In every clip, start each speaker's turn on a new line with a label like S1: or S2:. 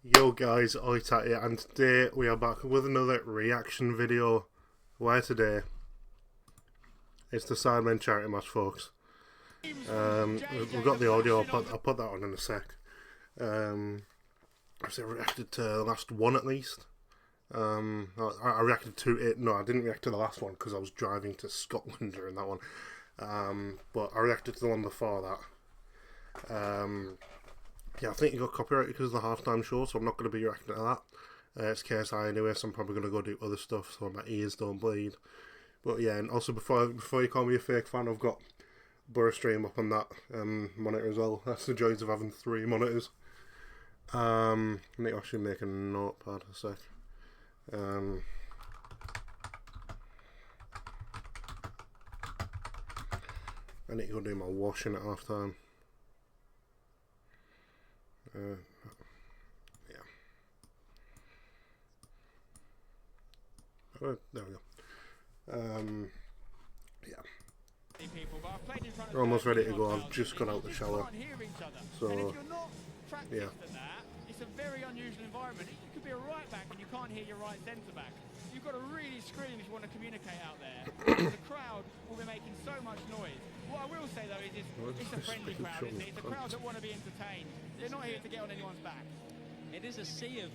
S1: Yo guys, Oitat here, and today we are back with another reaction video, where today it's the Sidemen charity match, folks. We've got the audio, I'll put that on in a sec. I reacted to the last one at least. I reacted to it, no I didn't react to the last one because I was driving to Scotland during that one. But I reacted to the one before that. Yeah, I think you got copyrighted because of the halftime show, so I'm not going to be reacting to that. It's KSI anyway, so I'm probably going to go do other stuff so my ears don't bleed. But yeah, and also before you call me a fake fan, I've got Borough Stream up on that monitor as well. That's the joys of having 3 monitors. I need to actually make a notepad a sec. I need to go do my washing at halftime. Yeah. There we go. Yeah. We're almost ready to go. I've just got out the shower. So, yeah.
S2: It's a very unusual environment. You could be a right back and you can't hear your right centre back. You've got to really scream if you want to communicate out there. The crowd will be making so much noise. What I will say though is it's a friendly crowd, isn't it? It's a crowd that want to be entertained. They're not here to get on anyone's back.
S3: It is a sea of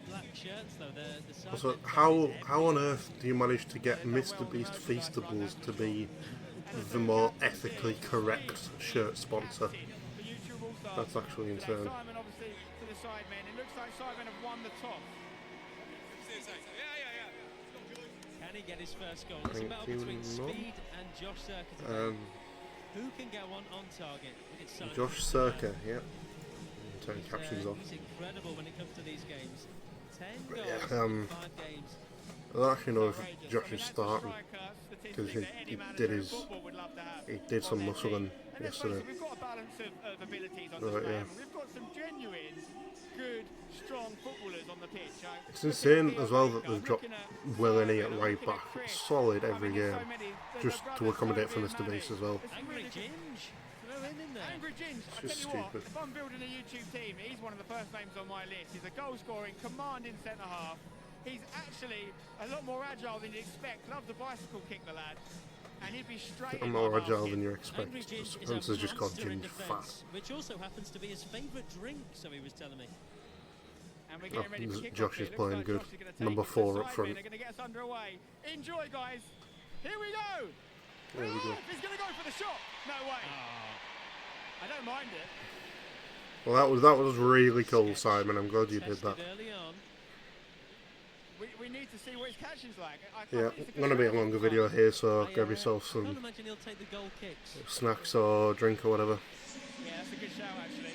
S3: black shirts though. The
S1: so how on earth do you manage to get Mr. Beast Feastables to be the more ethically correct shirt sponsor? That's actually insane.
S2: Simon obviously to the Sidemen. It looks like Sidemen have won the toss.
S3: Can he get his first goal? It's a battle between Speed and Josh Circa. Who can get one on target?
S1: Josh Circa, yeah. Turn captions off.
S3: He's incredible when it comes to these games. 10 goals
S1: in
S3: 5 games.
S1: I don't actually know if Josh is starting because he did some muscling yesterday.
S2: We've got a balance of abilities on
S1: Right, yeah.
S2: We've got some genuine, good, strong footballers on the pitch.
S1: It's insane as well that they've dropped Willany at right back. It's solid every game, just to accommodate for Mr. Beast as well.
S3: Angry Ginge. Throw him in there.
S2: Angry Ginge, I
S1: It's just
S2: tell you what,
S1: stupid.
S2: if I'm building a YouTube team, he's one of the first names on my list. He's a goal-scoring, commanding centre-half. He's actually a lot more agile than you'd expect. Loves the bicycle kick, the lad. And he'd be straight
S1: I'm
S2: in
S1: more
S2: my
S1: agile
S2: basket.
S1: than you expect. Spencer's just called Ginge fat.
S3: Which also happens to be his favourite drink, so he was telling me.
S2: And we're getting ready for kickoff.
S1: Josh is
S2: It looks
S1: playing
S2: like
S1: good.
S2: Josh is gonna take
S1: Number
S2: it.
S1: 4
S2: The
S1: up front.
S2: Sidemen are going to get us underway. Enjoy, guys. Here we go.
S1: There we go.
S2: He's going to go for the shot. No way. I don't mind it.
S1: Well, that was really cool, Simon. I'm glad you did that.
S3: Early on.
S2: We need to see what his catching's like.
S1: Yeah, gonna be a longer video here, so grab yourself
S3: I
S1: some
S3: can't imagine he'll take the goal kicks.
S1: snacks or drink or whatever.
S2: Yeah, that's a good shout, actually.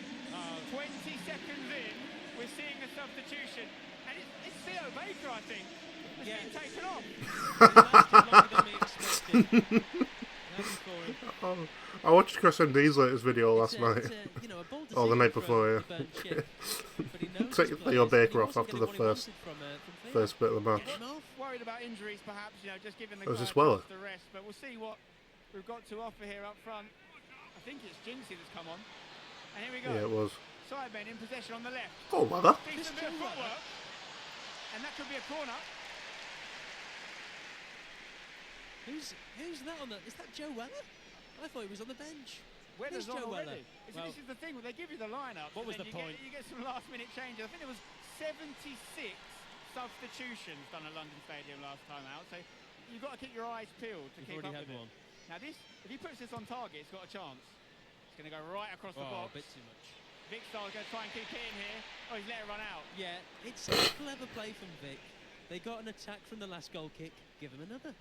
S2: 20 seconds in, we're seeing a substitution. And it's Theo Baker, I think, that's been taken off.
S3: He lasted longer than we expected. Happy for him.
S1: I watched Chris MD's latest video last night.
S3: You know, a ball
S1: Oh, the
S3: decision
S1: night
S3: from
S1: before,
S3: the
S1: yeah.
S3: burnt chip. But he knows
S1: Take
S3: his
S1: Theo
S3: players,
S1: Baker
S3: and he
S1: off
S3: wasn't
S1: after
S3: getting
S1: the
S3: what he wanted from Theo.
S1: first bit of the match.
S3: Get him off.
S2: Worried about injuries, perhaps, you know, just giving the
S1: Was
S2: guy
S1: this
S2: a
S1: Weller?
S2: chance to rest. But we'll see what we've got to offer here up front. I think it's Jinxie that's come on. And here we go.
S1: Yeah, it was.
S2: Sidemen in possession on the left.
S1: Oh, Weller.
S2: Decent bit of footwork. And that could be a corner.
S3: Who's that on the? Is that Joe Weller? I thought he was on the bench.
S2: Weller's
S3: Joe
S2: on
S3: Weller?
S2: already.
S3: Well,
S2: This is the thing, they give you the lineup.
S3: What was the point?
S2: You get some last-minute changes. I think there was 76 substitutions done at London Stadium last time out. So you've got to keep your eyes peeled to keep up
S3: already
S2: with
S3: had one.
S2: it. Now this, if he puts this on target, it's got a chance. It's going to go right across the
S3: Oh,
S2: box.
S3: a bit too much.
S2: Vic Star's going to try and keep it in here. Oh, he's let it run out.
S3: Yeah, it's a clever play from Vic. They got an attack from the last goal kick. Give him another.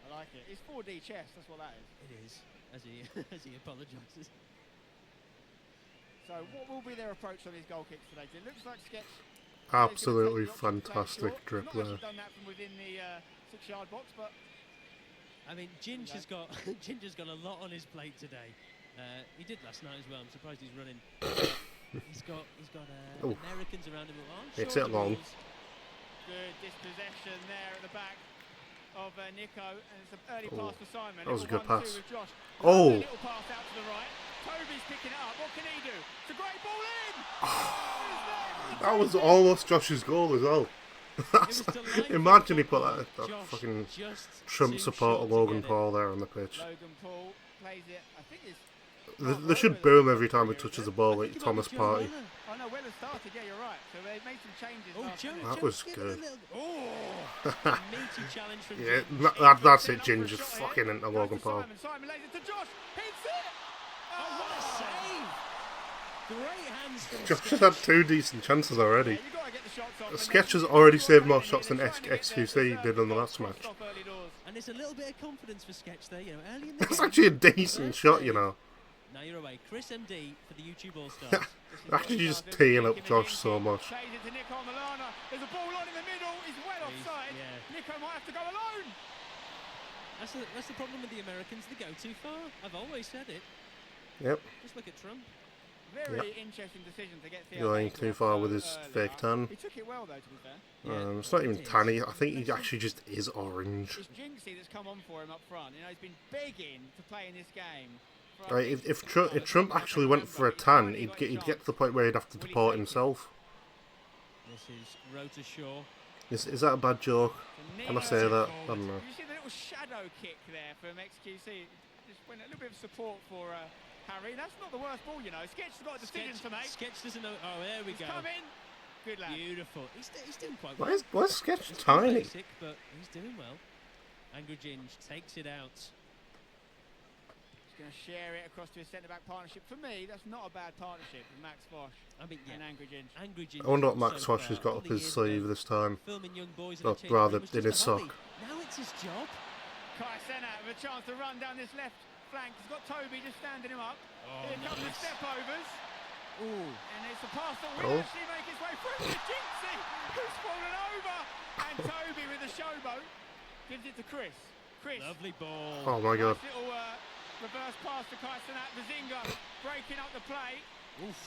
S2: I like it. It's 4D chess. That's what that is.
S3: It is, as he as he apologises.
S2: So what will be their approach on these goal kicks today? It looks like Sketch.
S1: Absolutely fantastic drip
S2: He's not
S1: there.
S2: actually done that from within the 6-yard box, but
S3: I mean, Ginge has got Ginger's got a lot on his plate today. He did last night as well. I'm surprised he's running. He's got Americans around him who aren't
S1: It's
S3: short
S1: it long.
S3: balls.
S2: good dispossession there at the back of Nico, and it's an early pass for Simon.
S1: That was a good
S2: Little 1-2
S1: pass.
S2: with Josh.
S1: Oh.
S2: Little pass out to the right. Toby's picking it up. What can he do? It's a great ball in. Is that
S1: That was almost Josh's goal as well. Imagine he put that fucking Trump supporter Logan Paul there on the pitch.
S2: Logan Paul plays it. I think it's.
S1: They should boom every time he touches the ball like Thomas Partey.
S2: Oh no, Weller started. Yeah, you're right. So they made some changes.
S1: That was good.
S3: Meaty challenge from
S1: Yeah, that's it. Ginge just fucking into Logan Paul.
S2: Simon lays it to Josh. Hits it.
S3: Oh, what a save! Great hands from
S1: Josh has had 2 decent chances already.
S2: You gotta get the shots off.
S1: Sketch has already saved more shots than XQC did in the last match.
S3: And it's a little bit of confidence for Sketch there, you know, early in the
S1: That's
S3: game.
S1: actually a decent shot, you know.
S3: Now you're away. Chris MD for the YouTube All-Stars.
S1: Actually just teeing up Josh so much.
S2: There's a ball on in the middle. He's well offside.
S3: Yeah.
S2: Nico might have to go alone.
S3: That's the problem with the Americans. They go too far. I've always said it.
S1: Yep.
S3: Just look at Trump.
S2: Very interesting decision to get
S1: Going too far with his fake tan.
S2: He took it well though, to be fair.
S1: It's not even tanny. I think he actually just is orange.
S2: It's Jinxie that's come on for him up front. You know, he's been begging to play in this game.
S1: Right, if Trump actually went for a tan, he'd get to the point where he'd have to deport himself.
S3: This is Rota Shaw.
S1: Is that a bad joke? Can I say that? I don't know.
S2: You see the little shadow kick there from XQC. Just went a little bit of support for Harry. That's not the worst ball, you know. Sketch has got a decision to make.
S3: Sketch doesn't know. Oh, there we go.
S2: Come in. Good lad.
S3: Beautiful. He's doing quite well.
S1: Why is Sketch tiny?
S3: Basic, but he's doing well. Angry Ginge takes it out.
S2: He's going to share it across to his centre-back partnership. For me, that's not a bad partnership with Max Fosh and Angry Ginge.
S3: Angry Ginge.
S1: I wonder what Max Fosh has got up his sleeve this time.
S3: Filming young boys
S1: Or rather, in his sock.
S3: Now it's his job.
S2: Kai Senat with a chance to run down this left flank. He's got Toby just standing him up. Here comes the step-overs.
S3: Ooh.
S2: And it's a pass that will actually make its way through to Jinxie, who's fallen over. And Toby with a showboat gives it to Chris.
S3: Lovely ball.
S1: Oh my god.
S2: Nice little reverse pass to Kai Senat. Bazinga breaking up the play.
S3: Oof.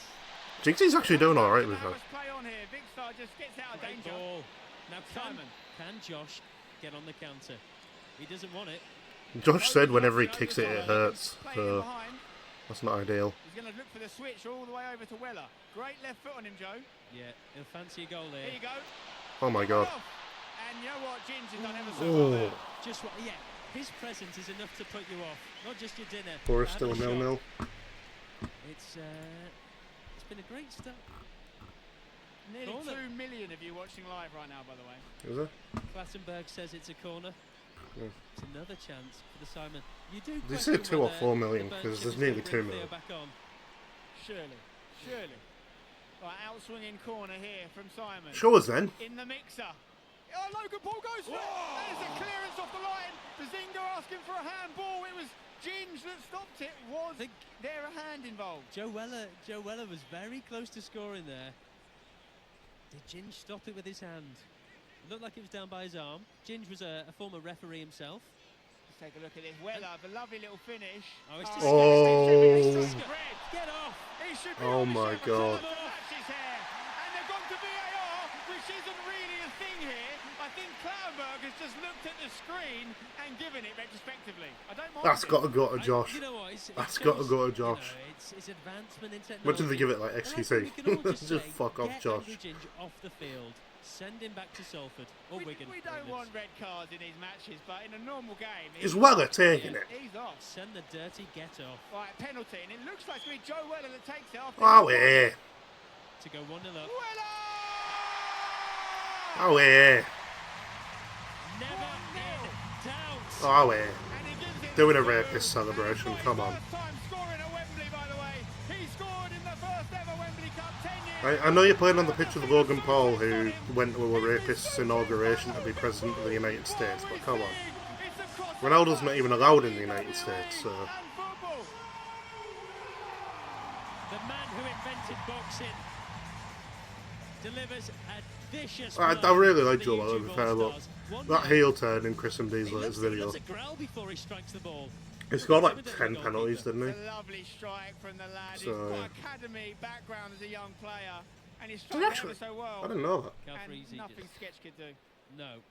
S1: Jinxie's actually doing alright with her.
S2: Play on here. Big Star just gets out of danger.
S3: Ball. Now
S2: Simon.
S3: Can Josh get on the counter? He doesn't want it.
S1: Josh said whenever he kicks it, it hurts. So that's not ideal.
S2: He's going to look for the switch all the way over to Weller. Great left foot on him, Joe.
S3: Yeah, he'll fancy a goal there.
S2: Here you go.
S1: Oh my god.
S2: And you know what? Ginge has done ever so well there.
S3: Just what? Yeah. His presence is enough to put you off. Not just your dinner.
S1: Forest still 0-0.
S3: It's been a great start.
S2: Nearly 2 million of you watching live right now, by the way.
S1: Is it?
S3: Clattenburg says it's a corner.
S1: Yeah.
S3: It's another chance for the Simon. You do.
S1: They say 2 or 4 million because there's nearly 2 million.
S2: Surely. Right, outswinging corner here from Simon.
S1: Show us then.
S2: In the mixer. Oh, Logan Paul goes for it. There's a clearance off the line. Bazinga asking for a handball. It was Ginge that stopped it. Was there a hand involved?
S3: Joe Weller was very close to scoring there. Did Ginge stop it with his hand? It looked like it was down by his arm. Ginge was a former referee himself.
S2: Let's take a look at this. Weller, the lovely little finish.
S3: Oh, it's
S2: disgusting.
S3: Get off!
S2: He should be
S1: Oh my god.
S2: And they've gone to VAR, which isn't really a thing here. I think Clattenburg has just looked at the screen and given it retrospectively. I don't mind.
S1: That's got to go to Josh.
S3: You know what,
S1: That's got to go to Josh.
S3: You know, it's advancement in technology.
S1: What did they give it, like XQC? Just fuck off, Josh.
S3: Off the field. Send him back to Salford or Wigan.
S2: We don't want red cards in these matches, but in a normal game...
S1: Is Weller taking it?
S2: He's off.
S3: Send the dirty get off.
S2: Right, penalty, and it looks like it's going to be Joe Weller that takes it off.
S1: Oh, yeah.
S3: To go 1-0 up.
S2: Weller!
S1: Oh, yeah.
S3: Never in doubt.
S1: Oh, yeah. Doing a rapist celebration, come on. I know you're playing on the pitch with Logan Paul, who went to a rapist's inauguration to be President of the United States, but come on. Ronaldo's not even allowed in the United States, so...
S3: The man who invented boxing delivers a vicious
S1: I really like Joe Weller, to be fair, look. That heel turn in Chris MD's latest video. He scored like 10 penalties, didn't he?
S2: A lovely strike from the lad.
S1: So,
S2: he's got academy background as a young player, and he's
S1: Did he
S2: struck
S1: actually?
S2: ever so well.
S1: I didn't know that.
S2: And nothing Sketch could do.
S3: No.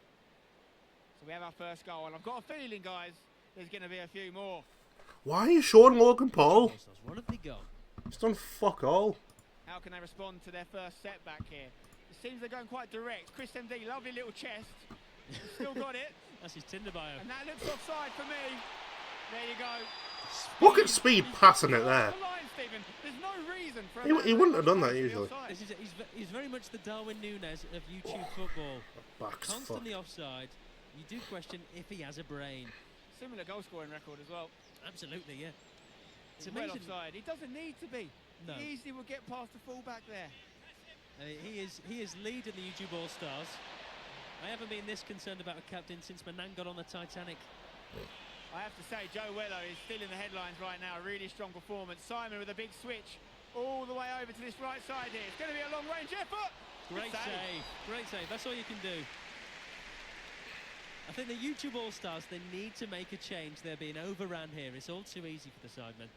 S2: So we have our first goal, and I've got a feeling, guys, there's going to be a few more.
S1: Why are you showing Logan Paul?
S3: What have they got?
S1: He's done fuck all.
S2: How can they respond to their first setback here? It seems they're going quite direct. Chris MD, lovely little chest. Still got it.
S3: That's his Tinder bio.
S2: And that looks offside for me. There you go.
S1: Look at Speed passing it there.
S2: There's no reason for
S1: He wouldn't have done that usually.
S3: He's very much the Darwin Núñez of YouTube football.
S1: Back's
S3: Constantly offside. You do question if he has a brain.
S2: Similar goal scoring record as well.
S3: Absolutely, yeah. It's
S2: well
S3: amazing.
S2: offside. He doesn't need to be.
S3: No.
S2: He easily will get past the fullback there.
S3: He is leading the YouTube All Stars. I haven't been this concerned about a captain since Manan got on the Titanic.
S2: I have to say, Joe Wello is still in the headlines right now. A really strong performance. Simon with a big switch all the way over to this right side here. It's going to be a long-range effort.
S3: Great save. Great save. That's all you can do. I think the YouTube All Stars, they need to make a change. They're being overrun here. It's all too easy for the Sidemen.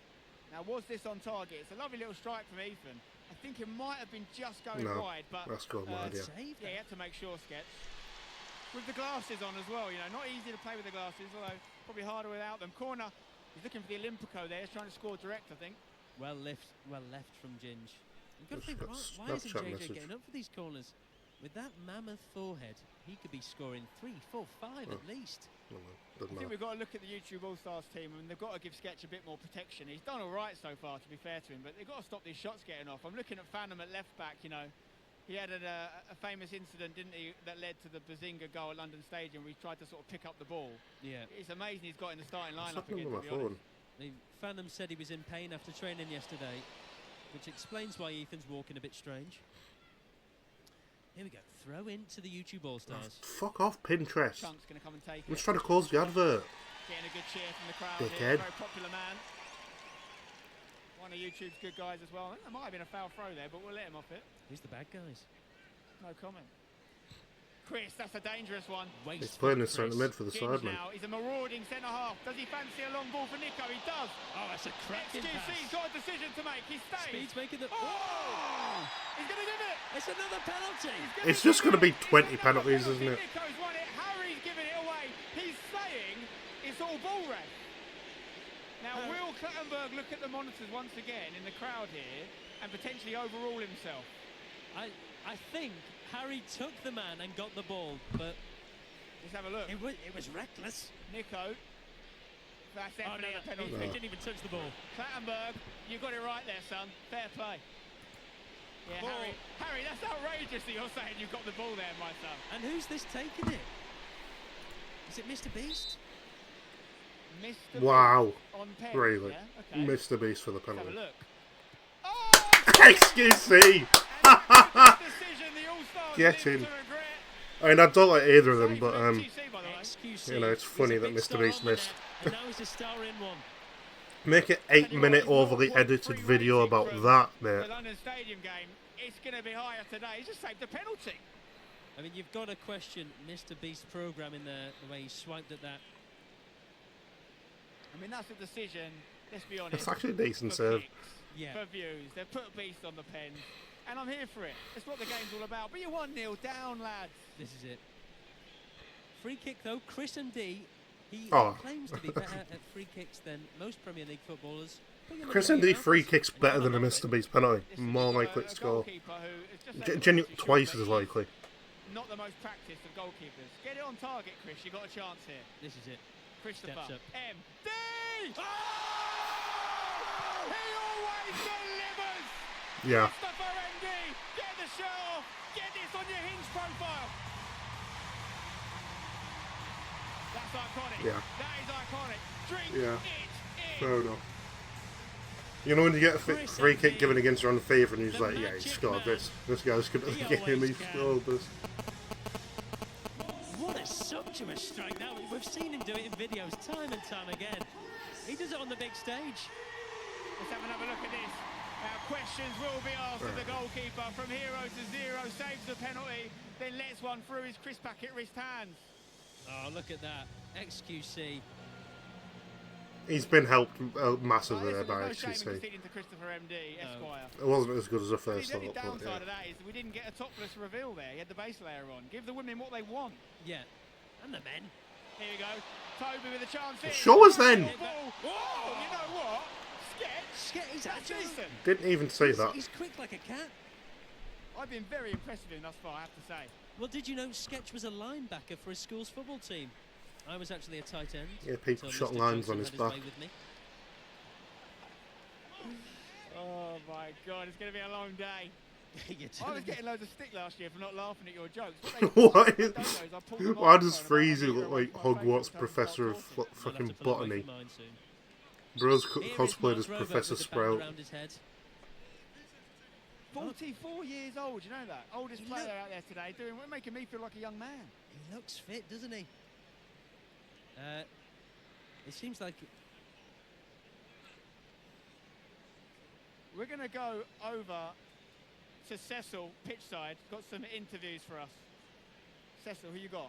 S2: Now, was this on target? It's a lovely little strike from Ethan. I think it might have been just going wide, but
S1: that's good, idea.
S2: Yeah, he had to make sure, Sketch. With the glasses on as well, you know, not easy to play with the glasses, although probably harder without them. Corner, he's looking for the Olympico there. He's trying to score direct, I think.
S3: Well left from Ginge. You've got to think, why isn't JJ getting up for these corners? With that mammoth forehead, he could be scoring 3, 4, 5 at least.
S2: I think we've got to look at the YouTube All-Stars team, and they've got to give Sketch a bit more protection. He's done all right so far, to be fair to him, but they've got to stop these shots getting off. I'm looking at Phantom at left-back, you know. He had a famous incident, didn't he, that led to the Bazinga goal at London Stadium, where he tried to sort of pick up the ball. Yeah. It's amazing he's got in the starting lineup again, to be honest.
S3: Phantom said he was in pain after training yesterday, which explains why Ethan's walking a bit strange. Here we go. Throw into the YouTube All-Stars.
S1: Fuck off, Pinterest.
S2: Chunk's going to come and take
S1: I'm just trying to close the advert.
S2: Getting a good cheer from the crowd.
S1: Dickhead.
S2: Very popular man. One of YouTube's good guys as well. I think there might have been a foul throw there, but we'll let him off it.
S3: Who's the bad guys?
S2: No comment. Chris, that's a dangerous one.
S1: He's playing in centre mid for the Sidemen.
S2: Now, he's a marauding centre half. Does he fancy a long ball for Nico? He does.
S3: Oh, that's a cracking pass.
S2: XQC's got a decision to make. He stays.
S3: Speed's making the...
S2: Oh! He's going to give it.
S3: It's another penalty.
S1: It's just going to be 20 penalties, isn't it?
S2: Nico's won it. Harry's giving it away. He's saying it's all ball ref. Now, will Clattenburg look at the monitors once again in the crowd here and potentially overrule himself?
S3: I think Harry took the man and got the ball, but...
S2: Let's have a look.
S3: It was reckless.
S2: Nico. That's definitely a penalty.
S3: He didn't even touch the ball.
S2: Clattenburg, you got it right there, son. Fair play. Yeah, Harry, that's outrageous that you're saying you've got the ball there, my son.
S3: And who's this taking it? Is it Mr. Beast?
S2: Mr.
S1: Wow.
S2: Beast on pen,
S1: Really?
S2: Yeah? Okay.
S1: Mr. Beast for the penalty.
S2: Let's have a look. Oh!
S1: XQC! Get him. I mean, I don't like either of them, but you know, it's funny that Mr. Beast missed.
S3: And now he's a star in one.
S1: Make it 8-minute overly edited video about that, mate.
S2: The London Stadium game, it's going to be higher today. He's just saved a penalty.
S3: I mean, you've got to question Mr. Beast's programming there, the way he swiped at that.
S2: I mean, that's a decision, let's be honest.
S1: It's actually a decent serve.
S2: For views. They've put a beast on the pen. And I'm here for it. That's what the game's all about. But you're 1-0 down, lads.
S3: This is it. Free kick, though. Chris MD, he claims to be better at free kicks than most Premier League footballers.
S1: Chris MD free kicks better than a Mr. Beast penalty. More likely to score. Twice as likely.
S2: Not the most practiced of goalkeepers. Get it on target, Chris. You got a chance here.
S3: This is it.
S2: Christopher. MD! Oh! He always delivers!
S1: Yeah.
S2: Christopher MD! Get the shirt off! Get this on your hinge profile! That's iconic.
S1: Yeah.
S2: That is iconic. Drink it in.
S1: Fair enough. You know when you get a free kick given against your own favourite and he's like, yeah, he scored this. This guy's good at the game, he scored this.
S3: What a sumptuous strike now. We've seen him do it in videos time and time again. He does it on the big stage.
S2: Let's have another look at this. Questions will be asked of the goalkeeper. From 0 to 0, saves the penalty, then lets one through his Chris Packett wrist hands.
S3: Oh, look at that. XQC.
S1: He's been helped massively there by XQC. It wasn't as good as the first thought.
S2: The only downside of that is we didn't get a topless reveal there. He had the base layer on. Give the women what they want.
S3: Yeah. And the men.
S2: Here we go. Toby with a chance here.
S1: Show us then.
S2: Oh, you know what?
S3: He's
S2: That's
S3: agile.
S2: decent.
S1: Didn't even say that.
S3: He's quick like a cat.
S2: I've been very impressed with him thus far, I have to say.
S3: Well, did you know Sketch was a linebacker for his school's football team? I was actually a tight end.
S1: Yeah, people
S3: until
S1: shot
S3: Mr.
S1: lines on
S3: Johnson
S1: his
S3: had
S1: back.
S3: way with me.
S2: Oh my God, it's going to be a long day. I was getting loads of stick last year for not laughing at your jokes.
S1: Why does Freezy look like Hogwarts Professor of fucking botany? Bro's cosplayed as Professor Sprout.
S2: 44 years old, you know that? Oldest player out there today, making me feel like a young man.
S3: He looks fit, doesn't he? It seems like...
S2: We're going to go over to Cecil, pitch side. Got some interviews for us. Cecil, who you got?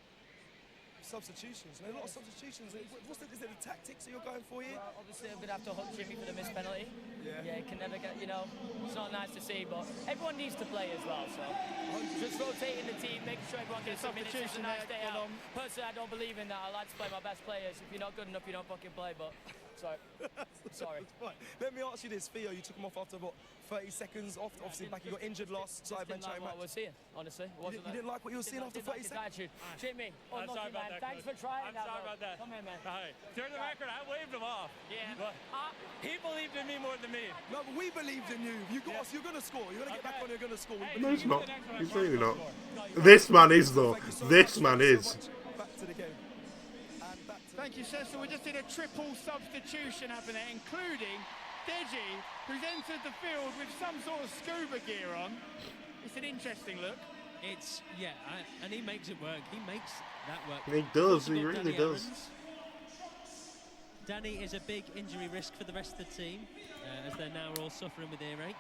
S4: Substitutions. No, not substitutions. Is it the tactics that you're going for here?
S5: Well, obviously, I'm going to have to hunt Jimmy for the missed penalty.
S4: Yeah.
S5: Yeah, it can never get, it's not nice to see, but everyone needs to play as well, so just rotating the team, making sure everyone gets some minutes. It's a nice day out. Personally, I don't believe in that. I like to play my best players. If you're not good enough, you don't fucking play, but sorry.
S4: Right. Let me ask you this, Theo, you took him off after, what, 30 seconds off? Obviously, back, you got injured last Sidemen
S5: like what I was seeing, honestly.
S4: You didn't like what you were seeing after 30 seconds?
S5: Jimmy,
S6: I'm sorry about that,
S5: thanks
S6: Coach.
S5: for trying
S6: I'm
S5: that.
S6: sorry about that.
S5: Come here, man.
S6: Hey, during the record, I waved him off.
S5: Yeah.
S6: But he believed in me more than me.
S4: No, but we believed in you. You got us, you're going to score. You're going to get back on, you're going to score.
S1: No, he's not. He's really not. This man is, though. This man is.
S4: Back to the game.
S2: Thank you, Cecil. We just did a triple substitution happening, including Deji, who's entered the field with some sort of scuba gear on. It's an interesting look.
S3: And he makes it work. He makes that work.
S1: He does, he really does.
S3: Danny is a big injury risk for the rest of the team, as they're now all suffering with earache.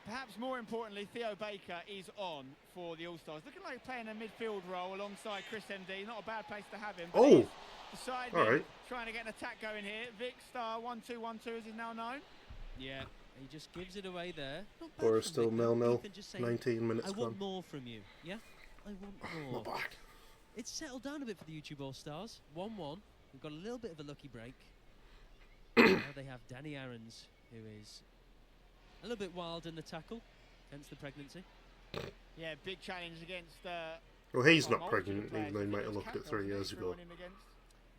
S2: Perhaps more importantly, Theo Baker is on for the All-Stars. Looking like playing a midfield role alongside Chris MD. Not a bad place to have him.
S1: Oh!
S2: Sidemen
S1: All right.
S2: trying to get an attack going here. Vic Star 1-2-1-2 as he's now known.
S3: Yeah, he just gives it away there.
S1: Or it's still 0-0. 19 minutes
S3: I want
S1: gone.
S3: more from you, yeah? I want more.
S1: My back.
S3: It's settled down a bit for the YouTube All-Stars. 1-1. We've got a little bit of a lucky break. Now they have Danny Aarons, who is a little bit wild in the tackle, hence the pregnancy.
S2: Yeah, big challenge against...
S1: Well, he's not pregnant, even though he might have looked at 3 years ago.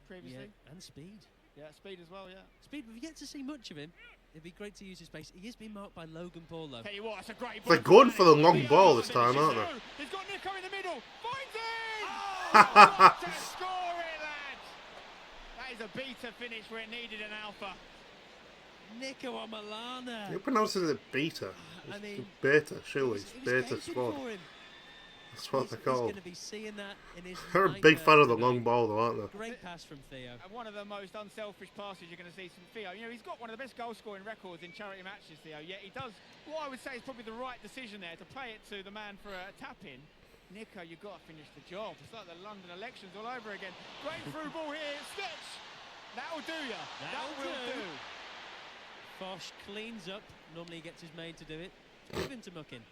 S2: Previously.
S3: Yeah, and speed.
S2: Yeah, speed as well, yeah.
S3: Speed, we've yet to see much of him. It'd be great to use his pace. He is being marked by Logan Paul, though.
S2: Tell you what, that's a great
S1: They're
S2: ball.
S1: going for the long ball this time, aren't they?
S2: He's got Nico in the middle. Finds it! Oh, what a score it, lads! That is a beta finish where it needed an alpha.
S3: Nico Amalana.
S1: Who pronounces it beta?
S3: I mean,
S1: beta, surely.
S3: It was
S1: Beta
S3: gaping
S1: squad.
S3: for him.
S1: That's what they're
S3: He's
S1: called.
S3: going to be seeing that in his
S1: They're a big fan of the
S3: nightmare
S1: long ball, though, aren't they?
S3: Great pass from Theo.
S2: And one of the most unselfish passes you're going to see from Theo. You know, he's got one of the best goal-scoring records in charity matches, Theo, yet he does what I would say is probably the right decision there to play it to the man for a tap-in. Nico, you've got to finish the job. It's like the London elections all over again. Great through ball here. Sketch. That'll do ya. That will do.
S3: Fosh cleans up. Normally he gets his maid to do it. Give him to muck in.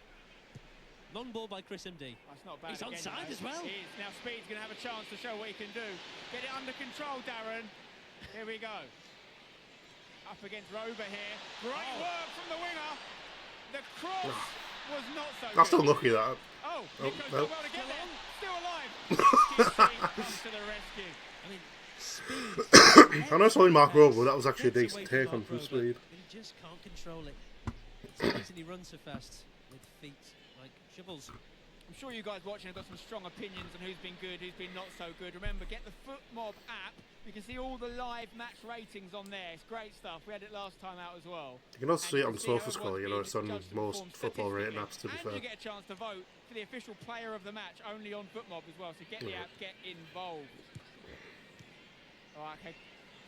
S3: Long ball by Chris MD.
S2: That's not bad.
S3: He's onside as well.
S2: He is. Now Speed's going to have a chance to show what he can do. Get it under control, Darren. Here we go. Up against Rober here. Great work from the winger. The cross was not so
S1: That's
S2: good.
S1: unlucky, that.
S2: Oh,
S1: Oh,
S2: Nico's
S1: no.
S2: done well to get there. Still alive. Comes to the rescue.
S3: I mean, Speed.
S1: I know it's only Mark Rober, but that was actually a
S3: Gets
S1: decent
S3: away
S1: take on from
S3: Mark
S1: Speed.
S3: Rober, but he just can't control it. It's the reason he runs so fast with feet like shovels.
S2: I'm sure you guys watching have got some strong opinions on who's been good, who's been not so good. Remember, get the Foot Mob app. You can see all the live match ratings on there. It's great stuff. We had it last time out as well.
S1: You can also see it on
S2: how
S1: SofaScore,
S2: everyone's
S1: you know,
S2: being
S1: it's on
S2: judged to
S1: most
S2: perform
S1: football rating
S2: statistically.
S1: apps, to be
S2: And
S1: fair.
S2: you get a chance to vote for the official player of the match, only on FootMob as well. So get the app, get involved. All right, okay.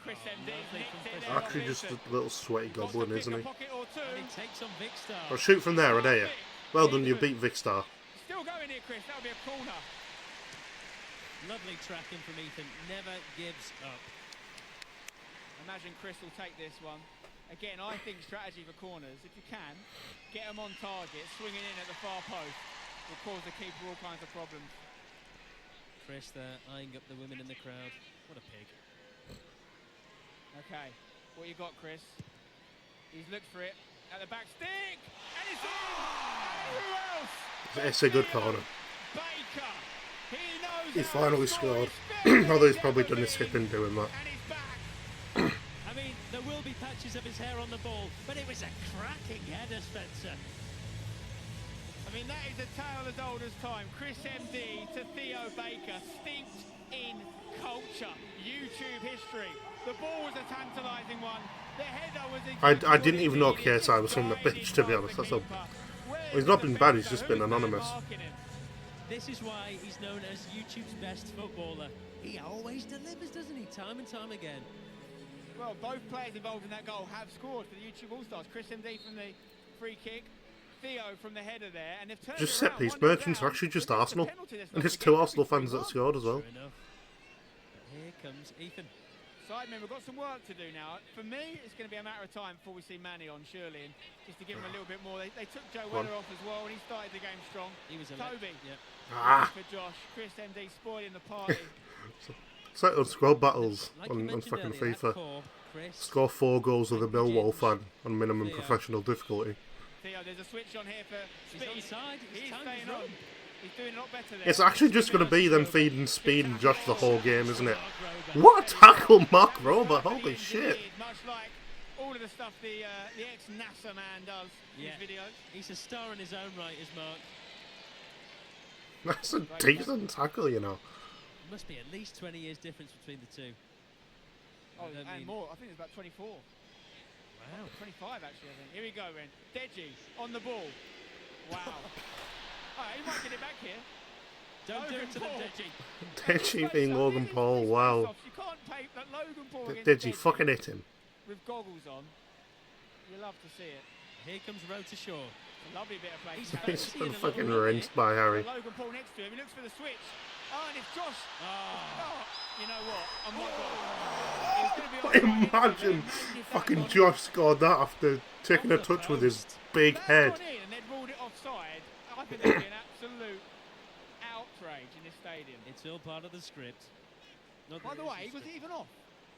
S2: Chris MD nicked it there.
S1: Actually, just a little sweaty goblin, isn't he?
S3: And he takes on Vic Star.
S1: Or shoot from there, I dare you. Well done, you beat Vic Star.
S2: Still going here, Chris. That'll be a corner.
S3: Lovely tracking from Ethan. Never gives up.
S2: Imagine Chris will take this one. Again, I think strategy for corners. If you can, get them on target, swinging in at the far post will cause the keeper all kinds of problems.
S3: Chris there, eyeing up the women in the crowd. What a pig.
S2: Okay, What you got, Chris? He's looked for it at the back stick, and it's in. And who else?
S1: It's a good corner.
S2: Baker. He knows
S1: He
S2: how
S1: finally
S2: to score.
S1: scored.
S2: He's
S1: Although he's probably
S2: never
S1: done his hip in doing that.
S2: And he's back.
S3: I mean, there will be patches of his hair on the ball, but it was a cracking header, Spencer.
S2: I mean, that is a tale as old as time. Chris MD to Theo Baker, steeped in culture, YouTube history. The ball was a tantalising one. The header was exactly
S1: I didn't even know
S2: what he needed.
S1: KSI was from the pitch, to be honest. That's all. He's not been bad, he's just been anonymous.
S3: This is why he's known as YouTube's best footballer. He always delivers, doesn't he? Time and time again.
S2: Well, both players involved in that goal have scored for the YouTube All-Stars. Chris MD from the free kick, Theo from the header there, and they've turned
S1: Just
S2: it
S1: set
S2: around.
S1: piece
S2: 1-0
S1: merchants
S2: down.
S1: are actually just
S2: But it's a
S1: Arsenal.
S2: penalty that's
S1: And
S2: not
S1: it's
S2: to
S1: two
S2: get
S1: Arsenal
S2: every
S1: fans that
S2: 3-1.
S1: scored as well.
S3: True enough. But here comes Ethan.
S2: Sidemen, we've got some work to do now. For me, it's going to be a matter of time before we see Manny on, surely, and just to give him a little bit more. They took Joe
S1: Go on.
S2: Weller off as well, and he started the game strong.
S3: He was a
S2: Toby.
S3: Yeah.
S1: Ah!
S2: For Josh. Chris MD spoiling the party.
S1: It's like on squad battles
S3: Like you
S1: on
S3: mentioned
S1: fucking
S3: earlier, that
S1: FIFA.
S3: core, Chris,
S1: Score 4 goals with a Millwall fan on minimum
S3: Theo.
S1: professional difficulty.
S2: Theo, there's a switch on here for
S3: He's
S2: speed.
S3: onside. He's
S2: He's
S3: timed
S2: staying
S3: his
S2: on.
S3: run.
S2: He's doing a lot better there.
S1: It's actually just going to be them feeding Speed and Josh the whole game, isn't it? What a tackle, Mark Rober! Holy shit!
S2: Much like all of the stuff the ex-NASA man does in
S3: Yeah.
S2: his videos.
S3: He's a star in his own right, is Mark.
S1: That's a decent tackle, you know.
S3: Must be at least 20 years difference between the two.
S2: Oh,
S3: I don't
S2: and
S3: mean-
S2: more. I think it's about 24.
S3: Wow.
S2: 25 actually, I think. Here we go, Ren. Deji on the ball. Wow. Alright, he might get it back here.
S3: Don't do
S2: Logan
S3: it to them,
S2: Paul.
S3: Deji.
S1: Deji being Logan Paul, wow.
S2: You can't pay that Logan Paul against
S1: Deji fucking hit him.
S2: with goggles on. You love to see it.
S3: Here comes Road to Shore.
S2: A lovely bit of play.
S3: He's
S2: from
S3: fancy.
S1: He's
S3: Seeing
S1: been
S3: a little
S1: fucking
S3: run
S1: rinsed by Harry.
S2: Logan Paul next to him. He looks for the switch. Oh, and it's Josh.
S3: Oh.
S2: Oh, you know what? I'm not going.
S1: Imagine fucking Josh scored that after taking a touch with his big head.
S2: And they'd ruled it offside. I think that'd be an absolute outrage in this stadium.
S3: It's all part of the script. Not
S2: By
S3: that
S2: the
S3: it is
S2: way,
S3: the
S2: was it
S3: script.
S2: even off?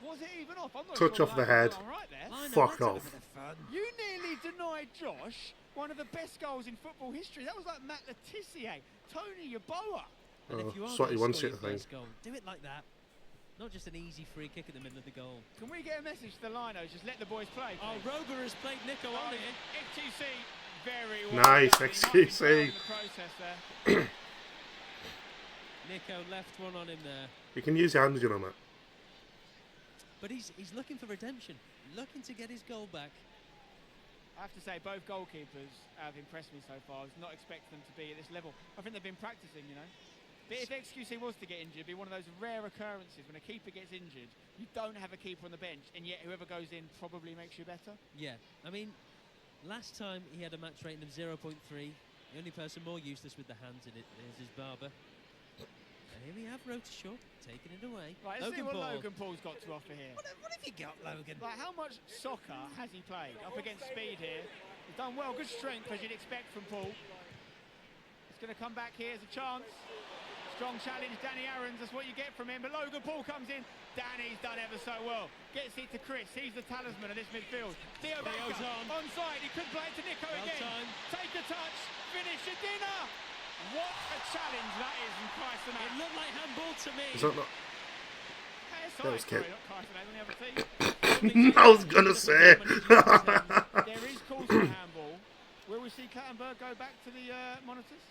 S2: Was it even off? I'm not
S1: Touch
S2: sure
S1: off the
S2: that
S1: head.
S2: was all right there.
S3: I know,
S1: Fuck
S3: that's a
S1: off.
S3: bit of fun.
S2: You nearly denied Josh one of the best goals in football history. That was like Matt Letitia, Tony Yeboah.
S3: And
S1: Oh,
S3: if you are
S1: Swati
S3: gonna
S1: wants
S3: score
S1: it,
S3: your
S1: I think.
S3: first goal, do it like that. Not just an easy free kick at the middle of the goal.
S2: Can we get a message to the linos? Just let the boys play.
S3: Oh,
S2: please?
S3: Rober has played Nico on here.
S2: XQC very well.
S1: Nice,
S2: done. He might be
S1: XQC.
S2: slow in the process there.
S3: Nico left one on him there.
S1: You can use your hands, you know, Matt.
S3: But he's looking for redemption. Looking to get his goal back.
S2: I have to say, both goalkeepers have impressed me so far. I was not expecting them to be at this level. I think they've been practicing, you know. But if XQC was to get injured, it'd be one of those rare occurrences when a keeper gets injured, you don't have a keeper on the bench, and yet whoever goes in probably makes you better.
S3: Yeah, I mean, last time he had a match rating of 0.3. The only person more useless with the hands in it is his barber. And here we have Road to Shore taking it away.
S2: Right, let's see what
S3: Paul.
S2: Logan Paul's got to offer here.
S3: What have you got, Logan?
S2: Like, how much soccer has he played? Up against speed here. He's done well, good strength as you'd expect from Paul. It's going to come back here as a chance. Strong challenge, Danny Aarons, that's what you get from him. But Logan Paul comes in. Danny's done ever so well. Gets it to Chris. He's the talisman of this midfield. Theo Baker onside. He could play it to Nico again.
S3: Time.
S2: Take a touch. Finish your dinner. What a challenge that is from Kyson.
S3: It looked like handball to me.
S1: Is that not?
S2: That
S1: was Kip.
S2: not Kyson, on the other team.
S1: I was gonna say.
S2: There is calls for handball. Will we see Clattenburg go back to the monitors?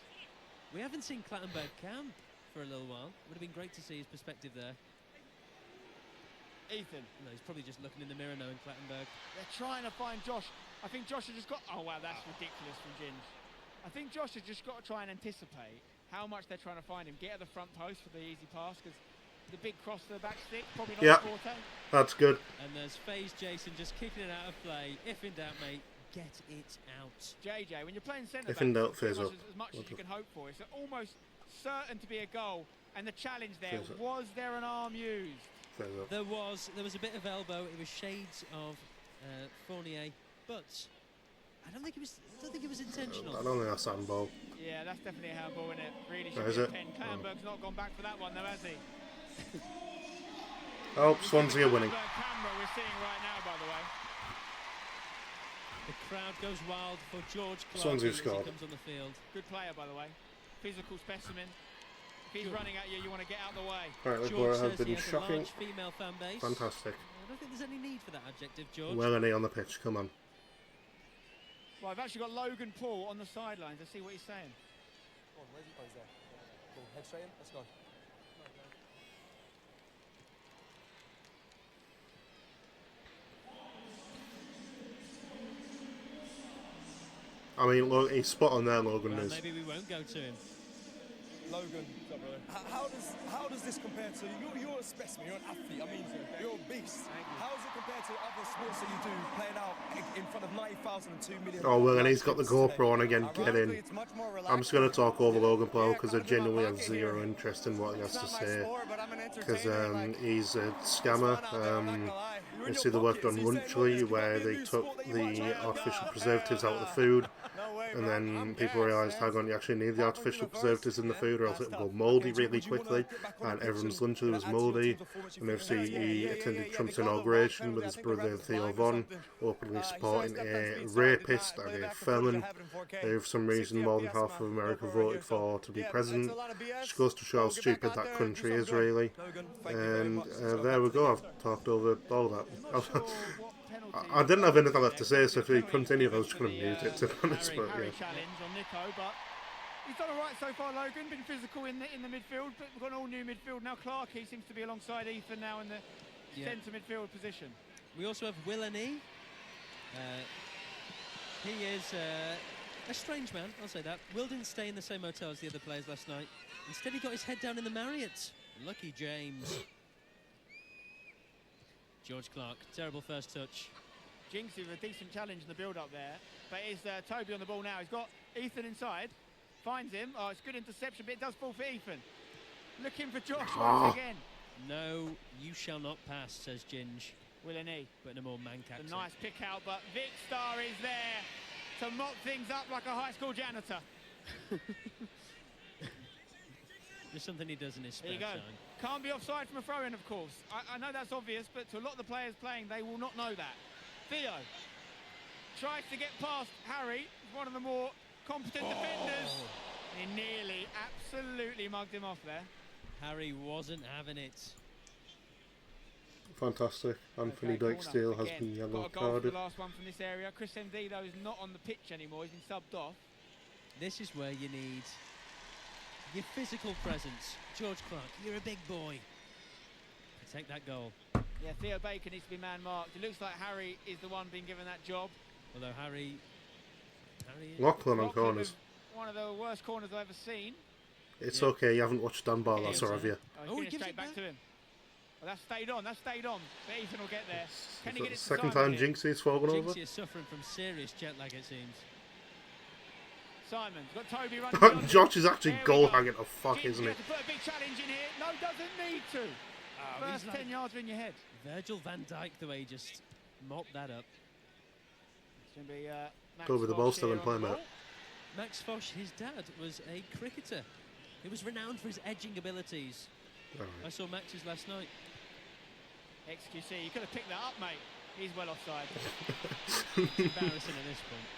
S3: We haven't seen Clattenburg cam for a little while. Would have been great to see his perspective there.
S2: Ethan.
S3: No, he's probably just looking in the mirror now in Clattenburg.
S2: They're trying to find Josh. I think Josh has just got... Oh, wow, that's ridiculous from Ginge. I think Josh has just got to try and anticipate how much they're trying to find him. Get at the front post for the easy pass, because the big cross to the back stick, probably not
S1: Yeah.
S2: a forte.
S1: That's good.
S3: And there's FaZe Jason just kicking it out of play. If in doubt, mate, get it out.
S2: JJ, when you're playing centre
S1: If in doubt,
S2: back, pretty
S1: phase
S2: much
S1: up.
S2: as much as you can hope for. It's almost certain to be a goal. And the challenge there,
S1: Phase up.
S2: was there an arm used?
S1: Fair enough.
S3: There was a bit of elbow. It was shades of Fournier, but I don't think it was intentional.
S1: I don't think that's handball.
S2: Yeah, that's definitely a handball, isn't it? Really
S1: Oh,
S2: should
S1: is
S2: be a
S1: it?
S2: pen. Clattenburg's not gone back for that one, though, has he?
S1: Oh, Swansea are winning.
S2: Camera we're seeing right now, by the way.
S3: The crowd goes wild for George Clark
S1: Swansea
S3: as he
S1: scored.
S3: comes on the field.
S2: Good player, by the way. Physical specimen. If he's running at you, you want to get out of the way.
S1: Right, the
S3: George
S1: boy has
S3: says he
S1: been
S3: has a
S1: shocking.
S3: large female fan base.
S1: Fantastic.
S3: I don't think there's any need for that adjective, George.
S1: Well, any on the pitch, come on.
S2: Well, I've actually got Logan Paul on the sidelines. Let's see what he's saying.
S4: Come on, where's he? Oh, he's there. Cool. Head straight in. Let's go.
S1: I mean, look, he's spot on there, Logan
S3: Well,
S1: is.
S3: maybe we won't go to him.
S4: Logan, how does this compare to you're a specimen, you're an athlete, I mean you're a beast. How does it compare to other sports that you do, playing out in front of 90,000 and 2 million?
S1: Oh, well, and he's got the GoPro on again, get in. I'm just going to talk over Logan Paul because I genuinely have zero interest in what he has to say. Because he's a scammer. You see the work done Runchley where they took the artificial preservatives out of the food. And then people realised, hang on, you actually need the artificial preservatives in the food or else it will go mouldy really quickly. And everyone's lunch was mouldy. And obviously he attended Trump's inauguration with his brother Theo Von, openly supporting a rapist and a felon who for some reason more than half of America voted for to be president. Which goes to show how stupid that country is really. And there we go, I've talked over all that. I didn't have anything left to say, so if we continue, I was just going to mute it, to be honest, but yeah.
S2: Challenge on Nico, but he's done all right so far, Logan. Been physical in the midfield, but we've got an all-new midfield now. Clark, he seems to be alongside Ethan now in the centre midfield position.
S3: We also have Will and E. He is a strange man, I'll say that. Will didn't stay in the same hotel as the other players last night. Instead, he got his head down in the Marriott. Lucky James. George Clark, terrible first touch.
S2: Jinx with a decent challenge in the build-up there, but it's Toby on the ball now. He's got Ethan inside, finds him. Oh, it's good interception, but it does fall for Ethan. Looking for Josh once again.
S3: No, you shall not pass, says Ginge.
S2: Will and E.
S3: But in a more mank accent.
S2: A nice pick out, but Vic Star is there to mop things up like a high school janitor.
S3: There's something he does in his spare
S2: There you go.
S3: time.
S2: Can't be offside from a throw-in, of course. I know that's obvious, but to a lot of the players playing, they will not know that. Theo tries to get past Harry, one of the more competent defenders. He nearly, absolutely mugged him off there.
S3: Harry wasn't having it.
S1: Fantastic. Anthony
S2: Okay,
S1: Dykesdale
S2: corner
S1: has
S2: again.
S1: been yellow
S2: Got a goal for
S1: carded.
S2: the last one from this area. Chris MD, though, is not on the pitch anymore. He's been subbed off.
S3: This is where you need your physical presence. George Clark, you're a big boy. Take that goal.
S2: Yeah, Theo Baker needs to be man-marked. It looks like Harry is the one being given that job.
S3: Although Harry
S1: Lachlan on
S2: Lachlan
S1: corners.
S2: with one of the worst corners I've ever seen.
S1: It's okay, you haven't watched Dan Barlas, or have you?
S2: Oh,
S3: he
S2: he
S3: gives
S2: straight
S3: it
S2: back
S3: back.
S2: to him. Well, that's stayed on. That's stayed on. But Ethan will get there. Can he get it to
S1: Second
S2: Simon
S1: time
S2: here?
S1: Jinxie's fallen over.
S3: Jinxie is suffering from serious jet lag, it seems.
S2: Simon's got Toby running. beyond
S1: Josh
S2: him.
S1: is actually
S2: There we
S1: goal
S2: go.
S1: hanging to fuck,
S2: Jinxie
S1: isn't
S2: has
S1: it?
S2: to put a big challenge in here. No, doesn't need to. First 10 yards are in your head.
S3: Virgil van Dijk, the way he just mopped that up.
S2: It's going to be Max
S1: Go with the ball
S2: Fox
S1: still
S2: here
S1: in
S2: on
S1: play,
S2: the
S1: mate.
S2: ball.
S3: Max Foch, his dad, was a cricketer. He was renowned for his edging abilities. I
S1: Alright.
S3: saw Max's last night.
S2: XQC, you could have picked that up, mate. He's well offside.
S3: It's embarrassing at this point.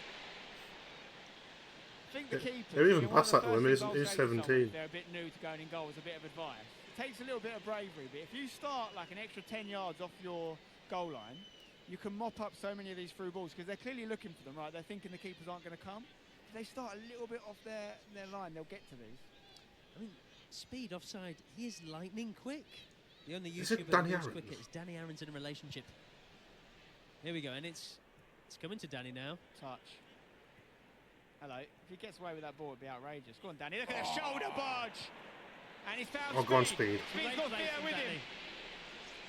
S2: I think the keeper.
S1: They're even past that to him, he's 17.
S2: They're a bit new to going in goal as a bit of advice. It takes a little bit of bravery, but if you start like an extra 10 yards off your goal line, you can mop up so many of these through balls because they're clearly looking for them, right? They're thinking the keepers aren't going to come. If they start a little bit off their line, they'll get to these.
S3: I mean, speed offside, he is lightning quick. The only
S1: Is it
S3: YouTuber
S1: Danny
S3: who's
S1: Aaron's?
S3: quicker is Danny Aaron's in a relationship. Here we go, and it's coming to Danny now.
S2: Touch. Hello. If he gets away with that ball, it'd be outrageous. Go on, Danny. Look at the shoulder barge. And he's found
S1: Oh, go on, speed.
S2: Speed's got Theo with him.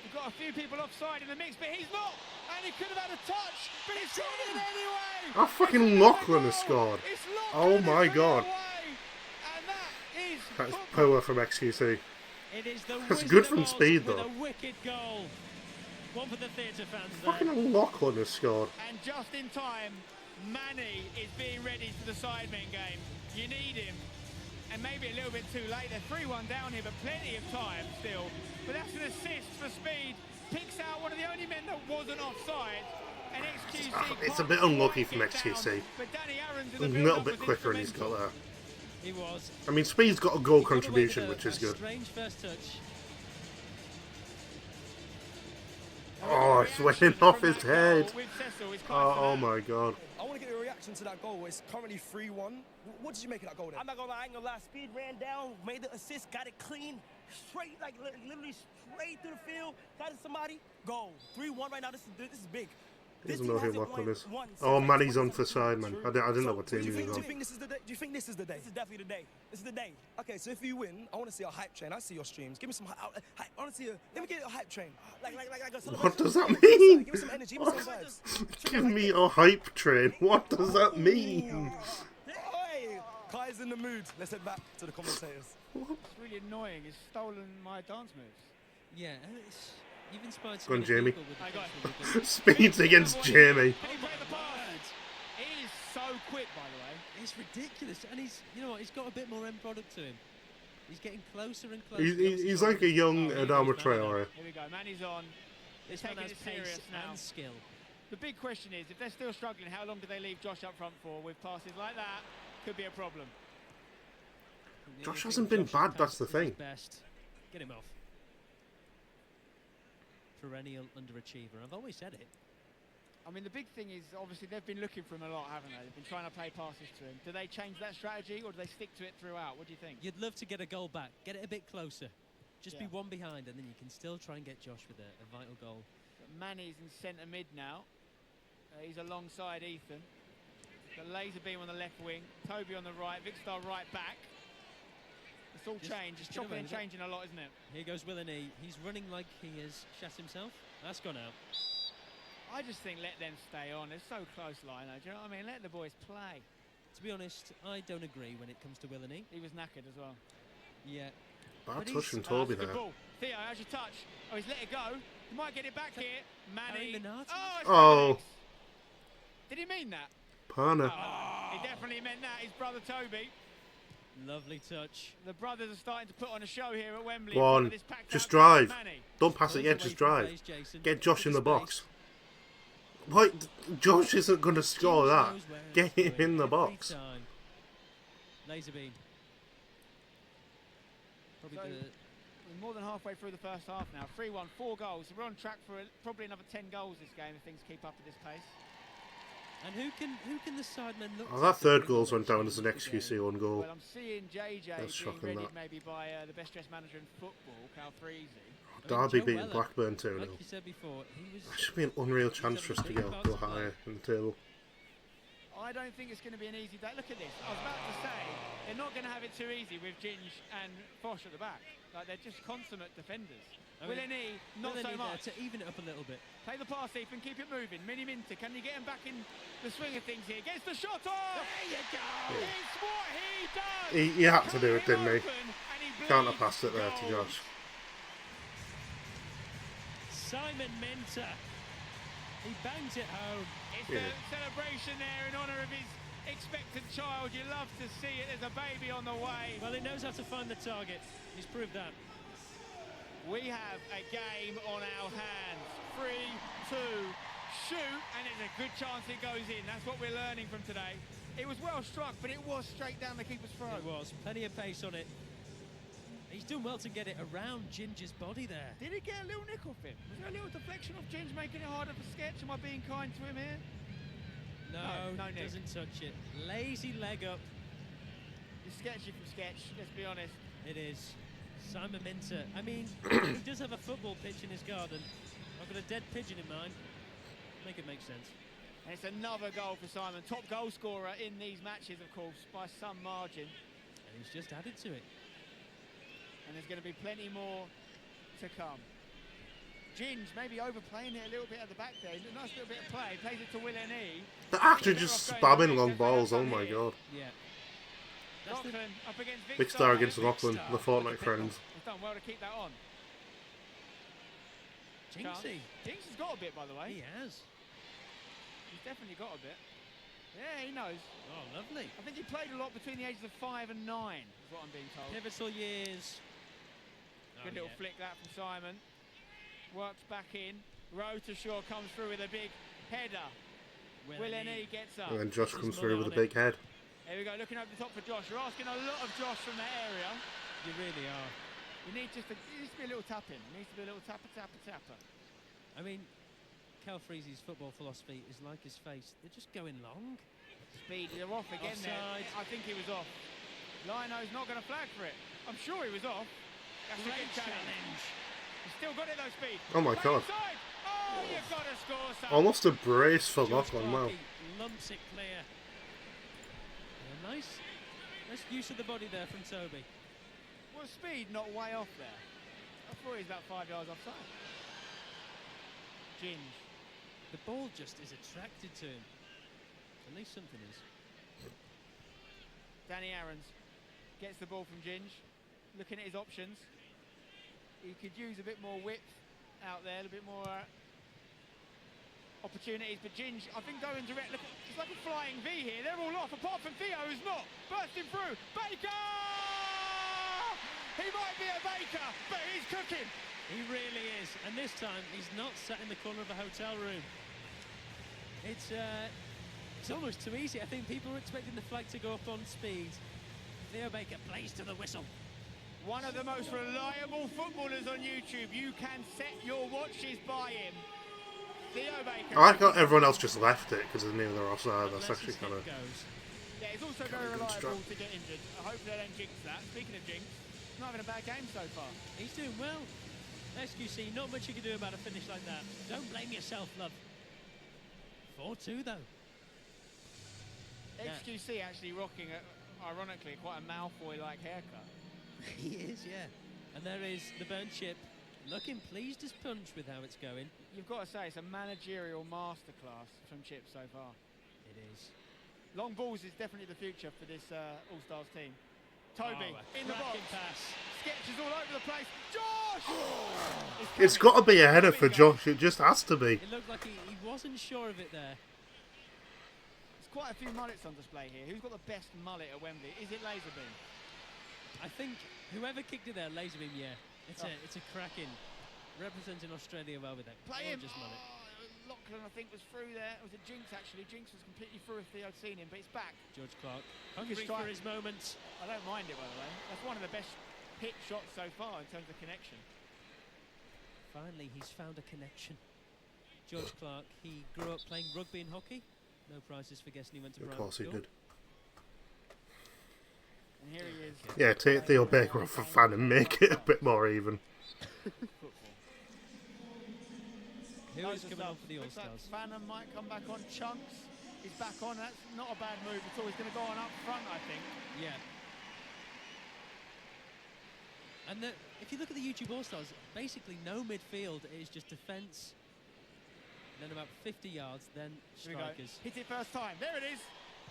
S2: We've got a few people offside in the mix, but he's not. And he could have had a touch, but he's got it anyway.
S1: Oh, fucking Lachlan has scored.
S2: It's
S1: Oh
S2: Lachlan
S1: my
S2: who's
S1: God.
S2: run away. And that is
S1: That's
S2: football.
S1: power from XQC.
S3: It is the
S1: That's
S3: Wizard
S1: good
S3: of
S1: from
S3: Oz
S1: speed,
S3: with
S1: though.
S3: a wicked goal. One for the theatre fans there.
S1: Fucking Lachlan has scored.
S2: And just in time, Manny is being ready for the Sidemen game. You need him. and maybe a little bit too late. They're 3-1 down here, but plenty of time still. But that's an assist for speed. Picks out one of the only men that wasn't offside. And XQC
S1: It's a bit unlucky from XQC.
S2: But Danny Aaron's in
S1: A
S2: the
S1: little bit quicker and he's got that.
S3: He was.
S1: I mean, Speed's got a goal
S3: He got away
S1: contribution,
S3: with
S1: which is good.
S3: Strange first touch.
S1: Oh, it's weighing off his head. Oh my god.
S4: I want to get your reaction to that goal. It's currently 3-1. What did you make of that goal then?
S6: I'm not gonna lie, I ain't gonna lie. Speed ran down, made the assist, got it clean, straight, like literally straight through the field, got it somebody, goal. 3-1 right now. This is big.
S1: He doesn't know who Lachlan is. Oh, Manny's on for Sidemen. I didn't know what team he was on.
S4: Do you think this is the day? Do you think this is the day?
S6: This is definitely the day. This is the day.
S4: Okay, so if you win, I want to see a hype train. I see your streams. Give me some hype. I want to see a. Let me get a hype train. Like a celebration.
S1: What does that mean?
S4: Give me some energy. Give me some vibes.
S1: Give me a hype train. What does that mean?
S4: Oi! Kai's in the mood. Let's head back to the commentators.
S2: It's really annoying. He's stolen my dance moves.
S3: Yeah, you've inspired
S1: Go on,
S3: so many
S1: Jamie.
S3: people with the
S2: I got
S3: cross with the-
S1: Speeds against Jamie.
S2: Can he play the pass? He is so quick, by the way.
S3: It's ridiculous, and you know what? He's got a bit more end product to him. He's getting closer and closer.
S1: He's like a young Adama Traore.
S2: Here we go. Manny's on.
S3: This
S2: Taking
S3: man has
S2: it serious
S3: pace
S2: now.
S3: and skill.
S2: The big question is, if they're still struggling, how long do they leave Josh up front for? With passes like that, could be a problem.
S1: Josh hasn't been bad, that's the thing.
S3: Best. Get him off. Perennial underachiever. I've always said it.
S2: I mean, the big thing is, obviously, they've been looking for him a lot, haven't they? They've been trying to play passes to him. Do they change that strategy, or do they stick to it throughout? What do you think?
S3: You'd love to get a goal back. Get it a bit closer. Just be
S2: Yeah.
S3: one behind, and then you can still try and get Josh with a vital goal.
S2: Manny's in centre mid now. He's alongside Ethan. Got Laser Beam on the left wing. Toby on the right. Vicstar right back. It's all
S3: Just
S2: changed. It's
S3: get away
S2: chopping and
S3: with it.
S2: changing a lot, isn't it?
S3: Here goes Willeney. He's running like he has shat himself. That's gone out.
S2: I just think let them stay on. They're so close, Lino. Do you know what I mean? Let the boys play.
S3: To be honest, I don't agree when it comes to Willeney.
S2: He was knackered as well.
S3: Yeah.
S1: Bad
S3: But
S1: touch
S3: he's-
S1: from Toby
S2: That's a good
S1: there.
S2: ball. Theo, how's your touch? Oh, he's let it go. He might get it back here. Manny.
S3: Minardi?
S2: Oh, it's
S1: Oh.
S2: Dominic. Did he mean that?
S1: Pana.
S2: He definitely meant that. His brother Toby.
S3: Lovely touch.
S2: The brothers are starting to put on a show here at Wembley.
S1: Go
S2: in front
S1: on.
S2: of this packed
S1: Just
S2: out crowd of
S1: drive.
S2: Manny.
S1: Don't pass it
S3: Pulls
S1: yet,
S3: away
S1: just
S3: from
S1: drive.
S3: plays, Jason.
S1: Get Josh in the
S3: Look at
S1: box.
S3: space.
S1: What? Josh isn't going to score
S3: James
S1: that.
S3: knows where
S1: Get
S3: it's
S1: him
S3: going
S1: in the
S3: every
S1: box.
S3: time. Laser beam. Probably
S2: So-
S3: the
S2: We're more than halfway through the first half now. 3-1, 4 goals. So we're on track for probably another 10 goals this game if things keep up at this pace.
S3: and who can the Sidemen look?
S1: Oh,
S3: to
S1: that
S3: for
S1: third
S3: the
S1: goal's
S3: goal
S1: went down
S3: to
S1: as an
S3: change the game?
S1: XQC on goal.
S2: Well, I'm seeing JJ
S1: That's
S2: being
S1: shocking,
S2: readied
S1: that.
S2: maybe by the best dressed manager in football, Cal Freezy.
S3: I mean,
S1: Derby
S3: Joe
S1: beating
S3: Weller,
S1: Blackburn 2-0.
S3: Like you said before, he was.
S1: That should be an unreal chance for us to go higher in the table.
S2: I don't think it's going to be an easy day. Look at this. I was about to say, they're not going to have it too easy with Ginge and Fosh at the back. Like, they're just consummate defenders.
S3: I mean,
S2: Willeney, not
S3: Willeney
S2: so
S3: there
S2: much.
S3: to even it up a little bit.
S2: Play the pass, Ethan, keep it moving. Mini Minter, can you get him back in the swing of things here? Gets the shot off! There you go! It's what he does!
S1: He had to do it,
S2: Cut him
S1: didn't he?
S2: open, and he
S1: Can't have
S2: bleeds
S1: passed it there to
S2: goals.
S1: Josh.
S3: Simon Minter. He bangs it home.
S2: It's
S1: Yeah.
S2: a celebration there in honour of his expected child. You love to see it. There's a baby on the way.
S3: Well, he knows how to find the target. He's proved that.
S2: We have a game on our hands. 3-2, shoot, and there's a good chance it goes in. That's what we're learning from today. It was well struck, but it was straight down the keeper's throat.
S3: It was. Plenty of pace on it. He's done well to get it around Ginger's body there.
S2: Did he get a little nick off him? Was there a little deflection off Ginge making it harder for Sketch? Am I being kind to him here?
S3: No,
S2: no nick.
S3: doesn't touch it. Lazy leg up.
S2: It's sketchy from Sketch, let's be honest.
S3: It is. Simon Minter. I mean, he does have a football pitch in his garden. I've got a dead pigeon in mind. Make it make sense.
S2: And it's another goal for Simon. Top goal scorer in these matches, of course, by some margin.
S3: And he's just added to it.
S2: And there's going to be plenty more to come. Ginge maybe overplaying it a little bit at the back there. Nice little bit of play. Plays it to Willeney.
S1: They're actually just spamming long balls, oh my god.
S3: Yeah. That's the,
S2: Lachlan up against
S1: Big star against Lachlan, the Fortnite friends.
S2: He's done well to keep that on.
S3: Jinxie.
S2: Jinx has got a bit, by the way.
S3: He has.
S2: He's definitely got a bit. Yeah, he knows.
S3: Oh, lovely.
S2: I think he played a lot between the ages of 5 and 9, is what I'm being told.
S3: Pivotal years.
S2: Good little flick that from Simon. Works back in. Rotashaw comes through with a big header. Willene gets up.
S1: And then Josh comes through with a big head.
S2: Here we go, looking over the top for Josh. You're asking a lot of Josh from that area.
S3: You really are.
S2: You need just it needs to be a little tap in. It needs to be a little tapper, tapper, tapper.
S3: I mean, Cal Freezy's football philosophy is like his face. They're just going long.
S2: Speed, they're off again
S3: Offside.
S2: there. I think he was off. Lino's not going to flag for it. I'm sure he was off. That's a good challenge. He's still got it though, Speed.
S1: Oh my god.
S2: Inside. Oh, you've got to score something.
S1: Almost a brace for Lachlan, wow.
S3: Lumps it clear. Yeah, nice use of the body there from Toby.
S2: Was Speed not way off there? I thought he was about 5 yards offside. Ginge.
S3: The ball just is attracted to him. At least something is.
S2: Danny Aarons gets the ball from Ginge. Looking at his options. He could use a bit more width out there, a bit more opportunities, but Ginge, I think going direct, look, it's like a flying V here. They're all off, apart from Theo, who's not. Bursting through. Baker! He might be a baker, but he's cooking.
S3: He really is, and this time he's not sat in the corner of a hotel room. It's almost too easy. I think people were expecting the flag to go up on speed. Theo Baker plays to the whistle.
S2: One of the most reliable footballers on YouTube. You can set your watches by him. Theo Baker.
S1: I like how everyone else just left it because they knew they were offside. That's actually kind of...
S2: Yeah, he's also very reliable to get injured. I hope they don't jinx that. Speaking of jinx, he's not having a bad game so far.
S3: He's doing well. SQC, not much you can do about a finish like that. Don't blame yourself, love. 4-2 though.
S2: XQC actually rocking, ironically, quite a Malfoy-like haircut.
S3: He is, yeah. And there is the burnt chip, looking pleased as punch with how it's going.
S2: You've got to say, it's a managerial masterclass from Chip so far.
S3: It is.
S2: Long balls is definitely the future for this All-Stars team. Toby, in the box.
S3: Pass.
S2: Sketches all over the place. Josh!
S1: It's got to be a header for Josh. It just has to be.
S3: It looked like he wasn't sure of it there.
S2: There's quite a few mullets on display here. Who's got the best mullet at Wembley? Is it Laserbeam?
S3: I think whoever kicked it there, Laserbeam, yeah. It's a cracking. Representing Australia well with that gorgeous mullet.
S2: Lachlan, I think, was through there. It was a Jinx, actually. Jinx was completely through if Theo'd seen him, but it's back.
S3: George Clark, hungry for his moment.
S2: I don't mind it, by the way. That's one of the best hit shots so far in terms of connection.
S3: Finally, he's found a connection. George Clark, he grew up playing rugby and hockey. No prizes for guessing he went to private
S1: Of course he
S3: school.
S1: did.
S2: And here he is.
S1: Yeah, take Theo Baker off a fan and make it a bit more even.
S3: Who is coming on for the All-Stars?
S2: Phantom might come back on. Chunks is back on. That's not a bad move at all. He's going to go on up front, I think.
S3: Yeah. And if you look at the YouTube All-Stars, basically no midfield. It is just defence. Then about 50 yards, then strikers.
S2: Hit it first time. There it is.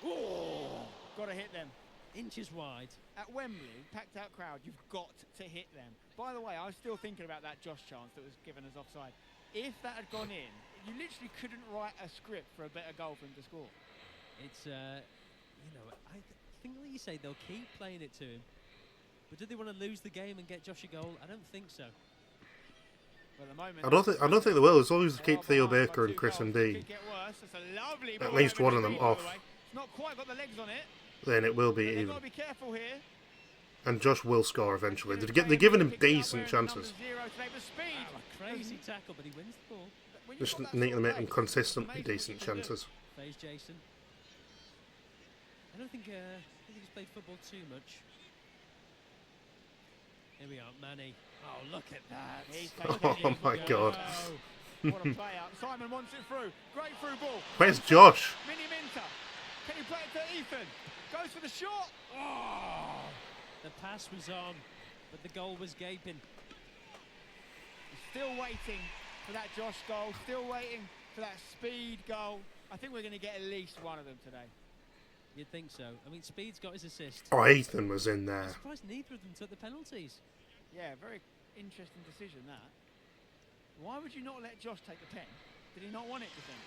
S2: Oh, got to hit them.
S3: Inches wide.
S2: At Wembley, packed out crowd, you've got to hit them. By the way, I was still thinking about that Josh chance that was given as offside. If that had gone in, you literally couldn't write a script for a better goal for him to score.
S3: It's, you know, I think, like you say, they'll keep playing it to him. But do they want to lose the game and get Josh a goal? I don't think so.
S2: Well, at the moment,
S1: I don't think they will. As long as they keep Theo Baker and Chris and D,
S2: at
S1: least one of them off,
S2: it's not quite got the legs on it.
S1: then it will be
S2: They've
S1: even.
S2: got to be careful here.
S1: And Josh will score eventually. They're giving him decent chances.
S3: Crazy tackle, but he wins the ball.
S1: Just need to make them consistently decent chances.
S3: Plays Jason. I don't think he's played football too much. Here we are, Manny. Oh, look at that.
S1: Oh my God.
S2: What a play out. Simon wants it through. Great through ball.
S1: Where's Josh?
S2: Mini Minter. Can you play it to Ethan? Goes for the shot. Oh.
S3: The pass was on, but the goal was gaping.
S2: Still waiting for that Josh goal. Still waiting for that Speed goal. I think we're going to get at least one of them today.
S3: You'd think so. I mean, Speed's got his assist.
S1: Oh, Ethan was in
S3: I'm
S1: there.
S3: surprised neither of them took the penalties.
S2: Yeah, very interesting decision, that. Why would you not let Josh take the pen? Did he not want it, do you think?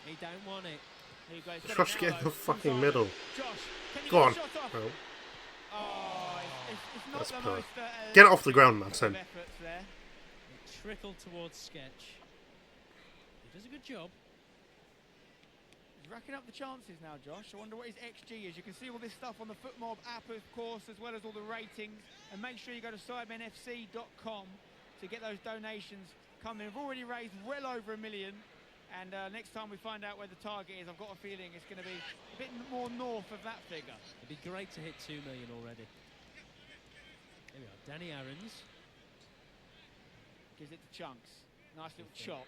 S3: He don't want it.
S2: Here you go. He's got
S1: Josh,
S2: it now,
S1: get in the
S2: though.
S1: fucking
S2: From
S1: middle.
S2: Josh, can he
S1: Go
S2: get
S1: on.
S2: a shot off?
S1: Oh,
S2: Oh, it's not
S1: That's
S2: the
S1: poor.
S2: most
S1: Get it off the ground, man,
S2: of
S1: son.
S2: efforts there.
S3: A trickle towards Sketch. He does a good job.
S2: He's racking up the chances now, Josh. I wonder what his XG is. You can see all this stuff on the FootMob app, of course, as well as all the ratings. And make sure you go to sidemenfc.com to get those donations coming. We've already raised well over $1 million. And next time we find out where the target is, I've got a feeling it's going to be a bit more north of that figure.
S3: It'd be great to hit 2 million already. Here we are, Danny Aarons.
S2: Gives it to Chunks. Nice little chop.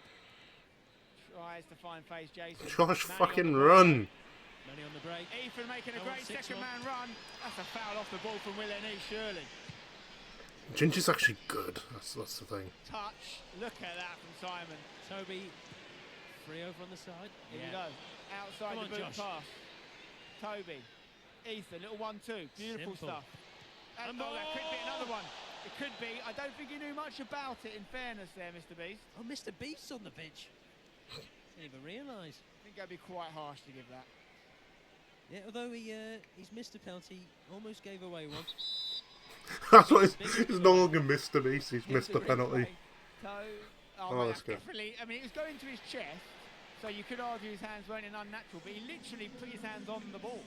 S2: Tries to find face Jason.
S1: Josh,
S2: Manny
S1: fucking
S2: on the
S1: run.
S3: Manny on the break.
S2: Ethan making a
S3: No
S2: great
S3: one, 6-1.
S2: second man run. That's a foul off the ball from Will Ennis, surely.
S1: Ginger's actually good. That's the thing.
S2: Touch. Look at that from Simon.
S3: Toby, free over on the side.
S2: Here we go. Outside
S3: Come
S2: the
S3: on,
S2: boot
S3: Josh.
S2: pass. Toby. Ethan, little 1-2. Beautiful
S3: Simple.
S2: stuff. And oh, that could be another one. It could be. I don't think he knew much about it, in fairness there, Mr. Beast.
S3: Oh, Mr. Beast's on the pitch. Didn't even realise.
S2: I think that'd be quite harsh to give that.
S3: Yeah, although he's missed a penalty, almost gave away one.
S1: That's what he's no longer Mr. Beast. He's missed a penalty.
S2: Oh,
S1: Oh,
S2: mate,
S1: that's good.
S2: definitely. I mean, it was going to his chest, so you could argue his hands weren't in unnatural, but he literally put his hands on the ball.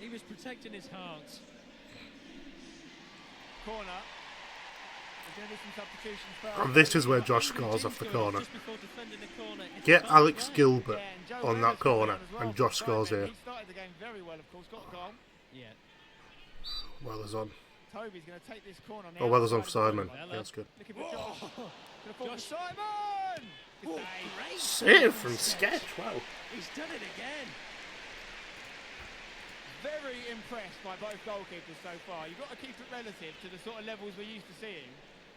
S3: He was protecting his heart.
S2: Corner. There's going to be some substitutions first.
S1: And this is where Josh scores off the corner.
S3: Just before defending the corner. It's
S1: Get
S3: a
S1: Alex
S3: right.
S1: Gilbert
S2: Yeah, and Joe
S1: on
S2: Weller's
S1: that
S2: come
S1: corner,
S2: down as well
S1: and
S2: from
S1: Josh scores
S2: Sidemen.
S1: here.
S2: He started the game very well, of course, got a goal.
S3: Yeah.
S1: Weller's on.
S2: Toby's going to take this corner on the
S1: Oh, Weller's on
S2: outside
S1: for
S2: of the
S1: Sidemen.
S2: goal.
S1: Yeah, that's good.
S2: Looking for Josh. Gonna fall for
S3: Josh.
S2: Simon! Good
S3: Oh,
S2: save.
S3: great
S1: Save from Sketch. Wow.
S3: He's done it again.
S2: Very impressed by both goalkeepers so far. You've got to keep it relative to the sort of levels we're used to seeing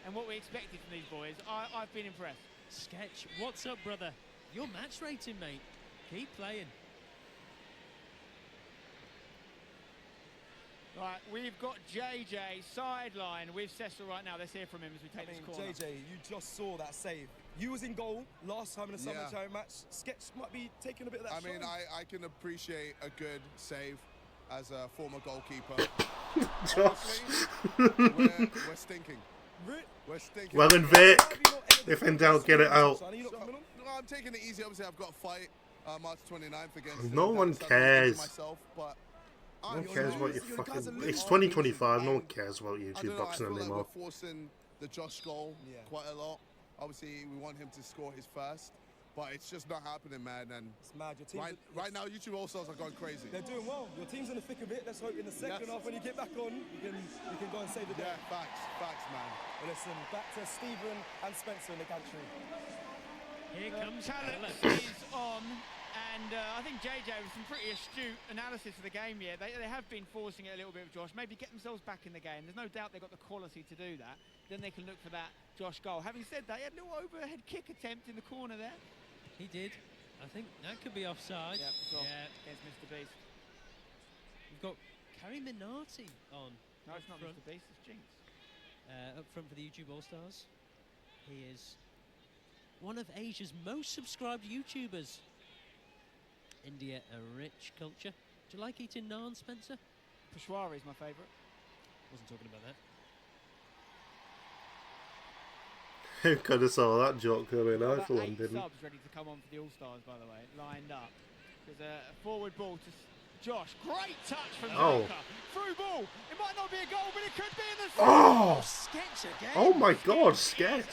S2: and what we expected from these boys. I've been impressed.
S3: Sketch, what's up, brother? You're match rating, mate. Keep playing.
S2: Right, we've got JJ sideline with Cecil right now. Let's hear from him as we take
S4: I mean,
S2: this corner.
S4: JJ, you just saw that save. You was in goal last time in the Summer Challenge match. Sketch might be taking a bit of that
S7: I mean,
S4: shine.
S7: I can appreciate a good save as a former goalkeeper.
S1: Josh.
S7: we're stinking. We're stinking.
S1: Well, in Vic. If in doubt, get it out.
S7: So, no, I'm taking it easy. Obviously, I've got a fight March 29th against.
S1: No one
S7: Southern
S1: cares.
S7: Myself, but
S1: No one cares about your fucking... It's 2025, no one cares about
S7: I
S1: YouTube
S7: don't know,
S1: boxing
S7: I feel
S1: anymore.
S7: like we're forcing the Josh goal quite a lot. Obviously, we want him to score his first, but it's just not happening, man. And
S4: It's mad. Your team's
S7: right now, YouTube All-Stars are going crazy.
S4: They're doing well. Your team's in the thick of it. Let's hope in the second half, when you get back on, you can go and save the day.
S7: Yeah, facts, man.
S4: Well, listen, back to Stephen and Spencer in the country.
S3: Here comes
S2: Talent
S3: Ella.
S2: is on, and I think JJ with some pretty astute analysis of the game here. They have been forcing it a little bit with Josh, maybe get themselves back in the game. There's no doubt they've got the quality to do that. Then they can look for that Josh goal. Having said that, he had a little overhead kick attempt in the corner there.
S3: He did. I think that could be offside.
S2: Yeah, it's off
S3: Yeah.
S2: against Mr. Beast.
S3: We've got Carrie Minardi on.
S2: No, it's not
S3: front.
S2: Mr. Beast, it's Jinx.
S3: Up front for the YouTube All-Stars. He is one of Asia's most subscribed YouTubers. India, a rich culture. Do you like eating naan, Spencer?
S2: Peshwari is my favourite.
S3: Wasn't talking about that.
S1: Who could have saw that joke coming? I
S2: About
S1: for one
S2: 8
S1: didn't.
S2: subs ready to come on for the All-Stars, by the way, lined up. There's a forward ball to Josh. Great touch from
S1: Oh.
S2: Joker. Through ball. It might not be a goal, but it could be in the...
S1: Oh!
S3: Sketch again.
S1: Oh my god, Sketch!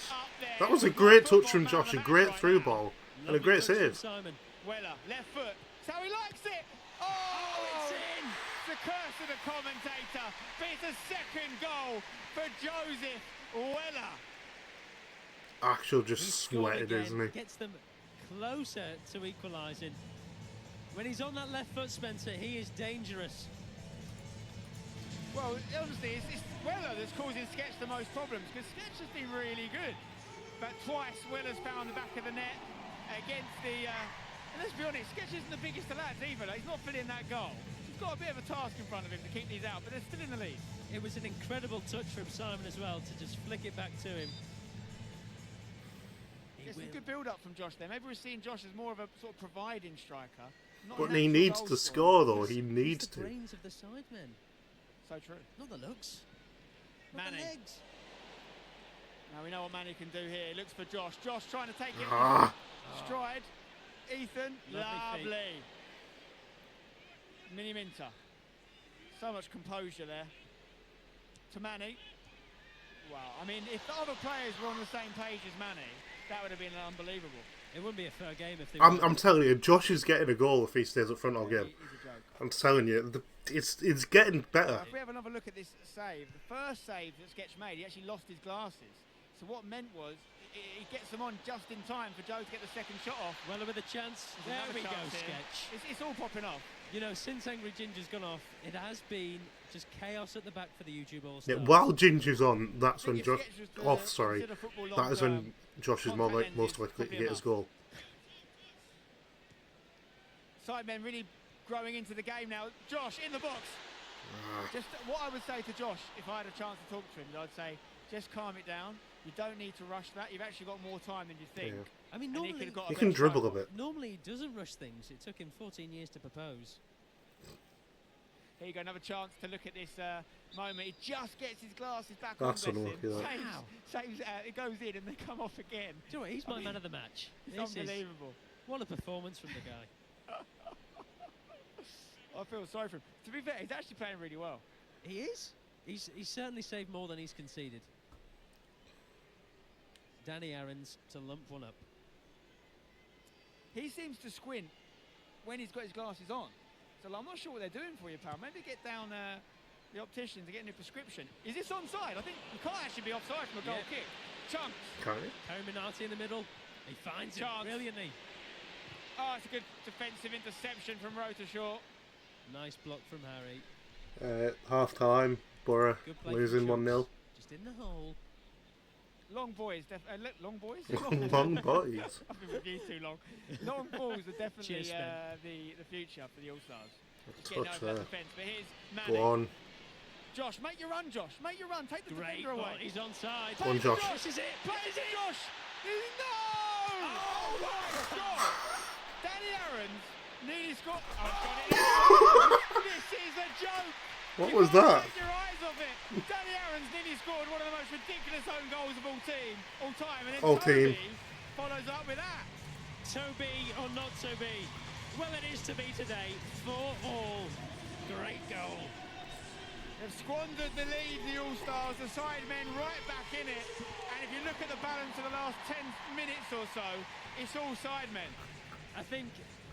S1: That was a great touch from Josh, a great through ball, and a great
S3: touch from
S1: save.
S3: Simon.
S2: Weller, left foot. That's how he likes it. Oh,
S3: it's in.
S2: The curse of the commentator. But it's a second goal for Joseph Weller.
S1: Axel just
S3: He scored
S1: sweated,
S3: again,
S1: isn't he?
S3: gets them closer to equalising. When he's on that left foot, Spencer, he is dangerous.
S2: Well, honestly, it's Weller that's causing Sketch the most problems, because Sketch has been really good. But twice, Weller's found the back of the net against the... and let's be honest, Sketch isn't the biggest of lads either. Like, he's not filling that goal. He's got a bit of a task in front of him to keep these out, but they're still in the lead.
S3: It was an incredible touch from Simon as well to just flick it back to him.
S2: There's some good build-up from Josh there. Maybe we're seeing Josh as more of a sort of providing striker.
S1: But he needs to score, though. He needs
S3: the
S1: to.
S3: brains of the Sidemen.
S2: So true.
S3: Not the looks. Not
S2: Manny.
S3: the legs.
S2: Now we know what Manny can do here. He looks for Josh. Josh trying to take it.
S1: Ah.
S2: Stride. Ethan.
S3: Lovely
S2: Lovely. Mini Minter. So much composure there. To Manny. Wow. I mean, if the other players were on the same page as Manny, that would have been unbelievable.
S3: It wouldn't be a fair game if they
S1: I'm telling you, Josh is getting a goal if he stays up front all game.
S2: He's a joke.
S1: I'm telling you, it's getting better.
S2: If we have another look at this save, the first save that Sketch made, he actually lost his glasses. So what meant was, he gets them on just in time for Joe to get the second shot off.
S3: Well, with a chance.
S2: There's
S3: There
S2: another
S3: we go,
S2: chance here.
S3: Sketch.
S2: It's all popping off.
S3: You know, since Angry Ginger's gone off, it has been just chaos at the back for the YouTube All
S1: Yeah,
S3: Stars.
S1: while Ginger's on, that's
S2: I
S1: when
S2: think
S1: Josh.
S2: if Sketch was to
S1: Off, sorry.
S2: consider football
S1: That is when
S2: long-term,
S1: Josh is most likely to get his goal.
S2: Sidemen really growing into the game now. Josh in the box. Just what I would say to Josh, if I had a chance to talk to him, I'd say, just calm it down. You don't need to rush that. You've actually got more time than you think.
S1: Yeah.
S3: I mean,
S2: And he
S3: normally,
S2: could've got
S1: He
S2: a
S1: can
S2: better
S1: dribble a
S2: shot.
S1: bit.
S3: normally he doesn't rush things. It took him 14 years to propose.
S2: Here you go, another chance to look at this moment. He just gets his glasses back
S1: That's
S2: on. bless
S1: unlucky,
S2: him.
S1: that.
S2: Saves it goes in and they come off again.
S3: Do you know what? He's my man of the match.
S2: It's
S3: This is
S2: unbelievable.
S3: what a performance from the guy.
S2: I feel sorry for him. To be fair, he's actually playing really well.
S3: He is. He's certainly saved more than he's conceded. Danny Aarons to lump one up.
S2: He seems to squint when he's got his glasses on. So I'm not sure what they're doing for you, pal. Maybe get down the optician to get a new prescription. Is this onside? I think you can't actually be offside from a goal kick. Chunks.
S1: Can't you?
S3: Terminati in the middle. He finds it
S2: Chance.
S3: brilliantly.
S2: Oh, it's a good defensive interception from Rotershaw.
S3: Nice block from Harry.
S1: Half time, Borough
S3: Good play
S1: losing
S3: from
S1: 1-0.
S3: Schultz. Just in the hole.
S2: Long boys, long boys.
S1: Long boys.
S2: I've been with you too long. Long balls are definitely
S3: Cheers, Sven.
S2: the future for the All Stars.
S1: Touch there.
S2: Defense, but here's
S1: Go
S2: Manny.
S1: on.
S2: Josh, make your run, Josh. Make your run. Take the
S3: Great
S2: defender
S3: ball.
S2: away.
S3: He's onside.
S1: Go on, Josh.
S3: This is it.
S2: Play
S3: This is
S2: to
S3: it.
S2: Josh. No! Oh my God! Danny Aarons nearly scored. Oh, got it. This is a joke.
S1: What
S2: You
S1: was
S2: can't
S1: that?
S2: take your eyes off it. Danny Aarons nearly scored one of the most ridiculous own goals of all time, and then
S1: All
S2: Toby
S1: team.
S2: follows up with that.
S3: To be or not to be? Well, it is to be today. 4-all. Great goal.
S2: They've squandered the lead, the All-Stars, the Sidemen right back in it. And if you look at the balance of the last 10 minutes or so, it's all Sidemen.
S3: I think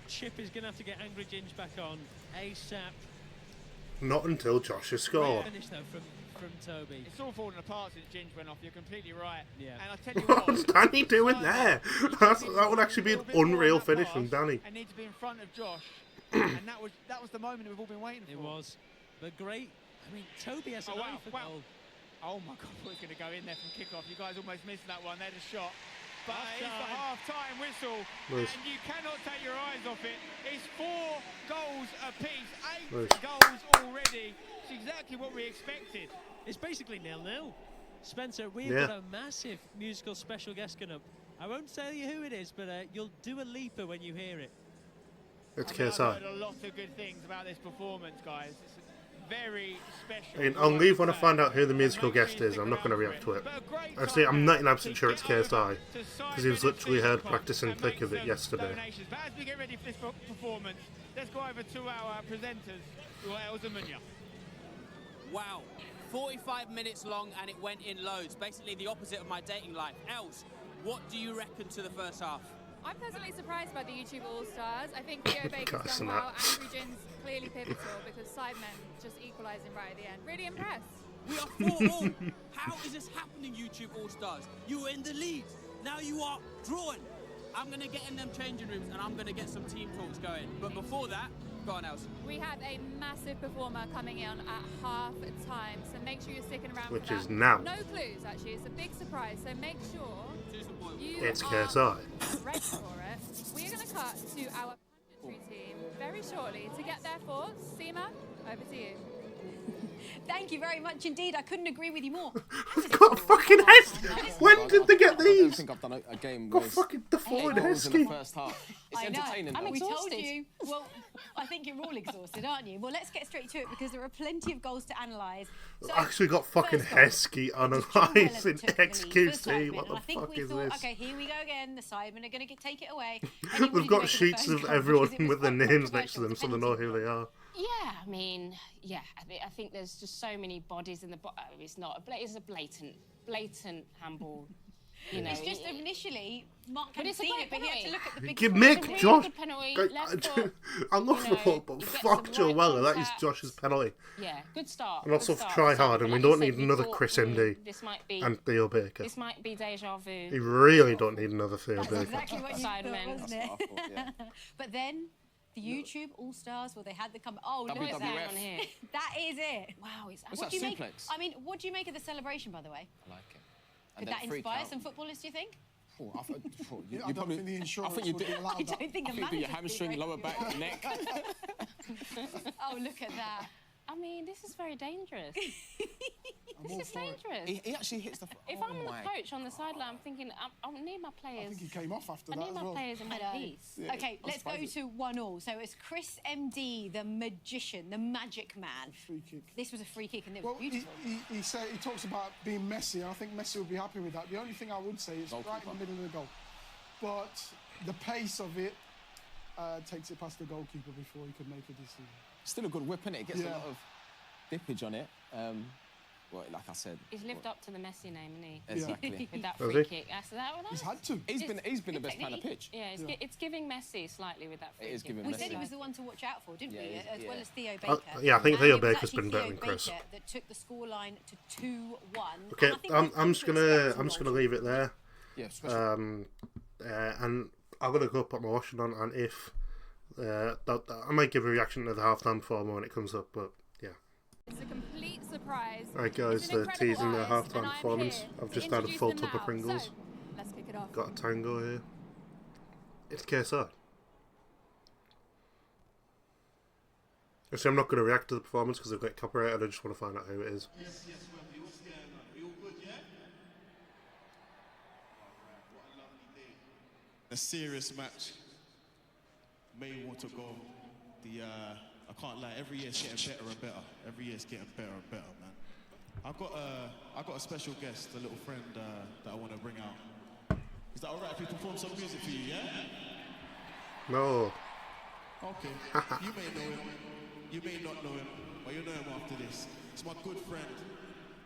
S3: Chip is going to have to get Angry Ginge back on ASAP.
S1: Not until Josh has scored.
S3: Finish though from Toby.
S2: It's all fallen apart since Ginge went off, you're completely right.
S3: Yeah.
S2: And I tell you
S1: What
S2: what,
S1: was Danny doing there? That would actually be an unreal finish from Danny.
S2: And need to be in front of Josh. And that was the moment we've all been waiting for.
S3: It was. But great. I mean, Toby has an
S2: Oh, wow,
S3: eye for
S2: wow.
S3: goal.
S2: Oh my God, I thought it was going to go in there from kickoff. You guys almost missed that one. They had a shot. But it's the
S3: Half-time.
S2: half-time whistle,
S1: Nice.
S2: and you cannot take your eyes off it. It's 4 goals apiece, 8
S1: Nice.
S2: goals already. It's exactly what we expected.
S3: It's basically 0-0. Spencer, we've
S1: Yeah.
S3: got a massive musical special guest coming up. I won't tell you who it is, but you'll do a leaper when you hear it.
S1: It's
S2: I mean, I've
S1: KSI.
S2: heard a lot of good things about this performance, guys. It's very special.
S1: I mean, I'll leave when I find out who the musical guest is. I'm not going to react to it. Actually, I'm 99% sure it's KSI, because he was literally heard practicing thick of it yesterday.
S2: But as we get ready for this performance, let's go over to our presenters, who are Els and Munya.
S8: Wow, 45 minutes long and it went in loads. Basically the opposite of my dating life. Els, what do you reckon to the first half?
S9: I'm pleasantly surprised by the YouTube All-Stars. I think Theo Baker's
S1: Cuss
S9: done
S1: and
S9: well.
S1: that.
S9: Angry Jin's clearly pivotal because Sidemen just equalising right at the end. Really impressed.
S8: We are 4-all. How is this happening, YouTube All-Stars? You were in the lead. Now you are drawing. I'm going to get in them changing rooms and I'm going to get some team talks going. But before that, go on, Els.
S9: We have a massive performer coming in at half time, so make sure you're sticking around
S1: Which
S9: for that.
S1: is now.
S9: No clues, actually. It's a big surprise, so make sure you
S1: It's
S9: are
S1: KSI.
S9: ready for it. We're going to cut to our pageantry team very shortly to get their thoughts. Seema, over to you.
S10: Thank you very much indeed. I couldn't agree with you more.
S1: Got a fucking Heskey. When did they get
S4: I don't
S1: these?
S4: think I've done a game
S1: Got
S4: where
S1: fucking Defoe and
S4: goals in the
S1: Heskey.
S4: first half. It's
S10: I know.
S4: entertaining. though.
S10: We told you. Well, I think you're all exhausted, aren't you? Well, let's get straight to it because there are plenty of goals to analyse. So,
S1: I actually got fucking
S10: first goal,
S1: Heskey
S10: Joe
S1: analysed in
S10: Wellham took the lead for
S1: XQC.
S10: Sidemen,
S1: What
S10: and
S1: the
S10: I think
S1: fuck
S10: we
S1: is
S10: thought,
S1: this?
S10: okay, here we go again. The Sidemen are going to take it away. And you
S1: They've
S10: really
S1: got
S10: make it the
S1: sheets
S10: first
S1: of
S10: goal
S1: everyone
S10: because it was
S1: with their
S10: quite
S1: names next to
S10: controversial.
S1: them
S10: It's
S1: so
S10: a
S1: they know
S10: penalty.
S1: who they are.
S11: Yeah, I mean, yeah, I think there's just so many bodies in the it's not it's a blatant handball. You know,
S10: It's just initially Mark
S11: but
S10: hadn't
S11: it's a
S10: seen
S11: great
S10: it, but he had to look at the big
S1: Give
S10: screen.
S1: Mick,
S11: It's a really
S1: Josh.
S11: good penalty,
S1: I
S11: left foot,
S1: love
S11: you
S1: the
S11: know,
S1: foot, but
S11: he gets
S1: fuck
S11: the
S1: Joe
S11: right
S1: Weller. That is
S11: contact.
S1: Josh's penalty.
S11: Yeah, good start.
S1: And also
S11: good start,
S1: try
S11: good start.
S1: hard, and
S11: But
S1: we
S11: like
S1: don't
S11: you
S1: need
S11: said, we
S1: another
S11: thought,
S1: Chris MD
S11: this might be
S1: and Theo Baker.
S11: This might be deja vu.
S1: You really don't need another Theo
S10: That's
S1: Baker.
S10: exactly what you thought,
S11: Sidemen.
S10: wasn't
S4: That's
S10: it?
S4: what I thought, yeah.
S10: But then the YouTube All-Stars, well, they had the come. Oh, look
S11: What is
S10: at
S11: that
S10: that.
S11: on here?
S10: That is it.
S11: Wow, it's
S4: What's
S10: What
S4: that,
S10: do you make?
S4: suplex?
S10: I mean, what do you make of the celebration, by the way?
S4: I like it.
S10: Could
S4: And
S10: that
S4: then free
S10: inspire
S4: count.
S10: some footballers, do you think?
S4: Oh, I thought, you
S7: I don't
S4: probably,
S7: think the insurance
S4: I think you
S7: would
S4: did.
S7: be allowed
S10: I
S7: that.
S10: don't think the
S4: I think your
S10: managers
S4: hamstring,
S10: do,
S4: lower
S10: right?
S4: back, neck.
S10: Oh, look at that.
S11: I mean, this is very dangerous.
S7: I'm all
S11: This is
S7: for it.
S11: dangerous.
S4: He actually hits the.
S11: If
S4: oh
S11: I'm
S4: my.
S11: the coach on the sideline, I'm thinking, I need my
S7: I
S11: players.
S7: think he came off after
S11: I
S7: that
S11: need
S7: as
S11: my
S7: well.
S11: players in
S10: I
S11: one
S10: know.
S11: piece.
S7: Yeah,
S10: Okay,
S7: I'm
S10: let's go
S7: surprised.
S10: to 1-1. So it's Chris MD, the magician, the magic man.
S7: Free kick.
S10: This was a free kick and it was
S7: Well,
S10: beautiful.
S7: he talks about being messy, and I think Messi would be happy with that. The only thing I would say is right in the middle of the goal. But the pace of it takes it past the goalkeeper before he could make a decision.
S4: Still a good whip, innit? It gets
S7: Yeah.
S4: a lot of dippage on it. Well, like I said.
S11: He's lived up to the Messi name, hasn't he?
S4: Exactly.
S11: With that
S1: Has
S11: free
S1: he?
S11: kick. That's that one.
S7: He's had to.
S4: He's been the best man on pitch.
S11: Yeah, it's giving Messi slightly with that free
S4: It is
S11: kick.
S4: giving
S10: We
S4: Messi.
S10: said he was the one to watch out for, didn't
S4: Yeah,
S10: we?
S4: he's-
S10: As well
S4: yeah.
S10: as Theo Baker.
S1: yeah, I think
S10: And
S1: Theo
S10: it was
S1: Baker's
S10: actually
S1: been better
S10: Theo
S1: than Chris.
S10: Baker that took the scoreline to 2-1.
S1: Okay,
S10: And I think
S1: I'm
S10: that's
S1: just
S10: pretty
S1: gonna
S10: respectable.
S1: leave it there.
S4: Yeah, especially.
S1: And I'm gonna go put my washing on, and if I might give a reaction to the halftime performer when it comes up, but yeah.
S9: It's a complete surprise.
S1: Right guys,
S9: It's an
S1: the
S9: incredible
S1: teasing the
S9: artist, and
S1: halftime
S9: I'm
S1: performance.
S9: here
S1: I've
S9: to
S1: just had a
S9: introduce
S1: full
S9: them
S1: tub of
S9: now.
S1: Pringles.
S9: So, let's kick it off.
S1: Got a tango here. It's KSI. So I'm not going to react to the performance because I've got copyrighted. I just want to find out who it is.
S12: Yes, Wembley. What's going on? Are you all good, yeah? Alright, what a lovely day. A serious match. May want to go. I can't lie, every year it's getting better and better. Every year it's getting better and better, man. I got a special guest, a little friend that I want to bring out. Is that alright if we perform some music for you, yeah?
S1: No.
S12: Okay. You may know him. You may not know him, but you'll know him after this. It's my good friend,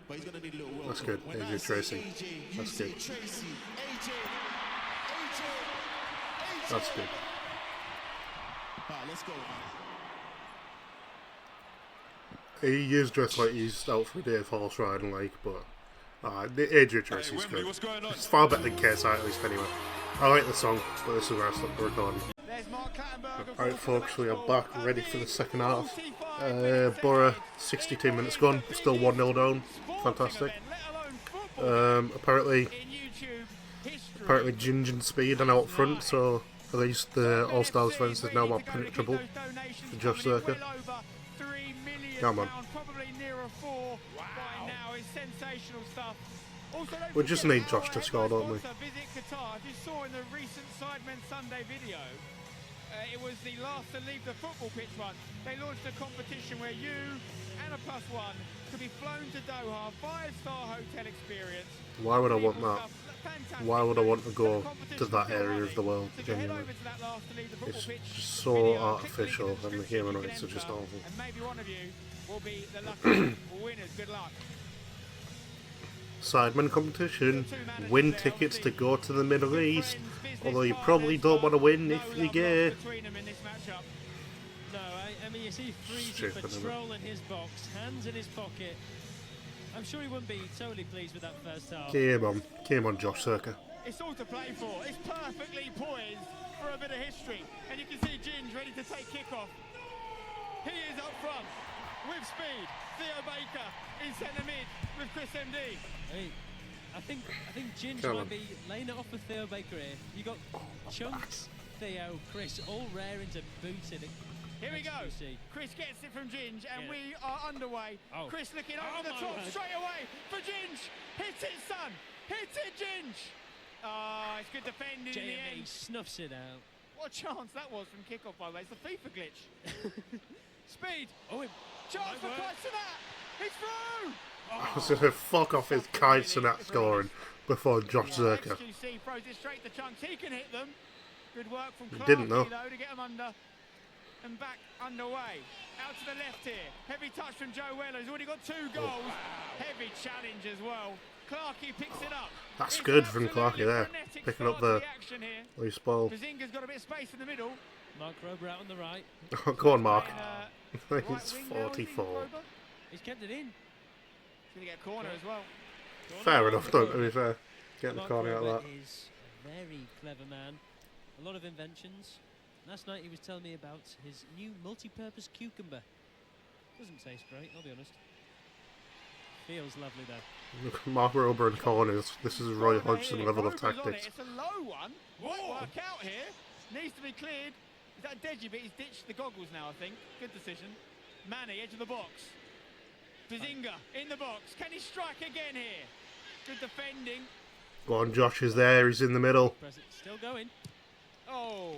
S12: but he's gonna need a little welcome.
S1: That's good.
S12: When
S1: AJ
S12: I say
S1: Tracy.
S12: AJ, you
S1: That's
S12: say
S1: good.
S12: Tracy. AJ.
S1: That's good.
S12: Alright, let's go, man.
S1: He is dressed like he's out for a day of horse riding, like, but AJ Tracy's good. It's far better than KSI, at least anyway. I like the song, but this is where I stopped the recording. Alright folks, we are back ready for the second half. Borough, 62 minutes gone, still 1-0 down. Fantastic. Apparently Ginge and Speed are now up front, so at least the All-Stars fans is now more penetrable for Josh Zerka. Come on. We just need Josh to score, don't we?
S2: Visit Qatar. If you saw in the recent Sidemen Sunday video, it was the last to leave the football pitch one. They launched a competition where you and a +1 could be flown to Doha, 5-star hotel experience.
S1: Why would I want that? Why would I want to go to that area of the world, genuinely? It's just so artificial, and the humanoids are just awful.
S2: And maybe one of you will be the lucky winners. Good luck.
S1: Sidemen competition. Win tickets to go to the Middle East. Although you probably don't want to win if you're gay.
S3: No, I mean, you see Freezy
S1: Stupid, isn't it?
S3: patrol in his box, hands in his pocket. I'm sure he wouldn't be totally pleased with that first half.
S1: Came on, Josh Zerka.
S2: It's all to play for. It's perfectly poised for a bit of history. And you can see Ginge ready to take kickoff. He is up front with speed. Theo Baker in centre mid with Chris MD.
S3: Hey, I think Ginge
S1: Come
S3: might
S1: on.
S3: be laying it off for Theo Baker here. You got Chunks, Theo, Chris all raring to boot it.
S2: Here we go. Chris gets it from Ginge, and we are underway. Chris looking over the top straight away for Ginge. Hit it, son. Hit it, Ginge. It's good defending in the end.
S3: Snuffs it out.
S2: What a chance that was from kickoff, by the way. It's the FIFA glitch. Speed. Chance for Kite-Sonat. He's through.
S1: I was going to fuck off his Kite-Sonat scoring before Josh Zerka.
S2: XQC throws it straight to Chunks. He can hit them. Good work from Clarkey,
S1: didn't though,
S2: to get them under and back underway. Out to the left here. Heavy touch from Joe Weller. He's already got 2 goals. Heavy challenge as well. Clarkey picks it up.
S1: That's good from Clarkey there. Picking up the loose ball.
S2: Bazinga's got a bit of space in the middle.
S3: Mark Rober out on the right.
S1: Go on, Mark. He's 44.
S3: He's kept it in.
S2: He's going to get a corner as well.
S1: Fair enough, though, to be fair. Getting the corner out of that.
S3: Is a very clever man. A lot of inventions. Last night he was telling me about his new multi-purpose cucumber. Doesn't taste great, I'll be honest. Feels lovely though.
S1: Look, Mark Rober in corners. This is Roy Hodgson level of tactics.
S2: It's a low one. Might work out here. Needs to be cleared. Is that Deji? But he's ditched the goggles now, I think. Good decision. Manny, edge of the box. Bazinga in the box. Can he strike again here? Good defending.
S1: Go on, Josh is there. He's in the middle.
S3: Still going.
S2: Oh,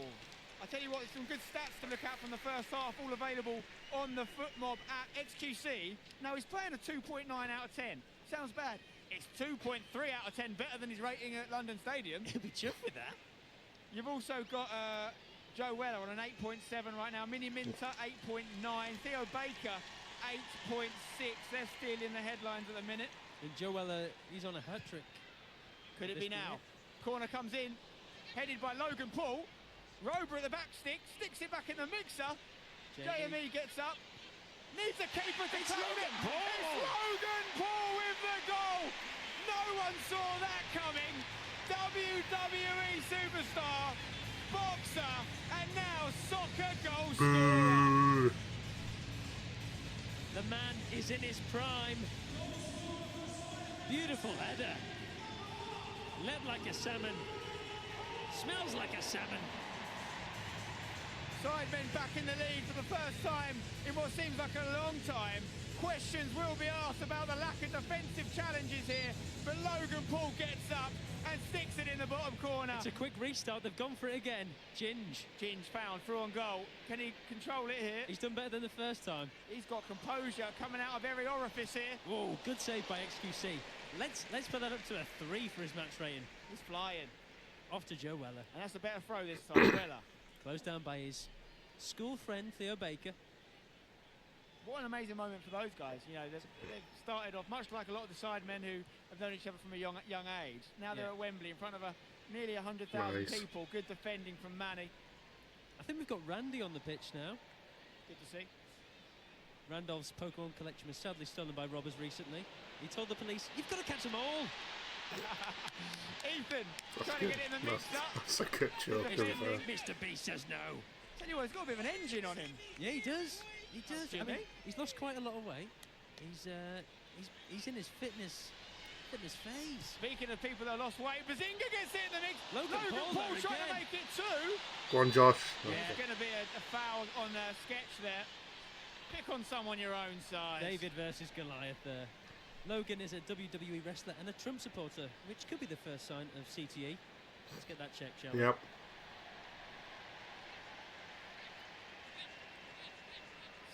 S2: I tell you what, some good stats to look at from the first half, all available on the Foot Mob at XQC. Now he's playing a 2.9 out of 10. Sounds bad. It's 2.3 out of 10, better than his rating at London Stadium.
S3: He'll be chuffed with that.
S2: You've also got Joe Weller on an 8.7 right now. Mini Minter 8.9. Theo Baker 8.6. They're still in the headlines at the minute.
S3: And Joe Weller, he's on a hat trick.
S2: Could it be now? Corner comes in. Headed by Logan Paul. Rober at the back stick, sticks it back in the mixer. JME gets up. Needs a keeper to claim it. It's Logan Paul with the goal. No one saw that coming. WWE superstar, boxer, and now soccer goal scorer.
S3: The man is in his prime. Beautiful header. Led like a salmon. Smells like a salmon.
S2: Sidemen back in the lead for the first time in what seems like a long time. Questions will be asked about the lack of defensive challenges here, but Logan Paul gets up and sticks it in the bottom corner.
S3: It's a quick restart. They've gone for it again. Ginge
S2: found through on goal. Can he control it here?
S3: He's done better than the first time.
S2: He's got composure coming out of every orifice here.
S3: Whoa, good save by XQC. Let's put that up to a 3 for his match rating.
S2: He's flying.
S3: Off to Joe Weller.
S2: And that's a better throw this time, Weller.
S3: Closed down by his school friend, Theo Baker.
S2: What an amazing moment for those guys. You know, they've started off much like a lot of the Sidemen who have known each other from a young age. Now they're at Wembley in front of nearly 100,000 people. Good defending from Manny.
S3: I think we've got Randy on the pitch now.
S2: Good to see.
S3: Randolph's Pokemon collection was sadly stolen by robbers recently. He told the police, "You've got to catch them all."
S2: Ethan trying to get it in the mix up.
S1: That's a good joke.
S3: Mr. B says no.
S2: Tell you what, he's got a bit of an engine on him.
S3: Yeah, he does. He does. I mean, he's lost quite a lot of weight. He's in his fitness phase.
S2: Speaking of people that lost weight, Bazinga gets it in the mix. Logan Paul trying to make it too.
S1: Go on, Josh.
S2: Yeah, it's going to be a foul on Sketch there. Pick on someone your own size.
S3: David versus Goliath there. Logan is a WWE wrestler and a Trump supporter, which could be the first sign of CTE. Let's get that checked, shall we?
S1: Yep.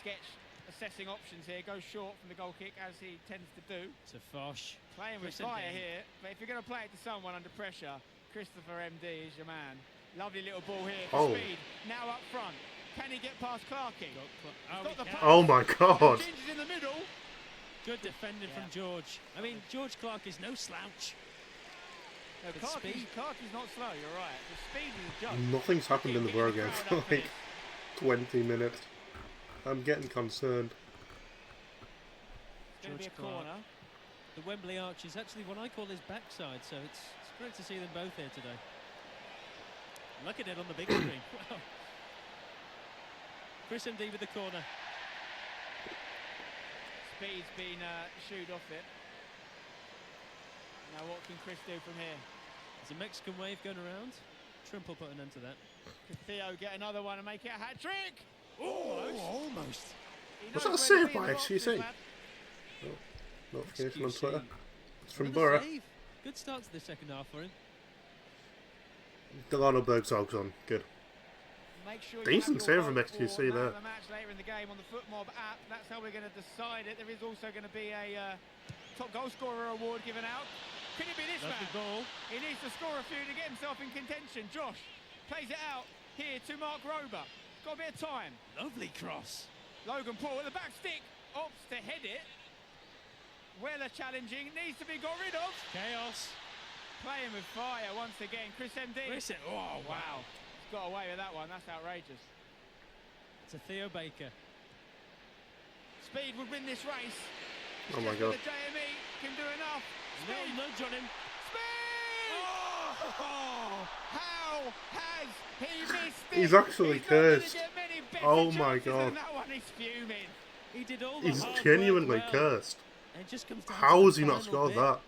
S2: Sketch assessing options here, goes short from the goal kick as he tends to do.
S3: To Fosh.
S2: Playing with fire here, but if you're going to play it to someone under pressure, Christopher MD is your man. Lovely little ball here for Speed. Now up front. Can he get past Clarkey?
S1: Oh my God.
S2: Ginger's in the middle.
S3: Good defending from George. I mean, George Clark is no slouch.
S2: No, Clarkey's not slow, you're right. The speed is a joke.
S1: Nothing's happened in the Borough game for like 20 minutes. I'm getting concerned.
S2: It's going to be a corner.
S3: The Wembley Arch is actually what I call his backside, so it's great to see them both here today. Look at it on the big screen. Wow. Chris MD with the corner.
S2: Speed's been shooed off it. Now what can Chris do from here?
S3: There's a Mexican wave going around. Trump will put an end to that.
S2: Could Theo get another one and make it a hat-trick?
S8: Almost.
S1: Was that a save by XQC? Oh, notification on Twitter. It's from Borough.
S3: Good start to the second half for him.
S1: Delano Bergzog's on. Good.
S2: Sure
S1: decent save from XQC there.
S2: The match later in the game on the FootMob app. That's how we're going to decide it. There is also going to be a top goal scorer award given out. Could it be this man?
S3: Goal.
S2: He needs to score a few to get himself in contention. Josh plays it out here to Mark Rober. Got a bit of time.
S3: Lovely cross.
S2: Logan Paul with the back stick opts to head it. Weller challenging, needs to be got rid of.
S3: Chaos.
S2: Playing with fire once again. Chris MD.
S3: Oh, wow.
S2: He's got away with that one. That's outrageous.
S3: It's a Theo Baker.
S2: Speed would win this race.
S1: Oh my God.
S2: The JME can do enough.
S3: Little nudge on him.
S2: Speed! Oh! How has he missed it?
S1: He's actually cursed. Oh my God.
S2: That one is fuming.
S3: He did all the
S1: He's
S3: hard
S1: genuinely
S3: work well.
S1: cursed.
S3: And it just comes down
S1: How
S3: to
S1: has
S3: the
S1: he not
S3: final
S1: scored
S3: bit.
S1: that?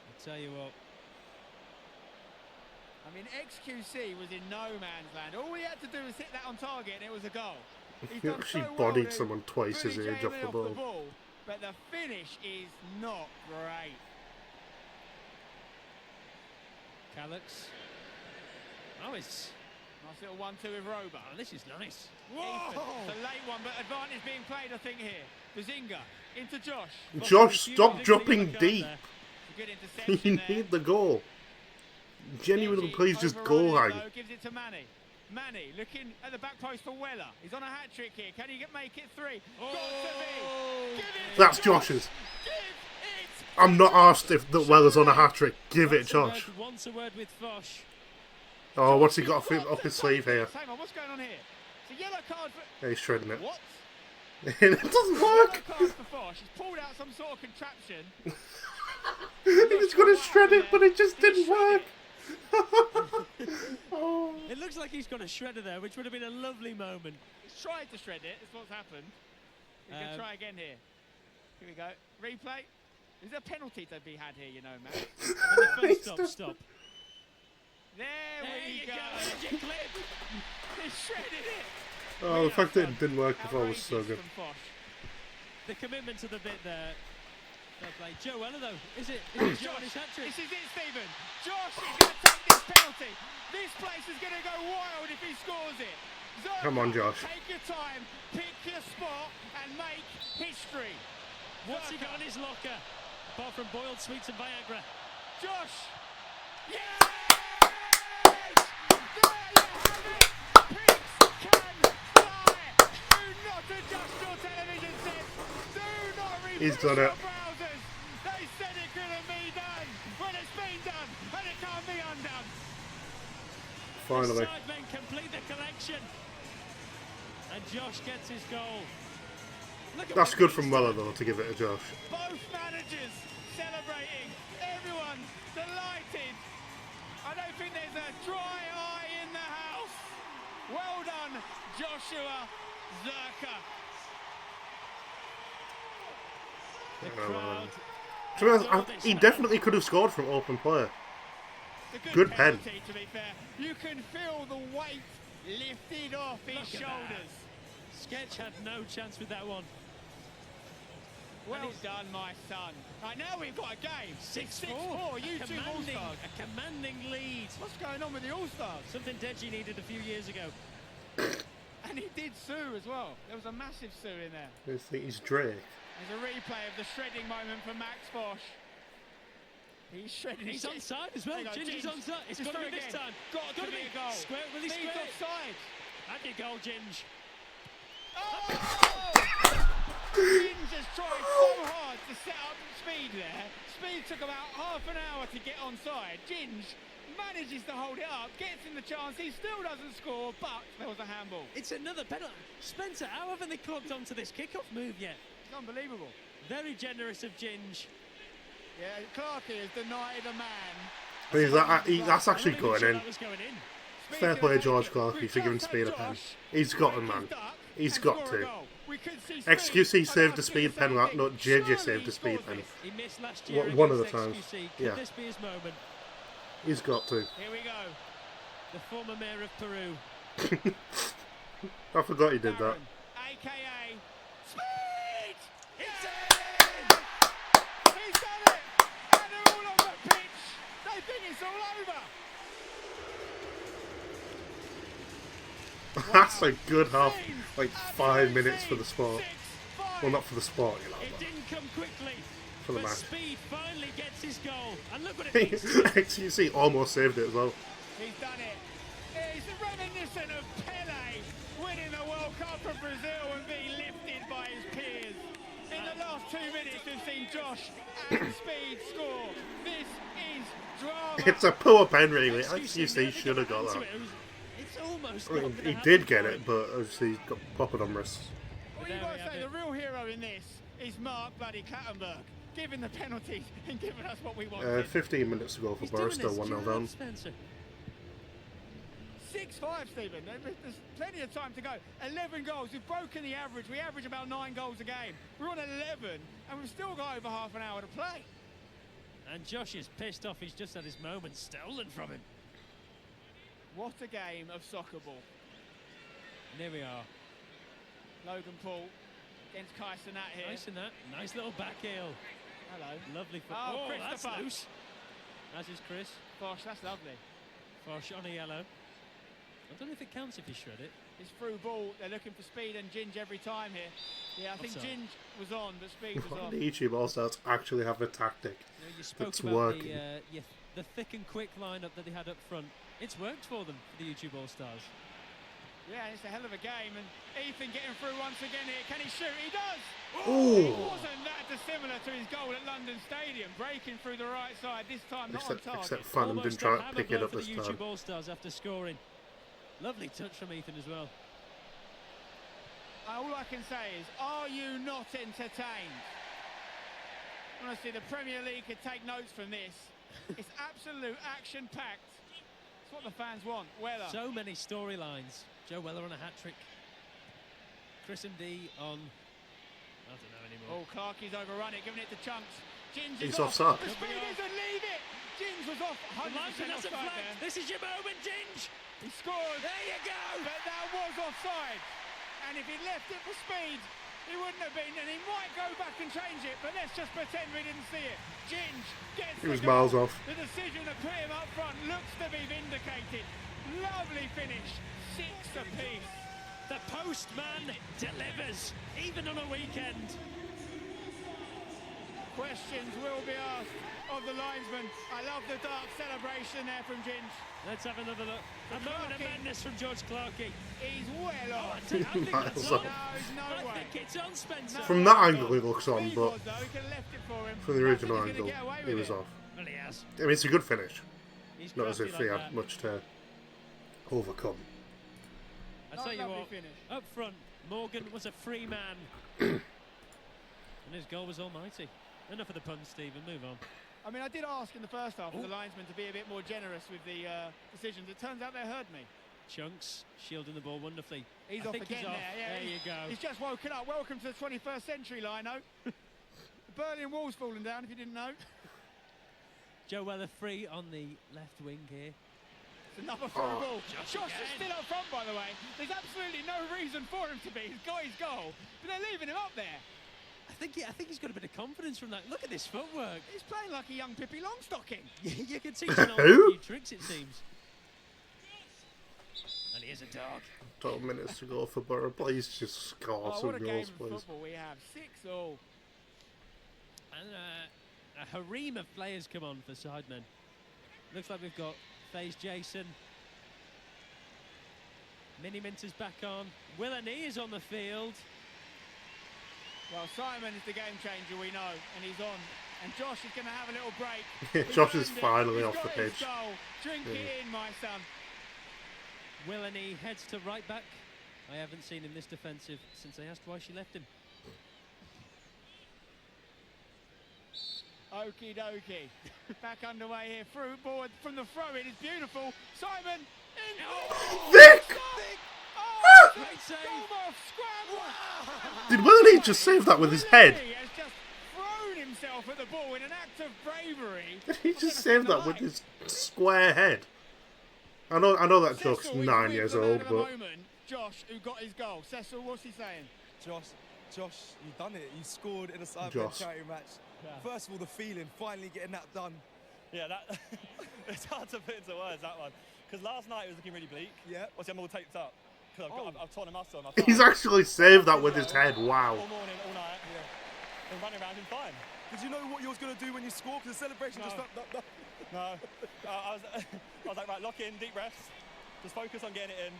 S3: I'll tell you what.
S2: I mean, XQC was in no man's land. All he had to do was hit that on target and it was a goal.
S1: He actually bodied someone twice his age off the ball.
S2: But the finish is not great.
S3: Calyx. Oh, it's...
S2: Nice little 1-2 with Rober.
S3: Oh, this is nice.
S2: Ethan, it's a late one, but advantage being played, I think, here. Bazinga into Josh.
S1: Josh, stop dropping deep.
S2: Good
S1: You
S2: interception there.
S1: need the goal. Genuinely, please just goal hang.
S2: Gives it to Manny. Manny looking at the back post for Weller. He's on a hat trick here. Can he make it three? Got to be. Give it
S1: That's
S2: to
S1: Josh's.
S2: Give it.
S1: I'm not asked if the Weller's on a hat trick. Give it, Josh.
S3: Once a word with Fosh.
S1: Oh, what's he got up his sleeve here?
S2: Hang on, what's going on here? It's a yellow card for...
S1: Yeah, he's shredding it.
S2: What?
S1: It doesn't work.
S2: Yellow card for Fosh. He's pulled out some sort of contraption.
S1: He was going to shred it, but it just didn't work. Oh.
S3: It looks like he's got a shredder there, which would have been a lovely moment.
S2: He's tried to shred it. That's what's happened. He's going to try again here. Here we go. Replay. Is there a penalty to be had here, you know, Matt?
S3: And the first stop.
S2: There we go. He shredded it.
S1: Oh, the fact that it didn't work before was so good.
S3: The commitment to the bit there. Fair play. Joe Weller, though. Is it Joe on his hat trick?
S2: This is it, Stephen. Josh is going to take this penalty. This place is going to go wild if he scores it. Zerka,
S1: Come on, Josh.
S2: Take your time, pick your spot, and make history.
S3: What's he got in his locker? Apart from boiled sweets and Viagra.
S2: Josh. Yes! There you have it. Pigs can fly. Do not adjust your television sets. Do not refresh
S1: He's done
S2: your
S1: it.
S2: browsers. They said it couldn't be done. Well, it's been done, and it can't be undone.
S1: Finally.
S3: The Sidemen complete the collection. And Josh gets his goal.
S1: That's good from Weller, though, to give it to Josh.
S2: Both managers celebrating. Everyone delighted. I don't think there's a dry eye in the house. Well done, Joshua Zerka.
S3: The crowd.
S1: To be honest, he definitely could have scored from open play.
S2: It's a
S1: Good pen.
S2: penalty, to be fair. You can feel the weight lifted off his shoulders.
S3: Sketch had no chance with that one.
S2: Well done, my son. Right, now we've got a game.
S3: 6-4.
S2: YouTube All-Stars.
S3: A commanding lead.
S2: What's going on with the All-Stars?
S3: Something Deji needed a few years ago.
S2: And he did sue as well. There was a massive sue in there.
S1: I think he's Drake.
S2: There's a replay of the shredding moment for Max Fosh. He's shredding.
S3: He's onside as well. Ginger's onside. It's got to be this time.
S2: Got to be a goal.
S3: Square, will he
S2: Speed's
S3: square?
S2: offside.
S3: And your goal, Ginge.
S2: Oh! Ginge has tried so hard to set up Speed there. Speed took about half an hour to get onside. Ginge manages to hold it up, gets in the chance. He still doesn't score, but there was a handball.
S3: It's another penalty. Spencer, how haven't they clocked onto this kickoff move yet?
S2: It's unbelievable.
S3: Very generous of Ginge.
S2: Yeah, Clarkey has denied a man.
S1: That's actually going in.
S3: That was going in.
S1: Fair play, George Clarkey, for giving Speed a pen. He's got him, man. He's got to. XQC saved the Speed pen, not JJ saved the Speed pen.
S3: He missed last year.
S1: One of the times.
S3: Could
S1: Yeah.
S3: this be his moment?
S1: He's got to.
S2: Here we go.
S3: The former mayor of Peru.
S1: I forgot he did that.
S2: AKA Speed! He's in! He's done it! And they're all on the pitch. They think it's all over.
S1: That's a good half, like 5 minutes for the sport. Well, not for the sport, you know.
S3: It didn't come quickly.
S1: For the match.
S3: Speed finally gets his goal. And look what it means.
S1: You see, almost saved it as well.
S2: He's done it. It's reminiscent of Pele winning the World Cup for Brazil and being lifted by his peers. In the last 2 minutes, we've seen Josh and Speed score. This is drama.
S1: It's a poor pen, really. I think he should have got that.
S3: It's almost.
S1: I mean, he did get it, but obviously he got popped on wrists.
S2: Well, you got to say the real hero in this is Mark bloody Clattenburg, giving the penalties and giving us what we wanted.
S1: 15 minutes to go for Borough, still 1-0 down.
S2: 6-5, Stephen. There's plenty of time to go. 11 goals. We've broken the average. We average about 9 goals a game. We're on 11, and we've still got over half an hour to play.
S3: And Josh is pissed off. He's just had his moment stolen from him.
S2: What a game of soccer ball.
S3: And here we are.
S2: Logan Paul against Kaisenat here.
S3: Kaisenat, nice little back heel.
S2: Hello.
S3: Lovely foot.
S2: Oh,
S3: that's loose. As is Chris.
S2: Bosh, that's lovely.
S3: Bosh on a yellow. I don't know if it counts if you shred it.
S2: It's through ball. They're looking for Speed and Ginge every time here. Yeah, I think Ginge was on, but Speed was on.
S1: The YouTube All-Stars actually have a tactic.
S3: You spoke
S1: it's
S3: about
S1: working.
S3: the thick and quick lineup that they had up front. It's worked for them, for the YouTube All-Stars.
S2: Yeah, it's a hell of a game, and Ethan getting through once again here. Can he shoot? He does!
S1: Ooh.
S2: It wasn't that dissimilar to his goal at London Stadium, breaking through the right side, this time not on target.
S1: Except Phantom didn't try to pick it up this
S3: time.
S1: time.
S3: YouTube All-Stars after scoring. Lovely touch from Ethan as well.
S2: All I can say is, are you not entertained? Honestly, the Premier League could take notes from this. It's absolute action-packed. It's what the fans want. Weller.
S3: So many storylines. Joe Weller on a hat-trick. Chris MD on... I don't know anymore.
S2: Oh, Clarkie's overrun it, giving it to Chunks. Ginge
S1: He's
S2: is
S1: offside.
S2: The Speed isn't, leave it! Ginge was off 100% offside there.
S3: This is your moment, Ginge!
S2: He scored.
S3: There you go!
S2: But that was offside. And if he'd left it for Speed, he wouldn't have been, and he might go back and change it, but let's just pretend we didn't see it. Ginge gets
S1: He was
S2: the goal.
S1: miles off.
S2: The decision to put him up front looks to be vindicated. Lovely finish, 6 apiece.
S3: The postman delivers, even on a weekend.
S2: Questions will be asked of the linesman. I love the dark celebration there from Ginge.
S3: Let's have another look. A moment of madness from George Clarkey.
S2: He's well on.
S3: I think that's on.
S1: on.
S2: No, there's no way.
S3: I think it's on, Spencer.
S1: From that angle, it looks on,
S2: He
S1: but
S2: was, though. He could have left it for him.
S1: from the original
S2: I think he's
S1: angle,
S2: gonna get away
S1: he
S2: with
S1: was
S2: it.
S1: off.
S3: Well, he has.
S1: I mean, it's a good finish.
S3: He's
S1: Not as if
S3: crafty
S1: he
S3: like
S1: had
S3: that.
S1: much to overcome.
S3: I
S2: Not
S3: tell you
S2: lovely
S3: what,
S2: finish.
S3: up front, Morgan was a free man. And his goal was almighty. Enough of the puns, Stephen, move on.
S2: I mean, I did ask in the first half for the linesman to be a bit more generous with the decisions. It turns out they heard me.
S3: Chunks shielding the ball wonderfully.
S2: He's
S3: I
S2: off
S3: think
S2: again
S3: he's off.
S2: there. Yeah,
S3: There you go.
S2: He's just woken up. Welcome to the 21st century, Lino. The Berlin Wall's fallen down, if you didn't know.
S3: Joe Weller free on the left wing here.
S2: It's another through ball. Josh is still up front, by the way. There's absolutely no reason for him to be. He's got his goal, but they're leaving him up there.
S3: I think he's got a bit of confidence from that. Look at this footwork.
S2: He's playing like a young Pippi Longstocking.
S3: You can teach him a
S1: Who?
S3: few tricks, it seems. And he is a dog.
S1: 12 minutes to go for Borough. Please just score
S2: Oh,
S1: some
S2: what a game
S1: goals,
S2: of
S1: please.
S2: football we have. 6-all.
S3: And a harem of players come on for Sidemen. Looks like we've got FaZe Jason. Mini Minter's back on. Willany is on the field.
S2: Well, Simon is the game changer, we know, and he's on. And Josh is going to have a little break. He's
S1: Josh is
S2: earned it.
S1: finally
S2: He's
S1: off
S2: got
S1: the
S2: his
S1: pitch.
S2: goal. Drink it in, my son.
S3: Willany heads to right back. I haven't seen him this defensive since I asked why she left him.
S2: Okie dokie. Back underway here. Through board from the throw in is beautiful. Simon in.
S1: Vic!
S2: Oh,
S3: great save.
S2: Scramble.
S1: Did Willany just save that with his head?
S2: He has just thrown himself at the ball in an act of bravery.
S1: Did he just save that with his square head? I know that
S2: Cecil
S1: joke's
S2: is
S1: 9
S2: with
S1: years
S2: the man
S1: old,
S2: of the
S1: but
S2: moment, Josh, who got his goal. Cecil, what's he saying?
S4: Josh, you've done it. You scored in a Sidemen
S1: Josh.
S4: charity match.
S2: Yeah.
S4: First of all, the feeling, finally getting that done.
S13: Yeah, that it's hard to put into words, that one. Because last night it was looking really bleak.
S4: Yeah.
S13: Obviously, I'm all taped up. Because I've torn a muscle on my
S1: he's
S13: thigh.
S1: actually saved that with his head. Wow.
S13: All morning, all night. Yeah. And running around in fine.
S4: Did you know what you was going to do when you scored? Because the celebration just...
S13: No. I was like, right, lock in, deep breaths. Just focus on getting it in.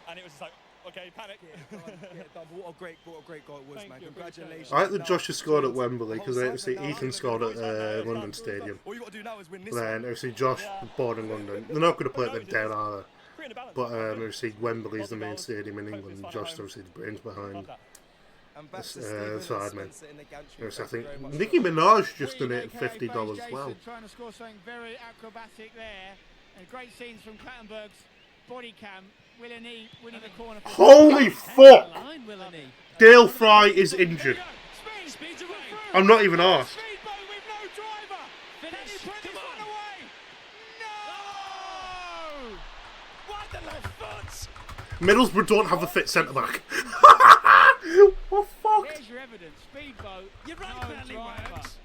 S13: And it was just like, okay, panic.
S4: Get it done. What a great goal it was, man. Congratulations.
S1: I like that Josh has scored at Wembley because obviously Ethan scored at London Stadium.
S4: All you got to do now is win this
S1: Then obviously Josh was born in London. They're not going to play them down, are they? But obviously Wembley's the main stadium in England. Josh obviously the brains behind Sidemen. I think Nicki Minaj just donated $50 as well.
S2: Trying to score something very acrobatic there. And great scenes from Clattenburg's body cam. Willeney winning the corner.
S1: Holy fuck! Dale Fry is injured. I'm not even asked. Middlesbrough don't have a fit centre back. What fuck?
S2: There's your evidence. Speedboat.
S3: You're right, Burnley works.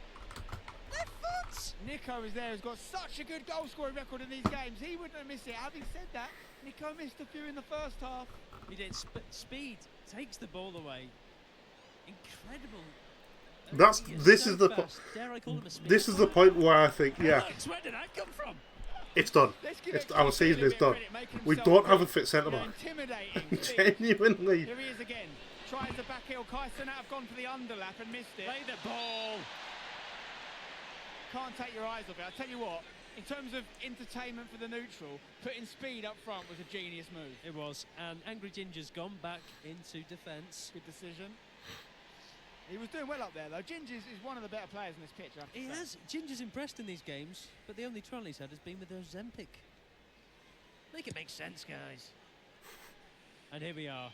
S2: Left foot. Nico is there. Has got such a good goal scoring record in these games. He wouldn't have missed it. Having said that, Nico missed a few in the first half.
S3: He did. Speed takes the ball away. Incredible.
S1: This is the point where I think, yeah,
S3: Where did that come from?
S1: it's done. Our season is done. We don't have a fit centre back. Genuinely.
S2: Here he is again. Tries the back heel. Kyson have gone for the underlap and missed it.
S3: Play the ball.
S2: Can't take your eyes off it. I'll tell you what, in terms of entertainment for the neutral, putting Speed up front was a genius move.
S3: It was. And Angry Ginger's gone back into defence.
S2: Good decision. He was doing well up there, though. Ginger's is one of the better players in this pitch.
S3: He has. Ginger's impressed in these games, but the only trial he's had has been with Ozempic. Make it make sense, guys. And here we are.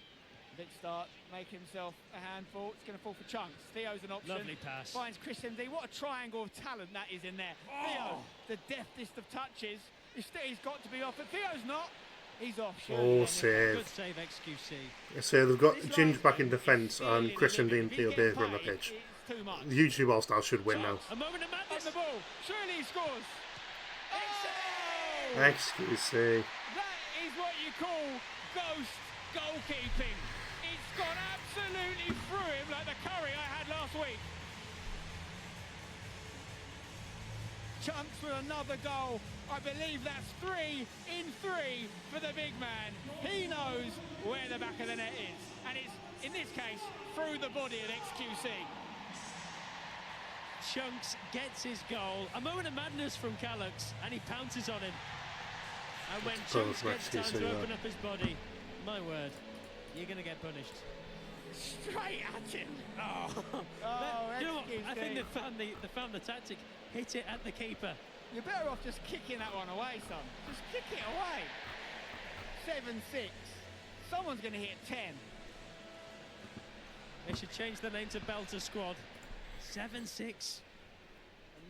S2: Big start, make himself a handful. It's going to fall for Chunks. Theo's an option.
S3: Lovely pass.
S2: Finds Chris MD. What a triangle of talent that is in there.
S3: Oh.
S2: Theo, the deftest of touches. He's got to be off, but Theo's not. He's off.
S1: Oh, save.
S3: Good save, XQC.
S1: So they've got Ginger back in defence and Chris and Dean Theo Baker on the pitch. The YouTube All-Stars should win now.
S2: A moment of madness. On the ball. Surely he scores. Oh!
S1: XQC.
S2: That is what you call ghost goalkeeping. It's gone absolutely through him like the curry I had last week. Chunks with another goal. I believe that's 3 in 3 for the big man. He knows where the back of the net is. And it's, in this case, through the body of XQC.
S3: Chunks gets his goal. A moment of madness from Callux, and he pounces on him. And when Chunks gets time to open up his body, my word, you're going to get punished.
S2: Straight at him.
S3: Oh, you know what? I think they found the tactic. Hit it at the keeper.
S2: You're better off just kicking that one away, son. Just kick it away. 7-6. Someone's going to hit 10.
S3: They should change the name to Belter Squad. 7-6.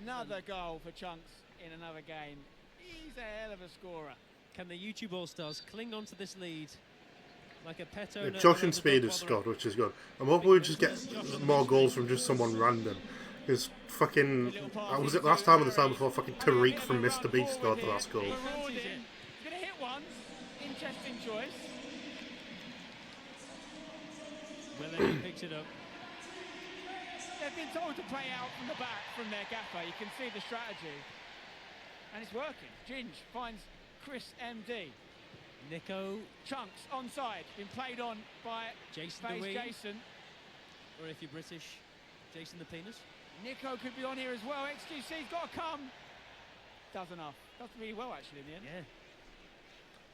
S2: Another goal for Chunks in another game. He's a hell of a scorer.
S3: Can the YouTube All-Stars cling on to this lead like a pet owner?
S1: Josh and Speed have scored, which is good. I'm hoping we just get more goals from just someone random. Because fucking, was it last time or the time before, fucking Tariq from Mr. Beast scored the last goal.
S2: He's going to hit one. Interesting choice.
S3: Willen picks it up.
S2: They've been told to play out from the back from their gaffer. You can see the strategy. And it's working. Ginge finds Chris MD.
S3: Nico.
S2: Chunks onside. Been played on by
S3: Jason
S2: Jason.
S3: Or if you're British, Jason the Penis.
S2: Nico could be on here as well. XQC's got to come. Does enough. Does really well, actually, in the end.
S3: Yeah.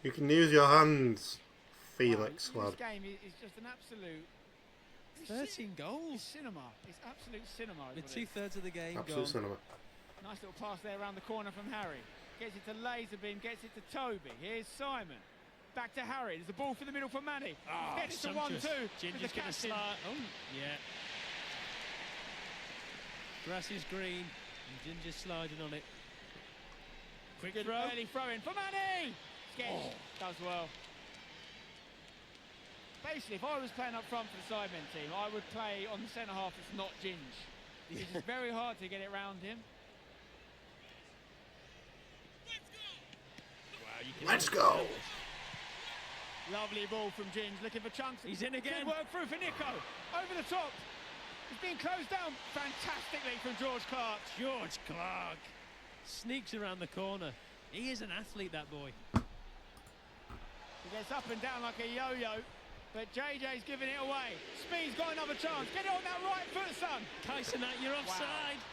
S1: You can use your hands, Felix, lad.
S2: This game is just an absolute...
S3: 13 goals.
S2: It's cinema. It's absolute cinema.
S3: With 2/3 of the game
S1: absolute
S3: gone.
S1: cinema.
S2: Nice little pass there around the corner from Harry. Gets it to Laserbeam, gets it to Toby. Here's Simon. Back to Harry. There's the ball for the middle for Manny. Gets it to 1-2.
S3: Ginger's going to slide. Oh, yeah. Grass is green, and Ginger's sliding on it.
S2: Quick throw. Early throw in for Manny. Sketch does well. Basically, if I was playing up front for the Sidemen team, I would play on the centre half that's not Ginge. It's just very hard to get it round him.
S1: Let's go!
S2: Lovely ball from Ginge, looking for chunks.
S3: He's in again.
S2: Good work through for Nico. Over the top. He's being closed down fantastically from George Clark.
S3: George Clark sneaks around the corner. He is an athlete, that boy.
S2: He gets up and down like a yo-yo, but JJ's giving it away. Speed's got another chance. Get it on that right foot, son.
S3: Kaisenat, you're offside.
S2: Wow.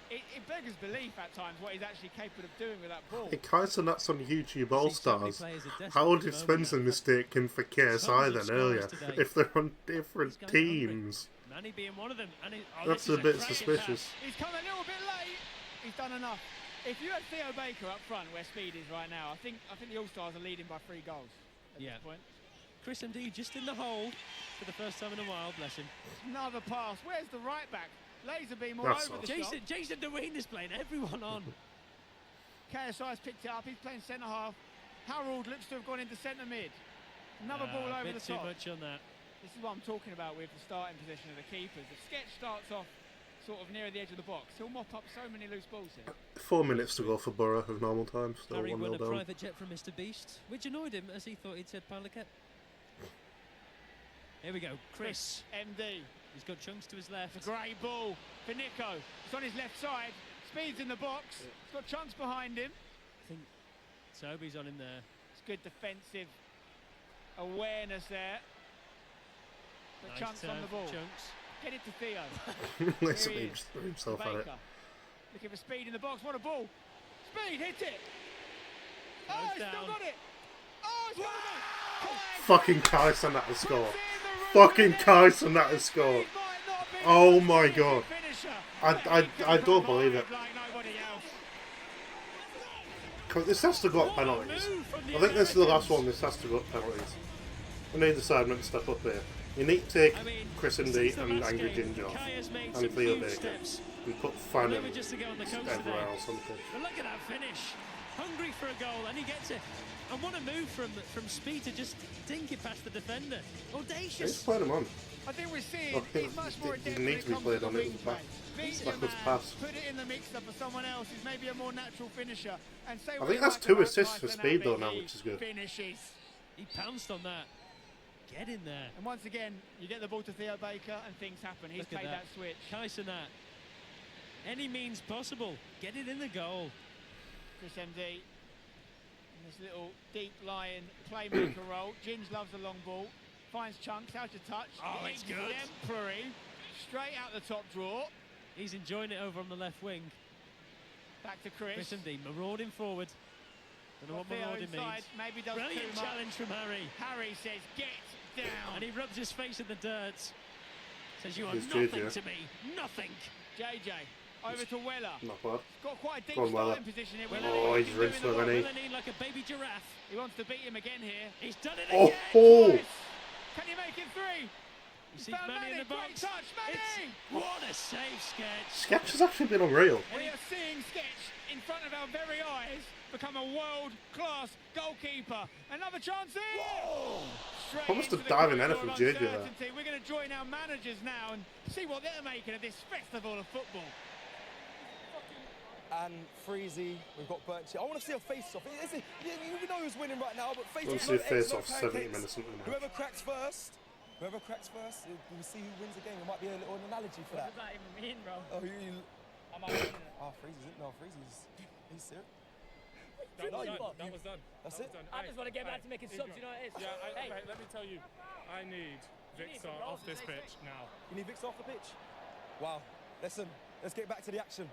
S2: It beggars belief at times what he's actually capable of doing with that ball.
S1: Hey, Kaisenat's on YouTube All-Stars. How did Spencer mistake him for KSI then earlier? If they're on different teams.
S3: Manny being one of them. And
S1: that's a bit suspicious.
S2: He's come a little bit late. He's done enough. If you had Theo Baker up front, where Speed is right now, I think the All-Stars are leading by 3 goals at this point.
S3: Chris MD just in the hole for the first time in a while, bless him.
S2: Another pass. Where's the right back? Laser beam all over the shop.
S3: Jason DeWeen is playing everyone on.
S2: KSI's picked it up. He's playing centre half. Harold looks to have gone into centre mid. Another ball over the top.
S3: Too much on that.
S2: This is what I'm talking about with the starting position of the keepers. If Sketch starts off sort of near the edge of the box, he'll mop up so many loose balls here.
S1: 4 minutes to go for Borough of normal time. Still
S3: Harry
S1: 1-0
S3: won a
S1: down.
S3: private jet from Mr. Beast, which annoyed him as he thought he'd said Palaket. Here we go, Chris.
S2: MD.
S3: He's got chunks to his left.
S2: It's a great ball for Nico. It's on his left side. Speed's in the box. He's got chunks behind him.
S3: I think Toby's on him there.
S2: It's good defensive awareness there. But
S3: Nice
S2: Chunks on the ball.
S3: Chunks.
S2: Get it to Theo.
S1: Let's throw himself at it.
S2: Looking for Speed in the box. What a ball. Speed, hit it. Oh, he's still got it. Oh, it's got it.
S1: Fucking Kaisenat has scored. Fucking Kaisenat has scored. Oh my god. I don't believe it. This has to go up penalties. I think this is the last one. This has to go up penalties. We need the Sidemen to step up here. You need to take Chris and D and Angry Ginger off, and Theo Baker, and put Fan and everywhere else on the pitch.
S3: But look at that finish. Hungry for a goal, and he gets it. And what a move from Speed to just dink it past the defender. Audacious.
S1: He's playing him on.
S2: I think we're seeing he's much more adept
S1: he needs to be played on it. Backwards pass.
S2: Put it in the mixer for someone else who's maybe a more natural finisher. And say
S1: I think that's 2 assists for Speed though now, which is good.
S2: Finishes.
S3: He pounced on that. Get in there.
S2: And once again, you get the ball to Theo Baker and things happen. He's played that switch.
S3: Kaisenat. Any means possible. Get it in the goal.
S2: Chris MD. In this little deep lying playmaker role. Ginge loves the long ball. Finds Chunks. How's your touch?
S3: Oh, it's good.
S2: Exemplary. Straight out the top drawer.
S3: He's enjoying it over on the left wing.
S2: Back to Chris.
S3: Chris MD marauding forward. Don't know what marauding means.
S2: Maybe does
S3: brilliant
S2: too
S3: challenge from Harry.
S2: Harry says, get down.
S3: And he rubs his face in the dirt. Says, you are
S1: It's
S3: nothing
S1: JJ.
S3: to me. Nothing.
S2: JJ. Over to Weller.
S1: Not bad.
S2: Got quite a deep
S1: Go on, Weller.
S2: starting position here.
S1: Oh, he's rinsed already.
S3: Like a baby giraffe.
S2: He wants to beat him again here.
S3: He's done it
S1: Oh,
S3: again.
S1: oh.
S2: Can you make it 3?
S3: You see Manny in the box.
S2: Great touch, Manny!
S3: What a save, Sketch.
S1: Sketch has actually been unreal.
S2: We are seeing Sketch in front of our very eyes become a world-class goalkeeper. Another chance here!
S1: Almost a diving header from JJ there.
S2: We're going to join our managers now and see what they're making of this festival of football.
S4: And Freezy, we've got Birchie. I want to see a face-off. You know who's winning right now, but
S1: I want
S4: face-off.
S1: to see a face-off 70 minutes into the match.
S4: Whoever cracks first, we'll see who wins the game. There might be a little analogy for that.
S5: What does that even mean, bro?
S4: Oh,
S5: Am I winning it?
S4: Oh, Freezy's he's serious.
S13: That was done.
S4: That's it?
S5: I just want to get back to making subs, you know what it is?
S13: Yeah,
S5: hey.
S13: let me tell you, I need Victor off this pitch now.
S4: You need Victor off the pitch? Wow. Listen, let's get back to the action.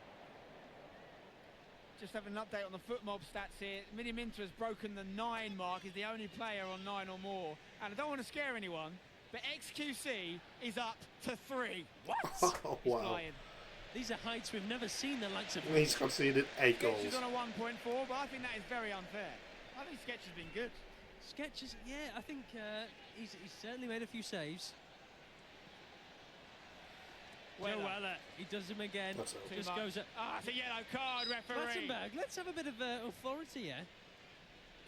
S2: Just having an update on the foot mob stats here. Mini Minter has broken the 9 mark. He's the only player on 9 or more. And I don't want to scare anyone, but XQC is up to 3.
S3: What?
S1: Oh, wow.
S3: These are heights we've never seen the likes of.
S1: He's conceded 8 goals.
S2: Sketch is on a 1.4, but I think that is very unfair. I think Sketch has been good.
S3: Sketch is, yeah, I think he's certainly made a few saves.
S2: Weller.
S3: Weller, he does him again. Just goes up.
S2: Ah, it's a yellow card, referee.
S3: Plattenberg, let's have a bit of authority here.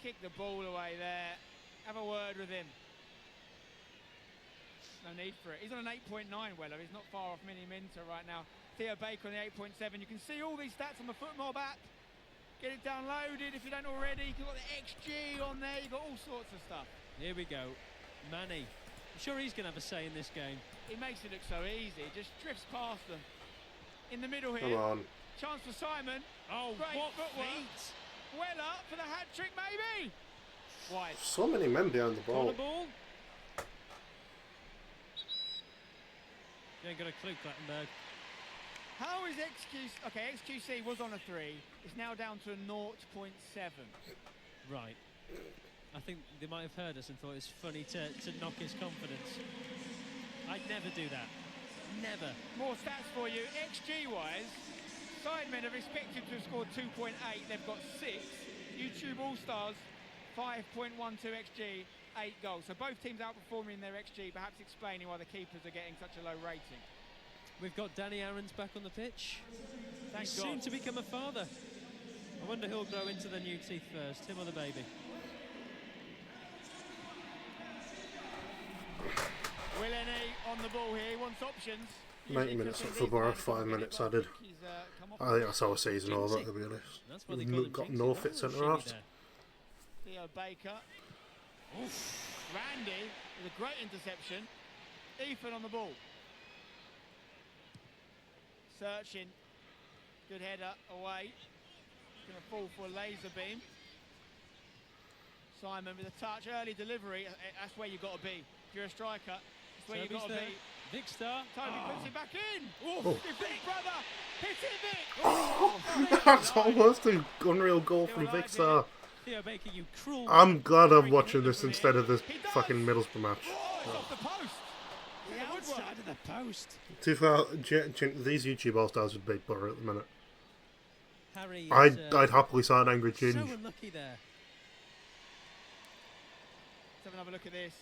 S2: Kick the ball away there. Have a word with him. No need for it. He's on an 8.9, Weller. He's not far off Mini Minter right now. Theo Baker on the 8.7. You can see all these stats on the Footmob app. Get it downloaded if you don't already. You've got the XG on there. You've got all sorts of stuff.
S3: Here we go. Manny. I'm sure he's going to have a say in this game.
S2: He makes it look so easy. Just drifts past them. In the middle here.
S1: Come on.
S2: Chance for Simon.
S3: Oh,
S2: great
S3: what
S2: footwork.
S3: feet.
S2: Weller for the hat trick, maybe. Wide.
S1: So many men behind the ball.
S3: Ball. You ain't got a clue, Clattenburg.
S2: How is XQC? Okay, XQC was on a 3. It's now down to a 0.7.
S3: Right. I think they might have heard us and thought it's funny to knock his confidence. I'd never do that. Never.
S2: More stats for you. XG-wise, Sidemen are expected to have scored 2.8. They've got 6. YouTube All-Stars, 5.12 XG, 8 goals. So both teams outperforming their XG, perhaps explaining why the keepers are getting such a low rating.
S3: We've got Danny Aarons back on the pitch.
S2: Thank
S3: He's
S2: God.
S3: soon to become a father. I wonder who'll grow into the new teeth first, him or the baby.
S2: Willeny on the ball here. He wants options.
S1: 90 minutes for Borough, 5 minutes added. I think that's our season over, to be honest. We've got no fit centre halves.
S2: Theo Baker. Oof. Randy with a great interception. Ethan on the ball. Searching. Good header away. Going to fall for a laser beam. Simon with a touch. Early delivery. That's where you've got to be. If you're a striker, that's where you've got to be.
S3: Vic Star.
S2: Toby puts it back in. Oof.
S1: Oh.
S2: Give Vic, brother. Hit it, Vic.
S1: Oh, that's almost an unreal goal from Vic Star.
S3: Theo Baker, you cruel.
S1: I'm glad I'm watching this instead of this fucking Middlesbrough match.
S2: It's off the post.
S3: The outside of the post.
S1: Too far, these YouTube All-Stars would beat Borough at the minute.
S3: Harry
S1: I'd happily sign Angry Ginge.
S3: So unlucky there.
S2: Let's have another look at this.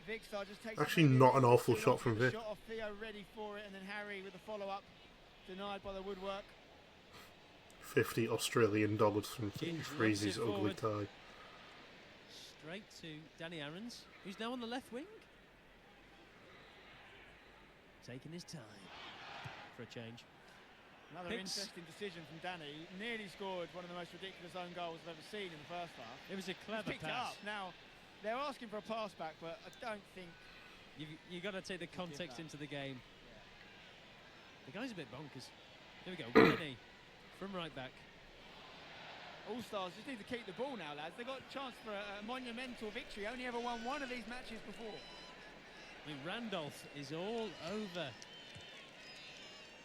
S2: Vic Star just takes
S1: Actually, not an awful shot from Vic.
S2: Shot off Theo, ready for it, and then Harry with the follow-up, denied by the woodwork.
S1: 50 Australian dollars from Freezy's ugly tie.
S3: Straight to Danny Aarons, who's now on the left wing. Taking his time for a change.
S2: Another interesting decision from Danny. Nearly scored one of the most ridiculous own goals I've ever seen in the first half.
S3: It was a clever
S2: Picked it
S3: pass.
S2: up. Now, they're asking for a pass back, but I don't think...
S3: You've got to take the context into the game. The guy's a bit bonkers. There we go, Willeny from right back.
S2: All-Stars just need to keep the ball now, lads. They've got a chance for a monumental victory. Only ever won one of these matches before.
S3: I mean, Randolph is all over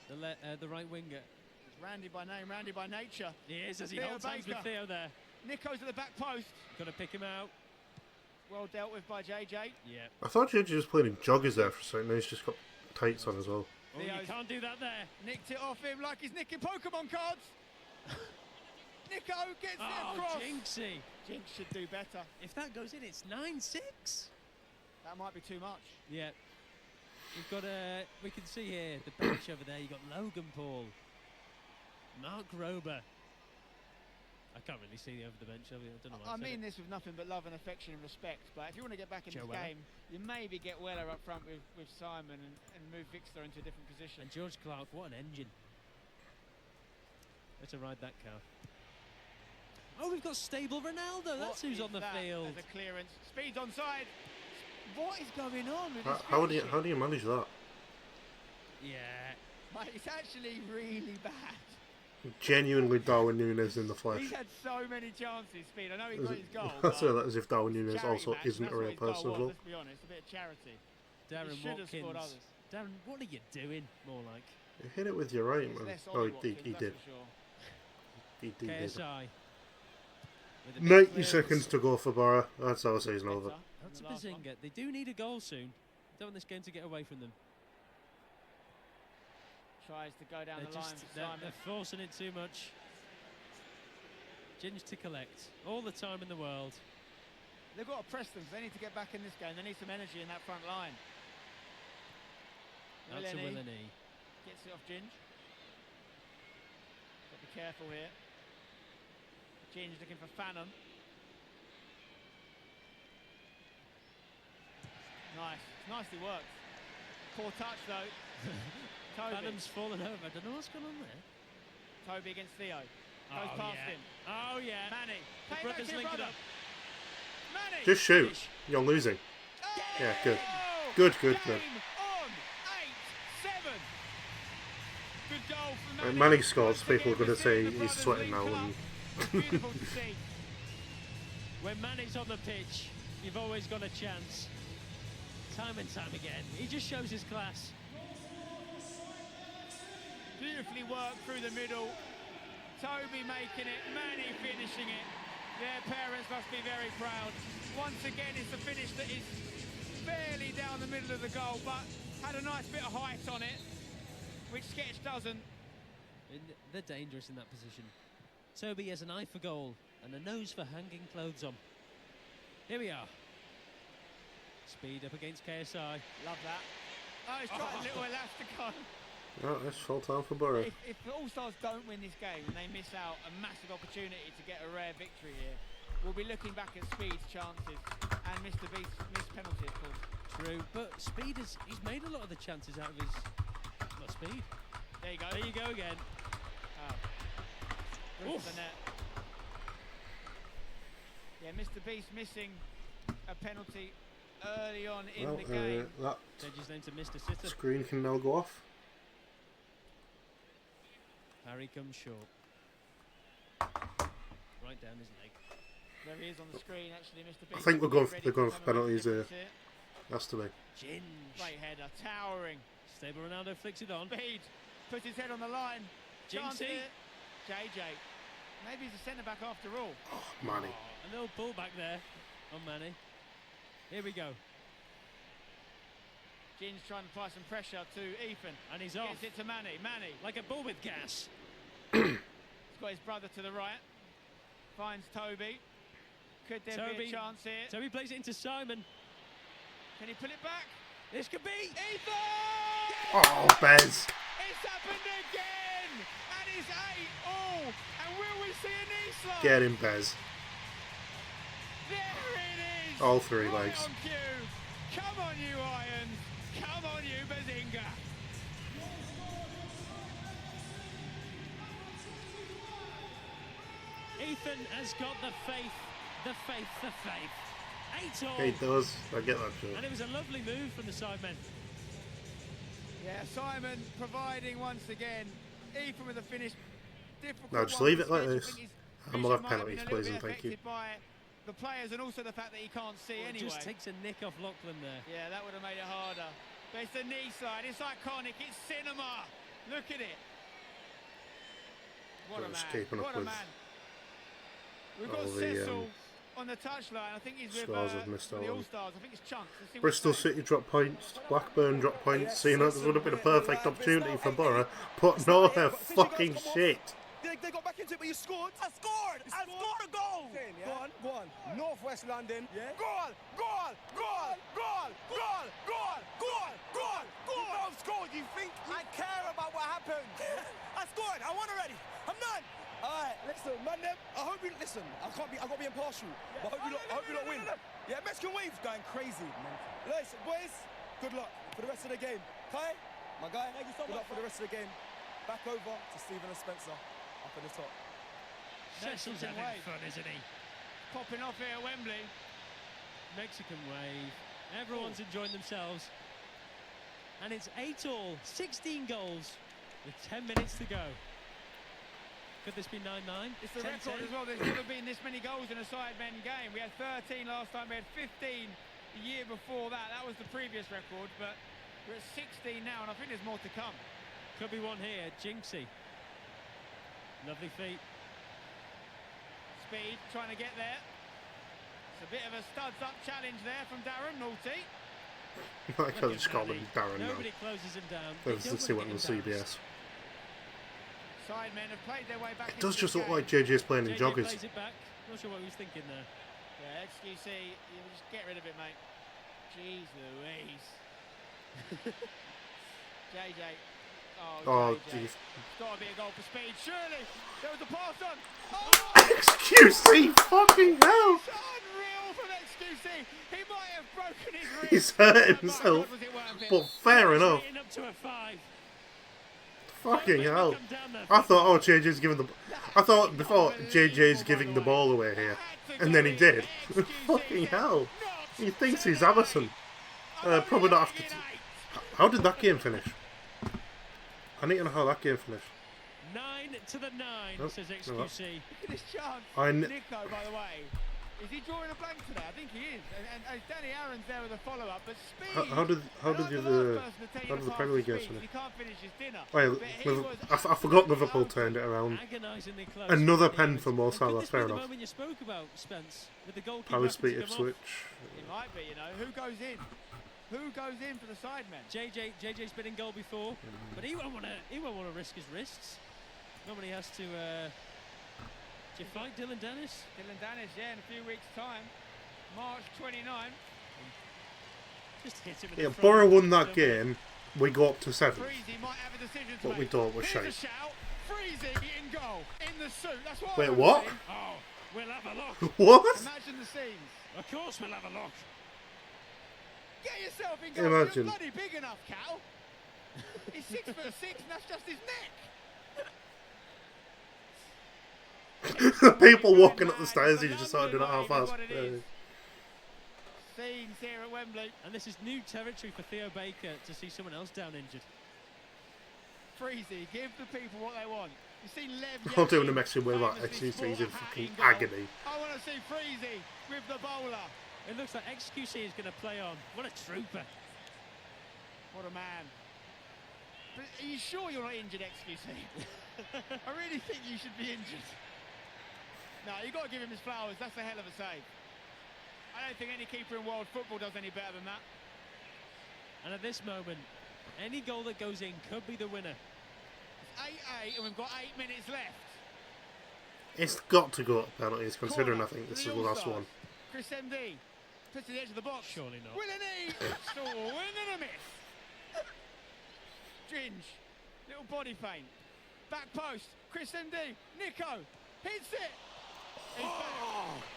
S3: the right winger.
S2: It's Randy by name, Randy by nature.
S3: He is, as he
S2: Theo
S3: holds hands with
S2: Baker.
S3: Theo there.
S2: Nico's at the back post.
S3: Got to pick him out.
S2: Well dealt with by JJ.
S3: Yeah.
S1: I thought JJ was playing in joggers there for a second. Now he's just got tights on as well.
S3: Oh, you can't do that there.
S2: Nicked it off him like he's nicking Pokemon cards. Nico gets it across.
S3: Jinxie.
S2: Jinx should do better.
S3: If that goes in, it's 9-6.
S2: That might be too much.
S3: Yeah. We've got we can see here the bench over there. You've got Logan Paul, Mark Rober. I can't really see over the bench. I don't know why
S2: I mean this with nothing but love and affection and respect, but if you want to get back in this game, you maybe get Weller up front with Simon and move Victor into a different position.
S3: And George Clark, what an engine. Let's ride that car. Oh, we've got Stable Ronaldo. That's who's on the field.
S2: There's a clearance. Speed's onside. What is going on with this
S1: How do you manage that?
S3: Yeah.
S2: Mate, it's actually really bad.
S1: Genuinely Darwin Núñez in the flesh.
S2: He's had so many chances, Speed. I know he got his goal.
S1: I say that as if Darwin Núñez
S2: charity
S1: also
S2: match,
S1: isn't a
S2: that's
S1: real
S2: what his goal
S1: person as
S2: was,
S1: well.
S2: let's be honest, a bit of charity.
S3: Darren
S2: He should have scored
S3: Watkins.
S2: others.
S3: Darren, what are you doing? More like.
S1: You hit it with your right,
S2: It's
S1: man.
S2: less
S1: Oh,
S2: Ollie
S1: he
S2: Watkins,
S1: did.
S2: that's for sure.
S1: He did.
S3: KSI.
S1: 90 seconds to go for Borough. That's our season over.
S3: That's a Bazinga. They do need a goal soon. Don't want this game to get away from them.
S2: Tries to go down the line for
S3: they're
S2: Simon.
S3: forcing it too much. Ginge to collect. All the time in the world.
S2: They've got to press them, so they need to get back in this game. They need some energy in that front line.
S3: That's a Willeny.
S2: Gets it off Ginge. Got to be careful here. Ginge looking for Phantom. Nice. Nicely worked. Poor touch, though. Toby.
S3: Adam's fallen over. I don't know what's going on there.
S2: Toby against Theo. Goes past him.
S3: Oh, yeah.
S2: Manny.
S3: The
S2: Play back
S3: brothers
S2: to your
S3: link it
S2: brother.
S3: up.
S2: Manny.
S1: Just shoot. You're losing. Yeah, good. Good.
S2: Game on. 8-7. Good goal from Manny.
S1: When Manny scores, people are going to say he's sweating now. And
S2: Beautiful to see.
S3: When Manny's on the pitch, you've always got a chance. Time and time again. He just shows his class.
S2: Beautifully worked through the middle. Toby making it, Manny finishing it. Their parents must be very proud. Once again, it's a finish that is barely down the middle of the goal, but had a nice bit of height on it, which Sketch doesn't.
S3: And they're dangerous in that position. Toby has an eye for goal and a nose for hanging clothes on. Here we are. Speed up against KSI.
S2: Love that. Oh, he's got a little elasticon.
S1: oh, it's full time for Borough.
S2: If the All-Stars don't win this game and they miss out a massive opportunity to get a rare victory here, we'll be looking back at Speed's chances and Mr. Beast's missed penalty, of course.
S3: True, but Speed he's made a lot of the chances out of his Speed.
S2: There you go.
S3: There you go again.
S2: Oh. Good for the net. Yeah, Mr. Beast missing a penalty early on in the game.
S1: That
S3: Change his name to Mr. Sitter.
S1: screen can now go off.
S3: Harry comes short. Right down his leg.
S2: There he is on the screen, actually, Mr. Beast.
S1: I think they're going for penalties here. Has to be.
S3: Ginge.
S2: Great header, towering.
S3: Stable Ronaldo flicks it on.
S2: Speed puts his head on the line.
S3: Jinxie.
S2: JJ. Maybe he's a centre-back after all.
S1: Oh, Manny.
S3: A little pull back there on Manny. Here we go.
S2: Gin's trying to apply some pressure to Ethan.
S3: And he's off.
S2: Gets it to Manny. Manny.
S3: Like a bull with gas.
S2: He's got his brother to the right. Finds Toby. Could there be a chance here?
S3: Toby plays it into Simon.
S2: Can he pull it back?
S3: This could be
S2: Ethan!
S1: Oh, Bez.
S2: It's happened again! And it's 8-all! And will we see a knee slide?
S1: Get him, Bez.
S2: There it is!
S1: All three
S2: right
S1: legs.
S2: on cue. Come on, you Irons! Come on, you Bazinga!
S3: Ethan has got the faith. The faith. 8-all.
S1: He does. I get that joke.
S3: And it was a lovely move from the Sidemen.
S2: Yeah, Simon providing once again. Ethan with a finish. Difficult.
S1: No, just
S2: one
S1: leave
S2: for
S1: it like
S2: Sketch. I
S1: this.
S2: think his
S1: And we'll have
S2: vision might
S1: penalties,
S2: been a
S1: please,
S2: little
S1: and
S2: bit
S1: thank you.
S2: affected by the players and also the fact that he can't see anyway.
S3: Just takes a nick off Lachlan there.
S2: Yeah, that would have made it harder. But it's the knee slide. It's iconic. It's cinema. Look at it. What a
S1: Just
S2: man.
S1: keeping up
S2: What a
S1: with
S2: man. We've got
S1: all the,
S2: Cecil on the touchline. I think he's with
S1: scores I've missed
S2: the
S1: out on.
S2: All-Stars. I think it's Chunks. Let's see what
S1: Bristol
S2: he's saying.
S1: City drop points, Blackburn drop points. So, you know, this would have been a perfect opportunity for Borough, but no, they're fucking shit.
S4: They got back into it, but you scored.
S6: I scored a goal.
S4: Go on. Northwest London.
S6: Yeah.
S4: Goal. You scored. You think I care about what happened?
S6: I scored. I won already. I'm done.
S4: All right, listen, man. I hope you listen. I got to be impartial. But I hope you lot win. Yeah, Mexican waves going crazy, man. Listen, boys. Good luck for the rest of the game. Kai, my guy.
S6: Thank you so
S4: good
S6: much,
S4: luck for the rest of the game. Back over to Stephen and Spencer up in the top.
S3: Cecil's having fun, isn't he?
S2: Popping off here at Wembley.
S3: Mexican wave. Everyone's enjoying themselves. And it's 8-all, 16 goals with 10 minutes to go. Could this be 9-9?
S2: It's the record as well. There's never been this many goals in a Sidemen game. We had 13 last time. We had 15 the year before that. That was the previous record, but we're at 16 now, and I think there's more to come.
S3: Could be one here. Jinxie. Lovely feet.
S2: Speed trying to get there. It's a bit of a studs-up challenge there from Darren. Naughty.
S1: I can't just call him Darren now.
S3: Nobody closes him down.
S1: Let's see what on CBS.
S2: Sidemen have played their way back.
S1: It does just look like JJ's playing in joggers.
S3: Plays it back. Not sure what he was thinking there.
S2: Yeah, XQC, you just get rid of it, mate. Jeez Louise. JJ.
S1: Oh,
S2: JJ.
S1: jeez.
S2: It's got to be a goal for Speed, surely. There was a pass on. Oh!
S1: XQC, fucking hell!
S2: It's unreal from XQC. XQC. He might have broken his wrist.
S1: He's hurt
S2: Oh, my
S1: himself,
S2: God, was it worth it?
S1: but fair enough.
S3: Straighten up to a 5.
S1: Fucking hell! I thought, oh, JJ's giving the. I thought before JJ's giving the ball away here, and then he did. Fucking hell! He thinks he's Amazon. Probably not after. How did that game finish? I need to know how that game finished.
S3: 9-9, says XQC.
S2: Look at this chance. Nico, by the way. Is he drawing a blank today? I think he is. And Danny Aaron's there with a follow-up, but speed.
S1: How did the Premier League games finish?
S2: He can't finish his dinner.
S1: Wait, I forgot Liverpool turned it around.
S3: Close.
S1: Another pen for Mo Salah. Fair
S3: The
S1: enough.
S3: moment you spoke about, Spence, with the goalkeeper.
S1: Power speed Ipswich.
S2: It might be, you know. Who goes in? Who goes in for the Sidemen?
S3: JJ's been in goal before, but he won't want to risk his wrists. Nobody has to. Do you fight Dylan Dennis?
S2: Dylan Dennis, yeah, in a few weeks' time. March 29.
S3: Just hit him in
S1: Yeah,
S3: the front.
S1: Borough won that game. We go up to 7th.
S2: Freezy might have a decision to
S1: But we
S2: make.
S1: thought was
S2: Here's a
S1: shite.
S2: shout. Freezy in goal. In the suit. That's what
S1: Wait,
S2: I'm
S1: what?
S2: saying.
S3: Oh, we'll have a look.
S1: What?
S2: Imagine the scenes.
S3: Of course we'll have a look.
S2: Get yourself in goal.
S1: Imagine.
S2: You're bloody big enough, Cal. He's 6'6", and that's just his neck.
S1: People walking up the stairs, he just started doing it half fast.
S2: Scenes here at Wembley.
S3: And this is new territory for Theo Baker to see someone else down injured.
S2: Freezy, give the people what they want. You see Lev.
S1: I'll do the Mexican way like XQC's in fucking agony.
S2: I want to see Freezy with the bowler.
S3: It looks like XQC is going to play on. What a trooper.
S2: What a man. But are you sure you're not injured, XQC? I really think you should be injured. No, you've got to give him his flowers. That's a hell of a save. I don't think any keeper in world football does any better than that.
S3: And at this moment, any goal that goes in could be the winner.
S2: It's 8-8 and we've got 8 minutes left.
S1: It's got to go up penalties, considering I think this is the last one.
S2: Chris MD puts to the edge of the box.
S3: Surely not.
S2: Willany! Oh, win and a miss. Ginge. Little body feint. Back post. Chris MD. Nico. Hits it.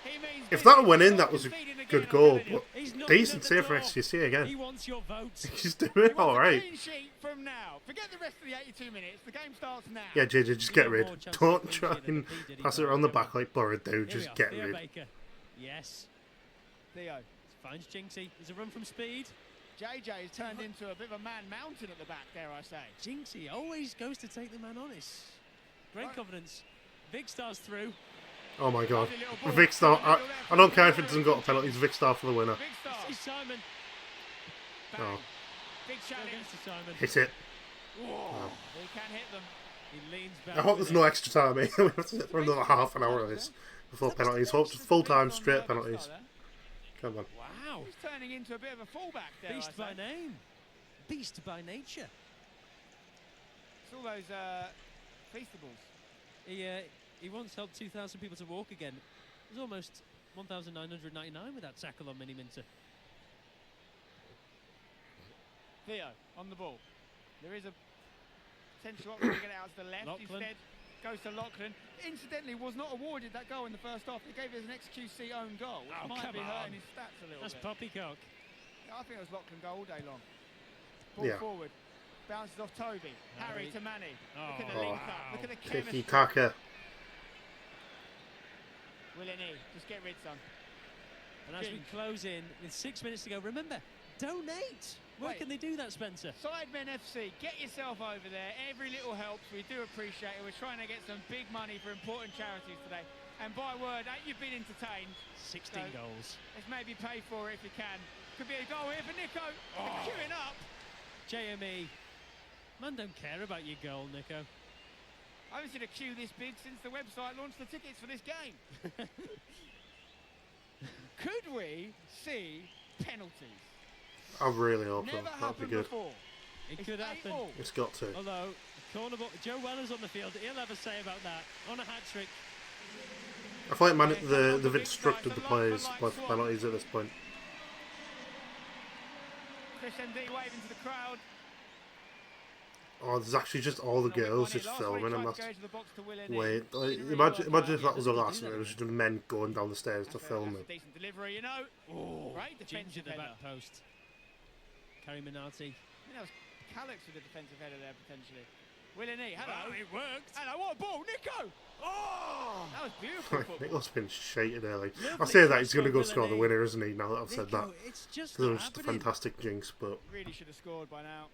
S2: He means
S1: If that went in, that was a good goal. But decent save for XQC again.
S3: He wants your vote.
S1: He's doing alright.
S2: Clean sheet from now. Forget the rest of the 82 minutes. The game starts now.
S1: Yeah, JJ, just get rid. Don't try and pass it around the back like Borough do. Just get
S3: Theo
S1: rid.
S3: Baker. Yes.
S2: Theo.
S3: Finds Jinxie. There's a run from speed.
S2: JJ has turned into a bit of a man mountain at the back, dare I say.
S3: Jinxie always goes to take the man on. It's great confidence. Big Star's through.
S1: Oh my god. Vic Star. I don't care if it doesn't go to penalties. Vic Star for the winner.
S2: Big Star.
S3: It's Simon.
S1: Oh.
S2: Big challenge.
S3: To Simon.
S1: Hit it.
S2: Oh. He can hit them.
S3: He leans back.
S1: I hope there's no extra time. We have to sit for another half an hour of this before penalties. Hope full time straight penalties. Come on.
S3: Wow.
S2: He's turning into a bit of a fullback there.
S3: Beast by name. Beast by nature.
S2: It's all those feastables.
S3: He once helped 2,000 people to walk again. It was almost 1,999 with that tackle on Mini Minter.
S2: Theo on the ball. There is a potential option to get it out to the left.
S3: Lachlan.
S2: Instead goes to Lachlan. Incidentally, was not awarded that goal in the first half. They gave it as an XQC own goal, which might be hurting his stats a little
S3: That's
S2: bit.
S3: poppycock.
S2: Yeah, I think it was Lachlan goal all day long. Ball forward. Bounces off Toby. Harry to Manny. Look at the link up. Look at the chemistry.
S1: Tiki Taka.
S2: Willany, just get rid, son.
S3: And as we close in with 6 minutes to go, remember, donate. Where can they do that, Spencer?
S2: Sidemen FC, get yourself over there. Every little helps. We do appreciate it. We're trying to get some big money for important charities today. And by word, you've been entertained.
S3: 16 goals.
S2: Let's maybe pay for it if you can. Could be a goal here for Nico. Queuing up.
S3: JME. Man don't care about your goal, Nico.
S2: I haven't seen a queue this big since the website launched the tickets for this game. Could we see penalties?
S1: I really hope so.
S2: Never
S1: That'd be good.
S2: before.
S3: It could happen.
S1: It's got to.
S3: Although, corner ball, Joe Weller's on the field. He'll have a say about that. On a hat-trick.
S1: I feel like they've instructed the players by penalties at this point.
S2: Chris MD waving to the crowd.
S1: Oh, there's actually just all the girls just filming, and that's... Wait, imagine if that was a last and it was just men going down the stairs to film them.
S2: Decent delivery, you know. Great
S3: Ginger
S2: defensive
S3: the
S2: header.
S3: back post. Carrie Minardi.
S2: That was Calix with the defensive header there, potentially. Willie, hello.
S3: Well, it worked.
S2: Hello, what a ball, Nico! Oh! That was beautiful football.
S1: Nico's been shated early. I say that he's going to go score the winner, isn't he, now that I've said that.
S3: It's just
S1: Because it was just a fantastic jinx, but...
S2: Really should have scored by now.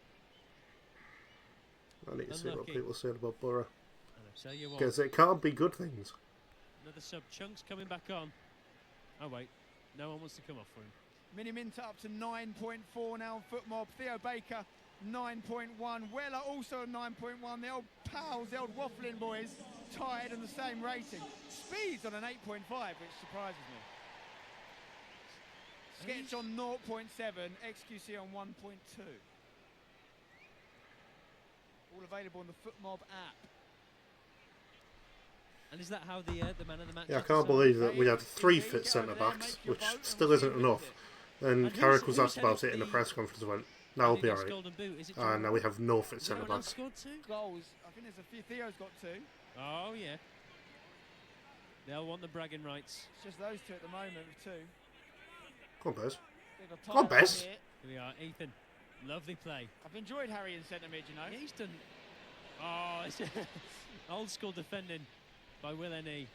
S1: I need to see what people are saying about Borough.
S3: Tell you what.
S1: Because it can't be good things.
S3: Another sub. Chunks coming back on. Oh, wait. No one wants to come off for him.
S2: Mini Minter up to 9.4 now on Foot Mob. Theo Baker, 9.1. Weller also 9.1. The old pals, the old waffling boys, tied on the same rating. Speed's on an 8.5, which surprises me. Sketch on 0.7, XQC on 1.2. All available on the Foot Mob app.
S3: And is that how the man of the match?
S1: Yeah, I can't believe that we had 3 fit centre backs, which still isn't enough. And Carrick was asked about it in the press conference and went, "No, I'll be alright." And now we have no fit centre backs.
S2: Goals. I think there's a few. Theo's got 2.
S3: Oh yeah. They'll want the bragging rights.
S2: It's just those 2 at the moment with 2.
S1: Come on, Bez. Come on, Bez.
S3: Here we are, Ethan. Lovely play.
S2: I've enjoyed Harry in centre mid, you know.
S3: Yeah, he's done. Oh, it's old school defending by Will N.E.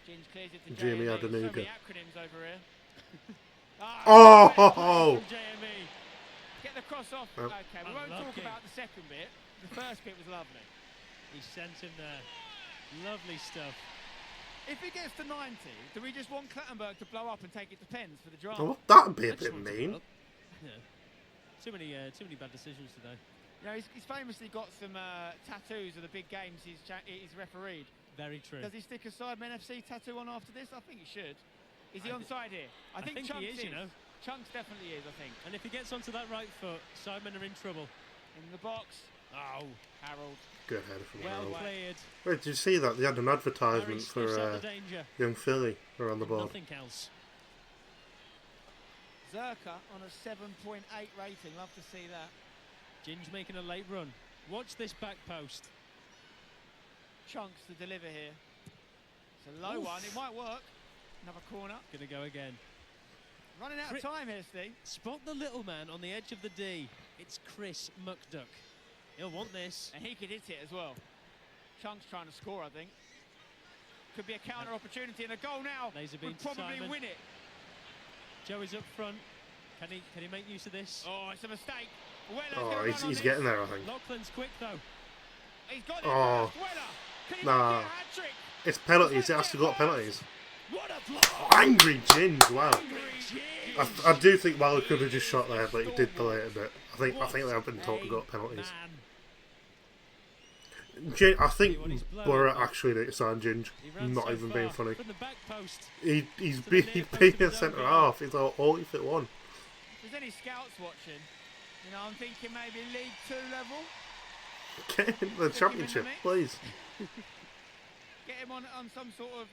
S2: Ginge clears it to
S1: Jimmy
S2: JME. So many
S1: Adenuga.
S2: acronyms over here.
S1: Oh!
S2: JME. Get the cross off.
S1: Well.
S2: Okay, we won't talk about the second bit. The first bit was lovely.
S3: He sent him there. Lovely stuff.
S2: If it gets to 90, do we just want Clattenburg to blow up and take it to pens for the drama?
S1: Oh, that'd be a bit mean.
S3: Yeah. Too many bad decisions today.
S2: You know, he's famously got some tattoos of the big games he's refereed.
S3: Very true.
S2: Does he stick a Sidemen FC tattoo on after this? I think he should. Is he onside here? I think Chunks
S3: he is, you know.
S2: Chunks definitely is, I think.
S3: And if he gets onto that right foot, Sidemen are in trouble.
S2: In the box.
S3: Oh.
S2: Harold.
S1: Good header from Harold.
S3: Well played.
S1: Wait, did you see that? They had an advertisement for young Philly around the board.
S3: Nothing else.
S2: Zerka on a 7.8 rating. Love to see that.
S3: Ginge making a late run. Watch this back post.
S2: Chunks to deliver here. It's a low one. It might work. Another corner.
S3: Gonna go again.
S2: Running out of time here, Steve.
S3: Spot the little man on the edge of the D. It's Chris Muckduck. He'll want this.
S2: And he could hit it as well. Chunks trying to score, I think. Could be a counter opportunity and a goal now.
S3: Laser beam
S2: would probably
S3: Simon.
S2: win it.
S3: Joey's up front. Can he make use of this?
S2: Oh, it's a mistake.
S1: Oh, he's getting there, I think.
S3: Laughlin's quick though.
S2: He's got it.
S1: Oh, nah. It's penalties. It has to go up penalties. Oh, angry Ginge, wow. I do think Waller could have just shot there, but he did delay it a bit. I think they have been taught to go up penalties. I think Borough actually need to sign Ginge. Not even being funny. He's being a centre half. He's all if it won.
S2: If there's any scouts watching, you know, I'm thinking maybe League 2 level.
S1: Get him the championship, please.
S2: Get him on some sort of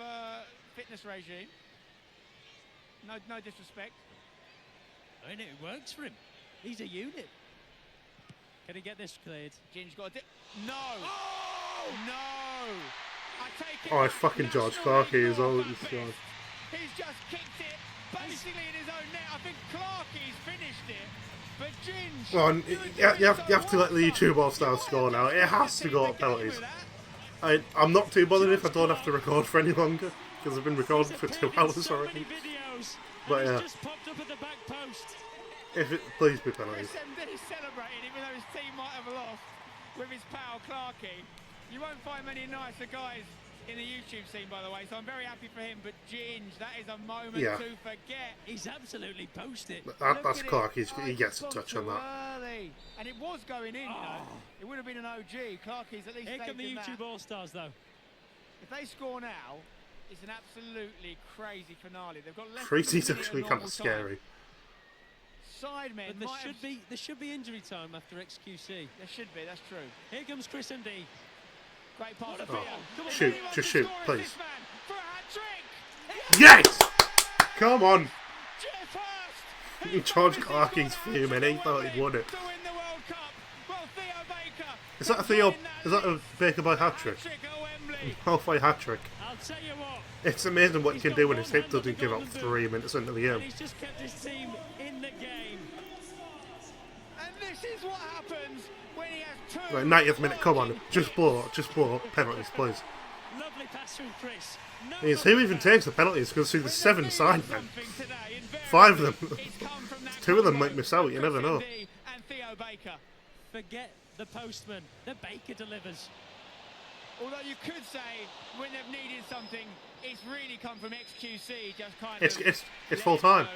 S2: fitness regime. No disrespect.
S3: I know, it works for him. He's a unit. Can he get this cleared?
S2: Ginge got a no! Oh! No! I take it.
S1: Oh, it's fucking George Clarkey as well.
S2: He's just kicked it basically in his own net. I think Clarkey's finished it. But Ginge...
S1: Well, you have to let the YouTube All-Stars score now. It has to go up penalties. I'm not too bothered if I don't have to record for any longer, because I've been recording for 2 hours already. But yeah. If it please be penalties.
S2: SMD celebrating even though his team might have lost with his pal Clarkey. You won't find many nicer guys in the YouTube scene, by the way, so I'm very happy for him. But Ginge, that is a moment to forget.
S3: He's absolutely posted.
S1: That's Clarkey's. He gets a touch on that.
S2: Early. And it was going in, you know. It would have been an OG. Clarkey's at least.
S3: Here come the YouTube All-Stars, though.
S2: If they score now, it's an absolutely crazy finale. They've got less.
S1: Crazy's actually kind of scary.
S2: Sidemen.
S3: But there should be injury time after XQC.
S2: There should be. That's true.
S3: Here comes Chris and D.
S2: Great pass.
S1: Oh. Shoot, just shoot, please. Yes! Come on! George Clarkey's fuming. He thought he'd won it.
S2: To win the World Cup. Well, Theo Baker
S1: Is that a Theo? Is that a Baker by hat trick? Halfway hat trick.
S3: I'll tell you what.
S1: It's amazing what he can do when his hip doesn't give up 3 minutes into the game.
S3: He's just kept his team in the game.
S2: And this is what happens when he has 2.
S1: Right, 90th minute, come on. Just blow, penalties, please.
S3: Lovely pass from Chris.
S1: Yes, who even takes the penalties? Because there's 7 sidemen. 5 of them. 2 of them might miss out, you never know.
S2: And Theo Baker.
S3: Forget the postman. The Baker delivers.
S2: Although you could say, when they've needed something, it's really come from XQC, just kind
S1: of... It's full time.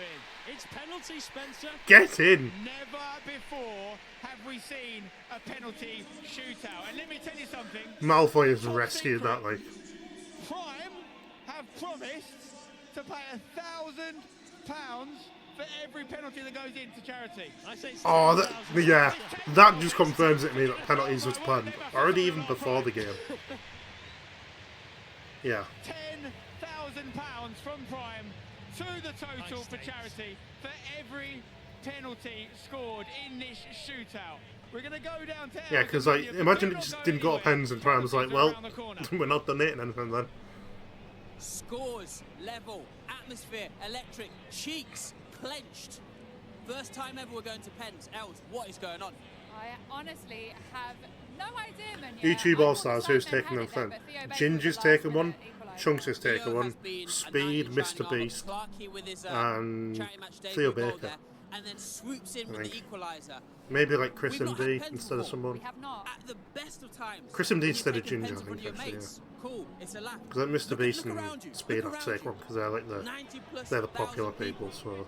S3: It's penalty, Spencer.
S1: Get in.
S2: Never before have we seen a penalty shootout. And let me tell you something.
S1: Malfoy has rescued that, like.
S2: Prime have promised to pay £1,000 for every penalty that goes into charity.
S1: Oh, yeah. That just confirms it to me that penalties was planned. Already even before the game. Yeah.
S2: £10,000 from Prime to the total for charity for every penalty scored in this shootout. We're going to go down to...
S1: Yeah, because, like, imagine it just didn't go to pens and Prime was like, well, we're not donating anything then.
S8: Scores, level, atmosphere, electric, cheeks clenched. First time ever we're going to pens. Els, what is going on?
S9: I honestly have no idea, Munya.
S1: YouTube All-Stars, who's taking them then? Ginger's taking one, Chunks is taking one, Speed, Mr. Beast, and Theo Baker.
S8: And then swoops in with the equaliser.
S1: Maybe like Chris MD instead of someone.
S8: At the best of times.
S1: Chris MD instead of Ginger, I think, actually, yeah.
S8: Cool, it's a laugh.
S1: Because like Mr. Beast and Speed have to take one because they're like they're the popular people, so...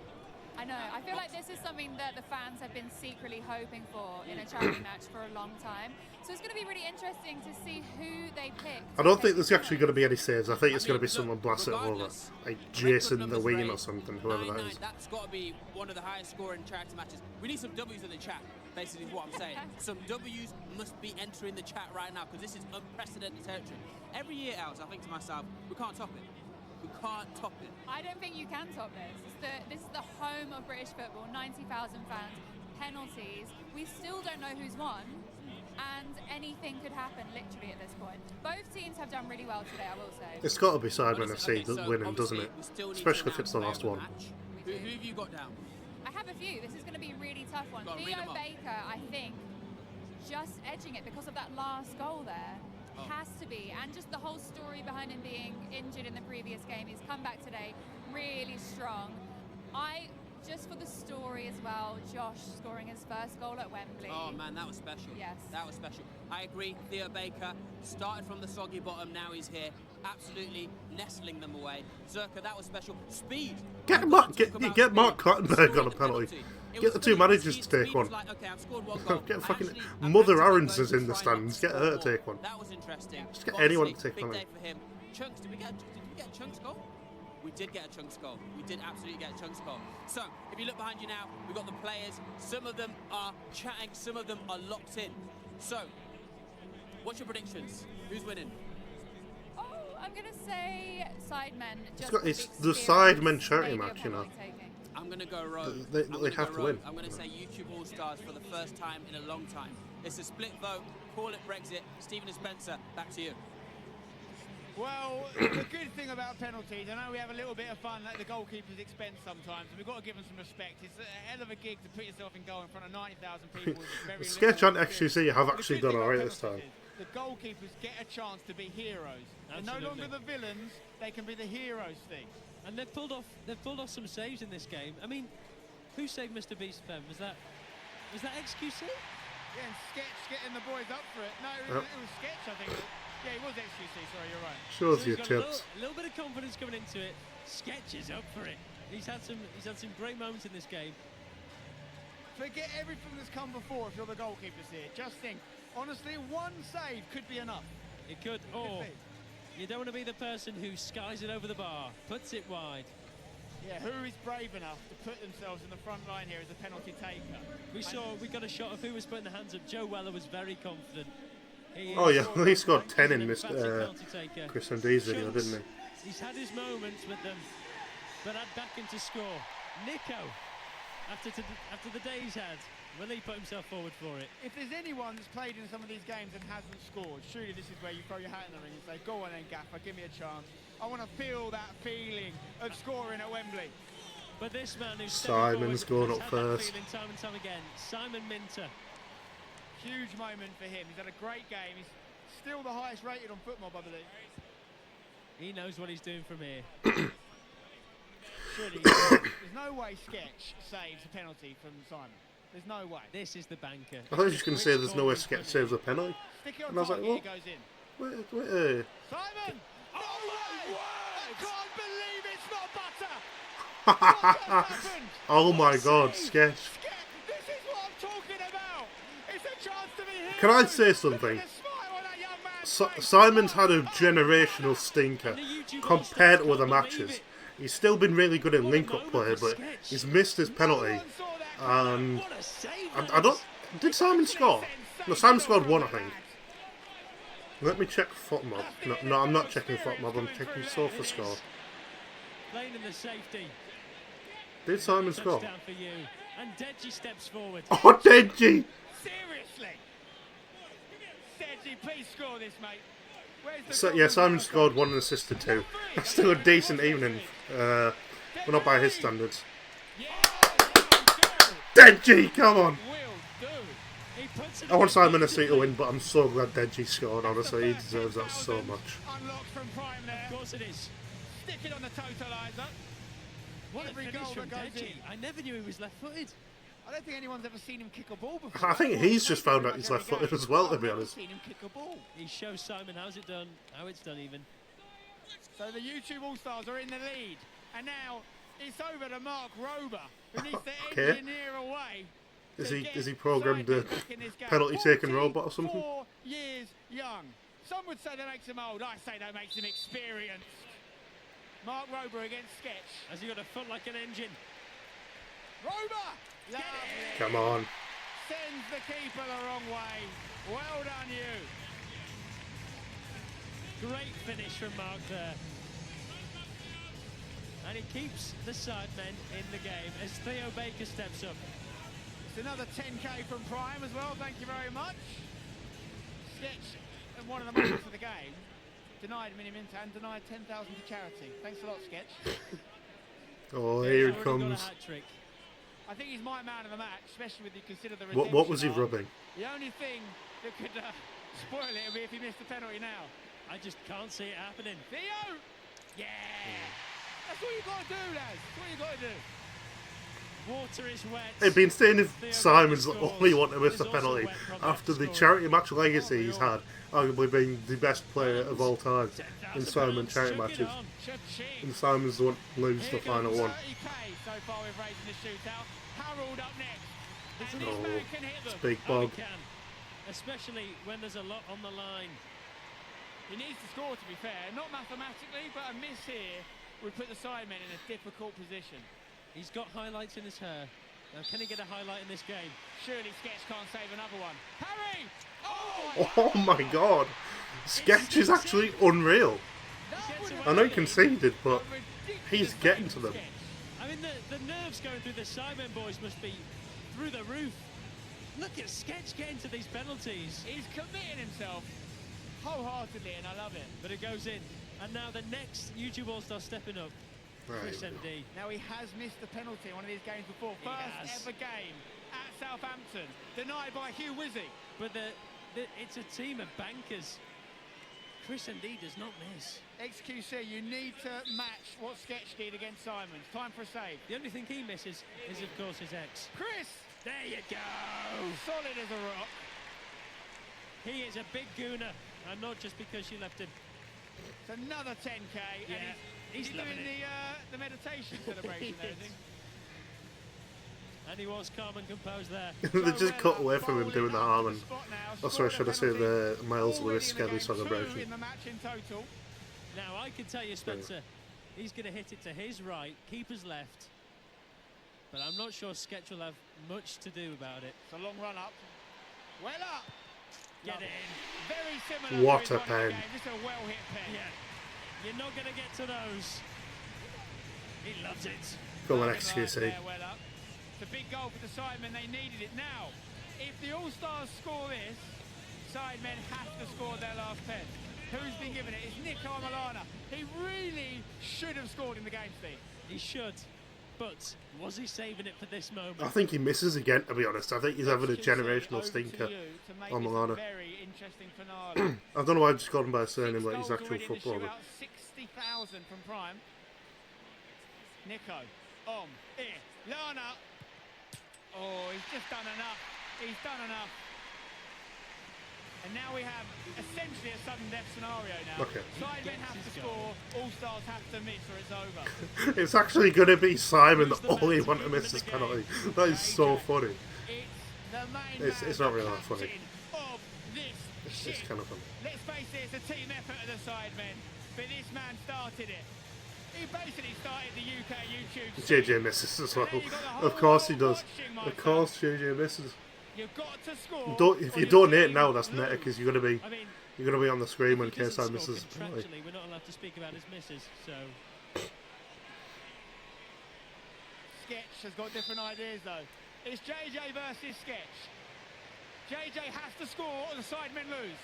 S9: I know, I feel like this is something that the fans have been secretly hoping for in a charity match for a long time. So it's going to be really interesting to see who they pick.
S1: I don't think there's actually going to be any saves. I think it's going to be someone blasting it over. Like Jason the Ween or something, whoever that is.
S8: That's got to be one of the highest scoring charity matches. We need some W's in the chat, basically is what I'm saying. Some W's must be entering the chat right now because this is unprecedented territory. Every year, Els, I think to myself, we can't top it. We can't top it.
S9: I don't think you can top this. This is the home of British football, 90,000 fans, penalties. We still don't know who's won, and anything could happen literally at this point. Both teams have done really well today, I will say.
S1: It's got to be Sidemen FC winning, doesn't it? Especially if it's the last one.
S8: Who have you got down?
S9: I have a few. This is going to be a really tough one. Theo Baker, I think, just edging it because of that last goal there. Has to be, and just the whole story behind him being injured in the previous game. He's come back today really strong. Just for the story as well, Josh scoring his first goal at Wembley.
S8: Oh man, that was special.
S9: Yes.
S8: That was special. I agree, Theo Baker started from the soggy bottom, now he's here, absolutely nestling them away. Zerka, that was special. Speed!
S1: Get Mark Clattenburg on a penalty. Get the 2 managers to take one.
S8: Like, okay, I've scored 1 goal.
S1: Get fucking Mother Aarons is in the stands. Get her to take one.
S8: That was interesting.
S1: Just get anyone to take
S8: big
S1: one.
S8: Day for him. Chunks, did we get a Chunks goal? We did get a Chunks goal. We did absolutely get a Chunks goal. So, if you look behind you now, we've got the players. Some of them are chatting, some of them are locked in. So, what's your predictions? Who's winning?
S9: Oh, I'm going to say Sidemen.
S1: It's the Sidemen charity match, you know.
S8: I'm going to go rogue.
S1: They have to win.
S8: I'm going to say YouTube All-Stars for the first time in a long time. It's a split vote. Call it Brexit. Stephen and Spencer, back to you.
S2: Well, the good thing about penalties, I know we have a little bit of fun at the goalkeeper's expense sometimes, and we've got to give them some respect. It's a hell of a gig to put yourself in goal in front of 90,000 people.
S1: Sketch on XQC have actually done alright this time.
S2: The goalkeepers get a chance to be heroes. They're no longer the villains, they can be the heroes thing.
S3: And they've pulled off some saves in this game. I mean, who saved Mr. Beast, Fem? Was that XQC?
S2: Yeah, and Sketch getting the boys up for it. No, it was Sketch, I think. Yeah, it was XQC, sorry, you're right.
S1: Shows
S3: so
S1: your tips.
S3: A little bit of confidence coming into it. Sketch is up for it. He's had some great moments in this game.
S2: Forget everything that's come before if you're the goalkeepers here. Just think, honestly, one save could be enough.
S3: It could, or you don't want to be the person who skies it over the bar, puts it wide.
S2: Yeah, who is brave enough to put themselves in the front line here as a penalty taker?
S3: We got a shot of who was putting the hands up. Joe Weller was very confident.
S1: Oh yeah, he scored 10 in Chris MD's video, didn't he?
S3: He's had his moments with them, but had back into score. Nico, after the day he's had, Will he put himself forward for it?
S2: If there's anyone that's played in some of these games and hasn't scored, surely this is where you throw your hat in the ring and say, go on then, Gaffer, give me a chance. I want to feel that feeling of scoring at Wembley.
S3: But this man who's
S1: Simon's going up first.
S3: Time and time again. Simon Minter.
S2: Huge moment for him. He's had a great game. He's still the highest rated on Footmob, I believe.
S3: He knows what he's doing from here.
S2: Surely, there's no way Sketch saves a penalty from Simon. There's no way.
S3: This is the banker.
S1: I thought you were just going to say there's no way Sketch saves a penalty.
S2: Stick it on
S1: And I was like,
S2: target,
S1: well,
S2: he goes in.
S1: wait.
S2: Simon!
S8: Oh my word!
S2: I can't believe it's not butter! What just happened?
S1: Oh my God, Sketch.
S2: This is what I'm talking about! It's a chance to be here!
S1: Can I say something? Simon's had a generational stinker compared to other matches. He's still been really good in link-up play, but he's missed his penalty. And I don't. Did Simon score? No, Simon scored one, I think. Let me check Footmob. No, I'm not checking Footmob. I'm checking Sofa score.
S3: Playing in the safety.
S1: Did Simon score?
S3: For you. And Deji steps forward.
S1: Oh, Deji!
S2: Seriously? Deji, please score this, mate.
S1: So, yeah, Simon scored one and assisted two. That's still a decent evening. Well, not by his standards. Deji, come on! I want Simon to win, but I'm so glad Deji scored, honestly. He deserves that so much.
S2: Unlocked from Prime there.
S3: Of course it is.
S2: Stick it on the totaliser.
S3: What a finish from Deji. I never knew he was left-footed.
S2: I don't think anyone's ever seen him kick a ball before.
S1: I think he's just found out he's left-footed as well, to be honest.
S2: Seen him kick a ball.
S3: He shows Simon how's it done, how it's done even.
S2: So the YouTube All-Stars are in the lead. And now it's over to Mark Rober, who needs to engineer away.
S1: Is he programmed a penalty-taking robot or something?
S2: 4 years young. Some would say that makes him old. I say that makes him experienced. Mark Rober against Sketch.
S3: Has he got a foot like an engine?
S2: Rober! Lovely.
S1: Come on.
S2: Sends the keeper the wrong way. Well done, you.
S3: Great finish from Mark there. And he keeps the Sidemen in the game as Theo Baker steps up.
S2: It's another 10k from Prime as well, thank you very much. Sketch, and one of the moments of the game, denied Minimint and denied 10,000 to charity. Thanks a lot, Sketch.
S1: Oh, here it comes.
S2: I think he's my man of the match, especially when you consider the
S1: redemption. What was he rubbing?
S2: The only thing that could spoil it would be if he missed the penalty now.
S3: I just can't see it happening.
S2: Theo! Yeah! That's what you got to do, lads. That's what you got to do.
S3: Water is wet.
S1: It'd been saying if Simon's the only one to miss the penalty after the charity match legacy he's had, arguably being the best player of all time in Simon charity matches. And Simon's the one to lose the final one.
S2: So far we've raised in the shootout. Harold up next. And
S1: oh,
S2: this man can hit them.
S1: it's big bog.
S3: Especially when there's a lot on the line.
S2: He needs to score, to be fair. Not mathematically, but a miss here would put the Sidemen in a difficult position.
S3: He's got highlights in his hair. Now, can he get a highlight in this game?
S2: Surely Sketch can't save another one. Harry!
S1: Oh my God! Sketch is actually unreal. I know he conceded, but he's getting to them.
S3: I mean, the nerves going through the Sidemen boys must be through the roof. Look at Sketch getting to these penalties.
S2: He's committing himself wholeheartedly, and I love it.
S3: But it goes in. And now the next YouTube All-Star stepping up. Chris MD.
S2: Now he has missed the penalty in one of these games before. First ever game at Southampton. Denied by Hugh Wizzy.
S3: But it's a team of bankers. Chris MD does not miss.
S2: XQC, you need to match what Sketch did against Simons. Time for a save.
S3: The only thing he misses is, of course, his ex.
S2: Chris!
S3: There you go!
S2: Solid as a rock.
S3: He is a big gooner, and not just because you left him.
S2: It's another 10k.
S3: Yeah,
S2: and he's doing the meditation celebration there, I think.
S3: And he was calm and composed there.
S1: They just cut away from him doing the arm, and that's why should I say the Miles Lewis Skelly celebration.
S2: In the match in total.
S3: Now I can tell you, Spencer, he's going to hit it to his right, keeper's left. But I'm not sure Sketch will have much to do about it.
S2: It's a long run up. Well up.
S3: Get it in.
S2: Very similar.
S1: What a pen.
S2: This is a well hit pen.
S3: Yeah. You're not going to get to those. He loves it.
S1: Go on, XQC.
S2: Well up. It's a big goal for the Sidemen. They needed it. Now, if the All-Stars score this, Sidemen have to score their last 10. Who's been given it? It's Nico Milana. He really should have scored in the game, Steve.
S3: He should. But was he saving it for this moment?
S1: I think he misses again, to be honest. I think he's having a generational stinker on Milana.
S2: Very interesting finale.
S1: I don't know why I just called him by a surname like he's actual footballer.
S2: 60,000 from Prime. Nico. Here. Lana. Oh, he's just done enough. He's done enough. And now we have essentially a sudden death scenario now.
S1: Okay.
S2: Sidemen have to score, All-Stars have to miss or it's over.
S1: It's actually going to be Simon the only one to miss this penalty. That is so funny. It's not really that funny. It's kind of funny.
S2: Let's face it, it's a team effort of the Sidemen, but this man started it. He basically started the UK YouTube.
S1: JJ misses as well. Of course he does. Of course JJ misses.
S2: You've got to score.
S1: If you donate now, that's meta because you're gonna be on the screen when KSI misses.
S3: Contractually, we're not allowed to speak about his misses, so.
S2: Sketch has got different ideas though. It's JJ versus Sketch. JJ has to score or the Sidemen lose.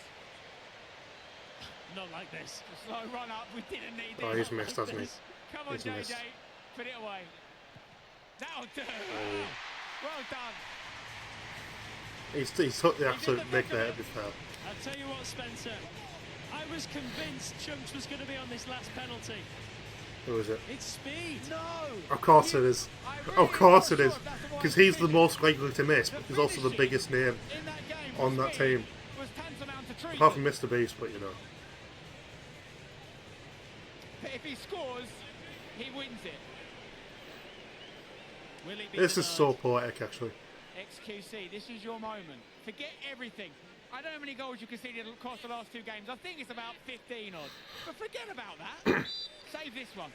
S3: Not like this.
S2: A slow run up. We didn't need this.
S1: Oh, he's missed, hasn't he?
S2: Come on, JJ. Missed. Put it away. That'll do. Oh. Well done.
S1: He's took the absolute mick there, to be fair.
S3: I'll tell you what, Spencer. I was convinced Chunks was going to be on this last penalty.
S1: Who is it?
S3: It's Speed.
S2: No.
S1: Of course it is. Of course it is. Because he's the most likely to miss, but he's also the biggest name on that team. Apart from Mr. Beast, but you know.
S2: But if he scores, he wins it.
S1: This is so poetic, actually.
S2: XQC, this is your moment. Forget everything. I don't know how many goals you conceded across the last 2 games. I think it's about 15 odd. But forget about that. Save this one.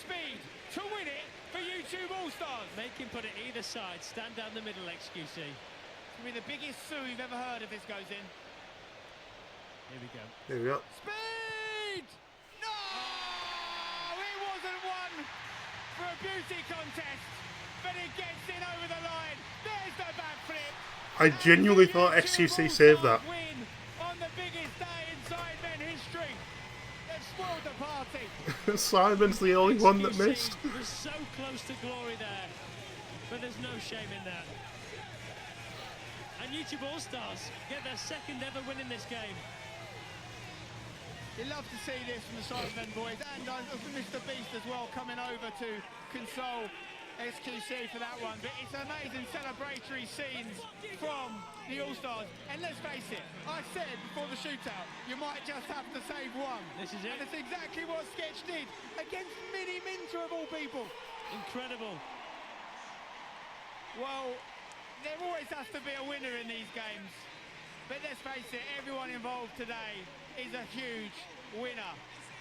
S2: Speed to win it for YouTube All-Stars.
S3: Make him put it either side. Stand down the middle, XQC.
S2: It's going to be the biggest sue you've ever heard if this goes in.
S3: Here we go.
S1: Here we go.
S2: Speed! No! It wasn't one for a beauty contest, but it gets in over the line. There's the backflip.
S1: I genuinely thought XQC saved that.
S2: Win on the biggest day in Sidemen history. They've spoiled the party.
S1: Simon's the only one that missed.
S3: Was so close to glory there, but there's no shame in that. And YouTube All-Stars get their second ever win in this game.
S2: You love to see this from the Sidemen boys, and Mr. Beast as well coming over to console XQC for that one. But it's amazing celebratory scenes from the All-Stars. And let's face it, I said before the shootout, you might just have to save one.
S3: This is it.
S2: And it's exactly what Sketch did against Mini Minter of all people.
S3: Incredible.
S2: Well, there always has to be a winner in these games. But let's face it, everyone involved today is a huge winner.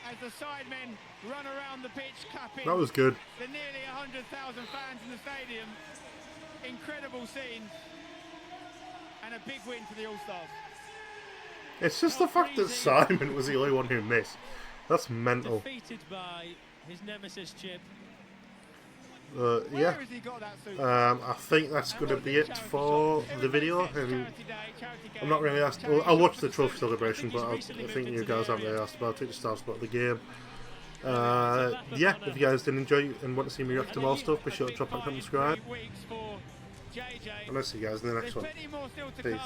S2: As the Sidemen run around the pitch clapping.
S1: That was good.
S2: The nearly 100,000 fans in the stadium. Incredible scenes. And a big win for the All-Stars.
S1: It's just the fact that Simon was the only one who missed. That's mental.
S3: Defeated by his nemesis Chip.
S1: Yeah. I think that's going to be it for the video. And I'm not really asked. Well, I'll watch the trophy celebration, but I think you guys haven't really asked about it. Just asked about the game. Yeah, if you guys did enjoy and want to see me react to more stuff, be sure to drop a comment and subscribe. And I'll see you guys in the next one. Peace.